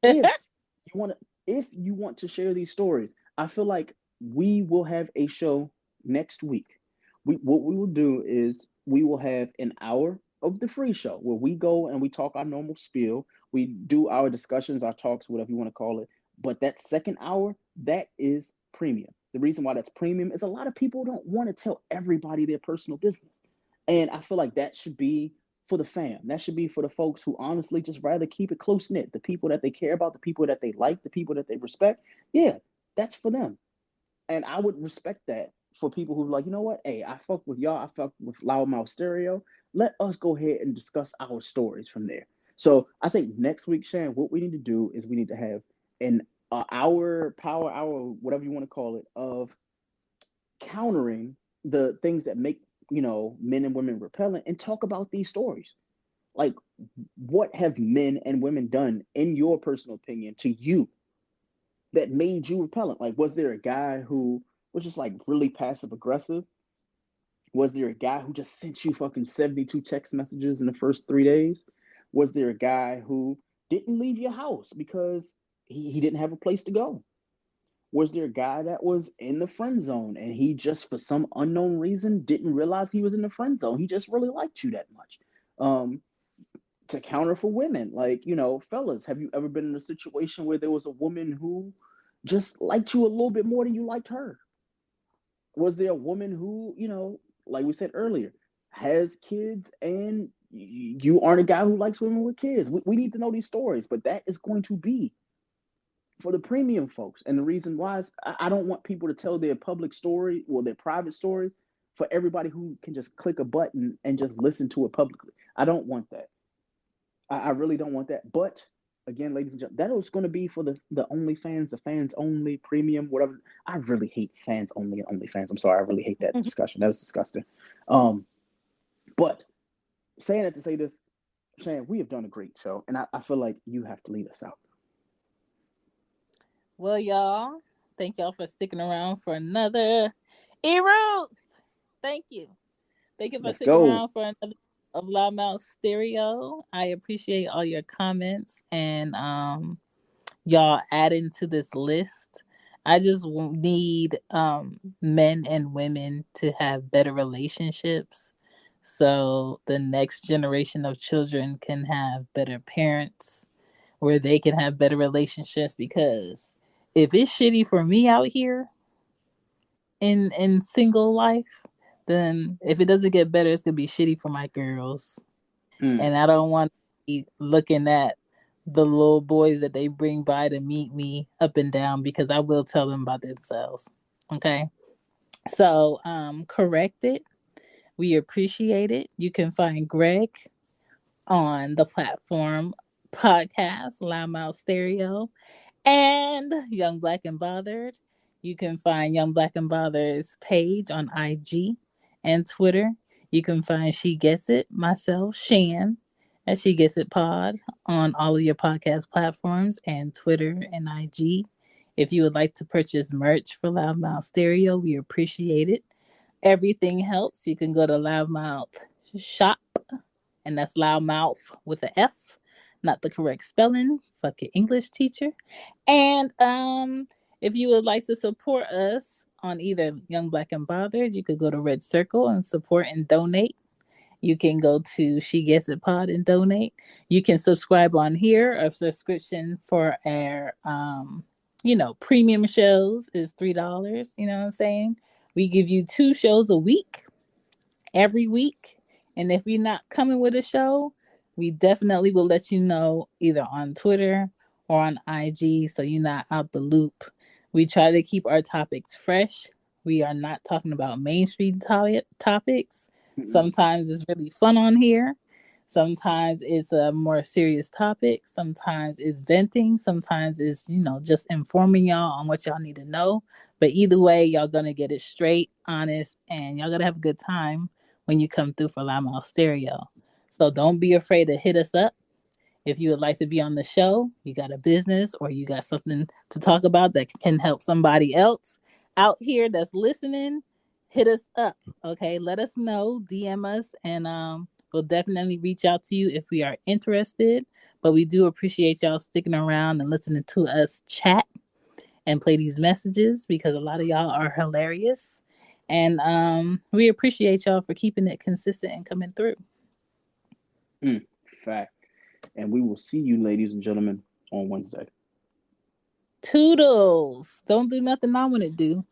If you want to share these stories, I feel like we will have a show next week. What we will do is we will have an hour of the free show where we go and we talk our normal spiel. We do our discussions, our talks, whatever you want to call it. But that second hour, that is premium. The reason why that's premium is a lot of people don't want to tell everybody their personal business. And I feel like that should be for the fam. That should be for the folks who honestly just rather keep it close knit. The people that they care about, the people that they like, the people that they respect. Yeah, that's for them. And I would respect that for people who are like, you know what? Hey, I fuck with y'all. I fuck with Loudmouth Stereo. Let us go ahead and discuss our stories from there. So I think next week, Sharon, what we need to do is we need to have an hour, power hour, whatever you want to call it, of countering the things that make men and women repellent and talk about these stories. Like, what have men and women done, in your personal opinion, to you that made you repellent? Like, was there a guy who was just like really passive aggressive? Was there a guy who just sent you fucking 72 text messages in the first 3 days? Was there a guy who didn't leave your house because he didn't have a place to go? Was there a guy that was in the friend zone and he just, for some unknown reason, didn't realize he was in the friend zone? He just really liked you that much. To counter for women, like, fellas, have you ever been in a situation where there was a woman who just liked you a little bit more than you liked her? Was there a woman who, like we said earlier, has kids and you aren't a guy who likes women with kids? We need to know these stories, but that is going to be for the premium folks. And the reason why is I don't want people to tell their public story or their private stories for everybody who can just click a button and just listen to it publicly. I don't want that. I really don't want that. But again, ladies and gentlemen, that was going to be for the OnlyFans, the fans only, premium, whatever. I really hate fans only and OnlyFans. I'm sorry, I really hate that discussion. That was disgusting. But saying that to say this, Shan, we have done a great show, and I feel like you have to lead us out.
Well, y'all, thank y'all for sticking around for another E-Roots. Thank you. Thank you for
Let's
sticking
go.
around for another of Loudmouth Stereo. I appreciate all your comments and y'all adding to this list. I just need men and women to have better relationships so the next generation of children can have better parents where they can have better relationships, because if it's shitty for me out here in single life, then if it doesn't get better, it's gonna be shitty for my girls. And I don't want to be looking at the little boys that they bring by to meet me up and down, because I will tell them about themselves. Okay. So correct it. We appreciate it. You can find Greg on the platform podcast, Loudmouth Stereo, and Young Black and Bothered. You can find Young Black and Bothered's page on IG and Twitter. You can find She Gets It, myself, Shan, at She Gets It Pod on all of your podcast platforms and Twitter and IG. If you would like to purchase merch for Loudmouth Stereo, we appreciate it. Everything helps. You can go to Loudmouth Shop, and that's Loudmouth with an F, not the correct spelling. Fuck your English teacher. And if you would like to support us on either Young Black and Bothered, you could go to Red Circle and support and donate. You can go to She Gets It Pod and donate. You can subscribe on here. A subscription for our premium shows is $3. You know what I'm saying? We give you 2 shows a week, every week. And if you're not coming with a show, we definitely will let you know either on Twitter or on IG, so you're not out the loop. We try to keep our topics fresh. We are not talking about mainstream topics. Sometimes it's really fun on here. Sometimes it's a more serious topic. Sometimes it's venting. Sometimes it's, just informing y'all on what y'all need to know. But either way, y'all going to get it straight, honest, and y'all going to have a good time when you come through for Loudmouth Stereo. So don't be afraid to hit us up. If you would like to be on the show, you got a business or you got something to talk about that can help somebody else out here that's listening, hit us up. Okay, let us know, DM us, and we'll definitely reach out to you if we are interested. But we do appreciate y'all sticking around and listening to us chat and play these messages because a lot of y'all are hilarious. And we appreciate y'all for keeping it consistent and coming through.
Fact. And we will see you, ladies and gentlemen, on Wednesday.
Toodles. Don't do nothing I want to do.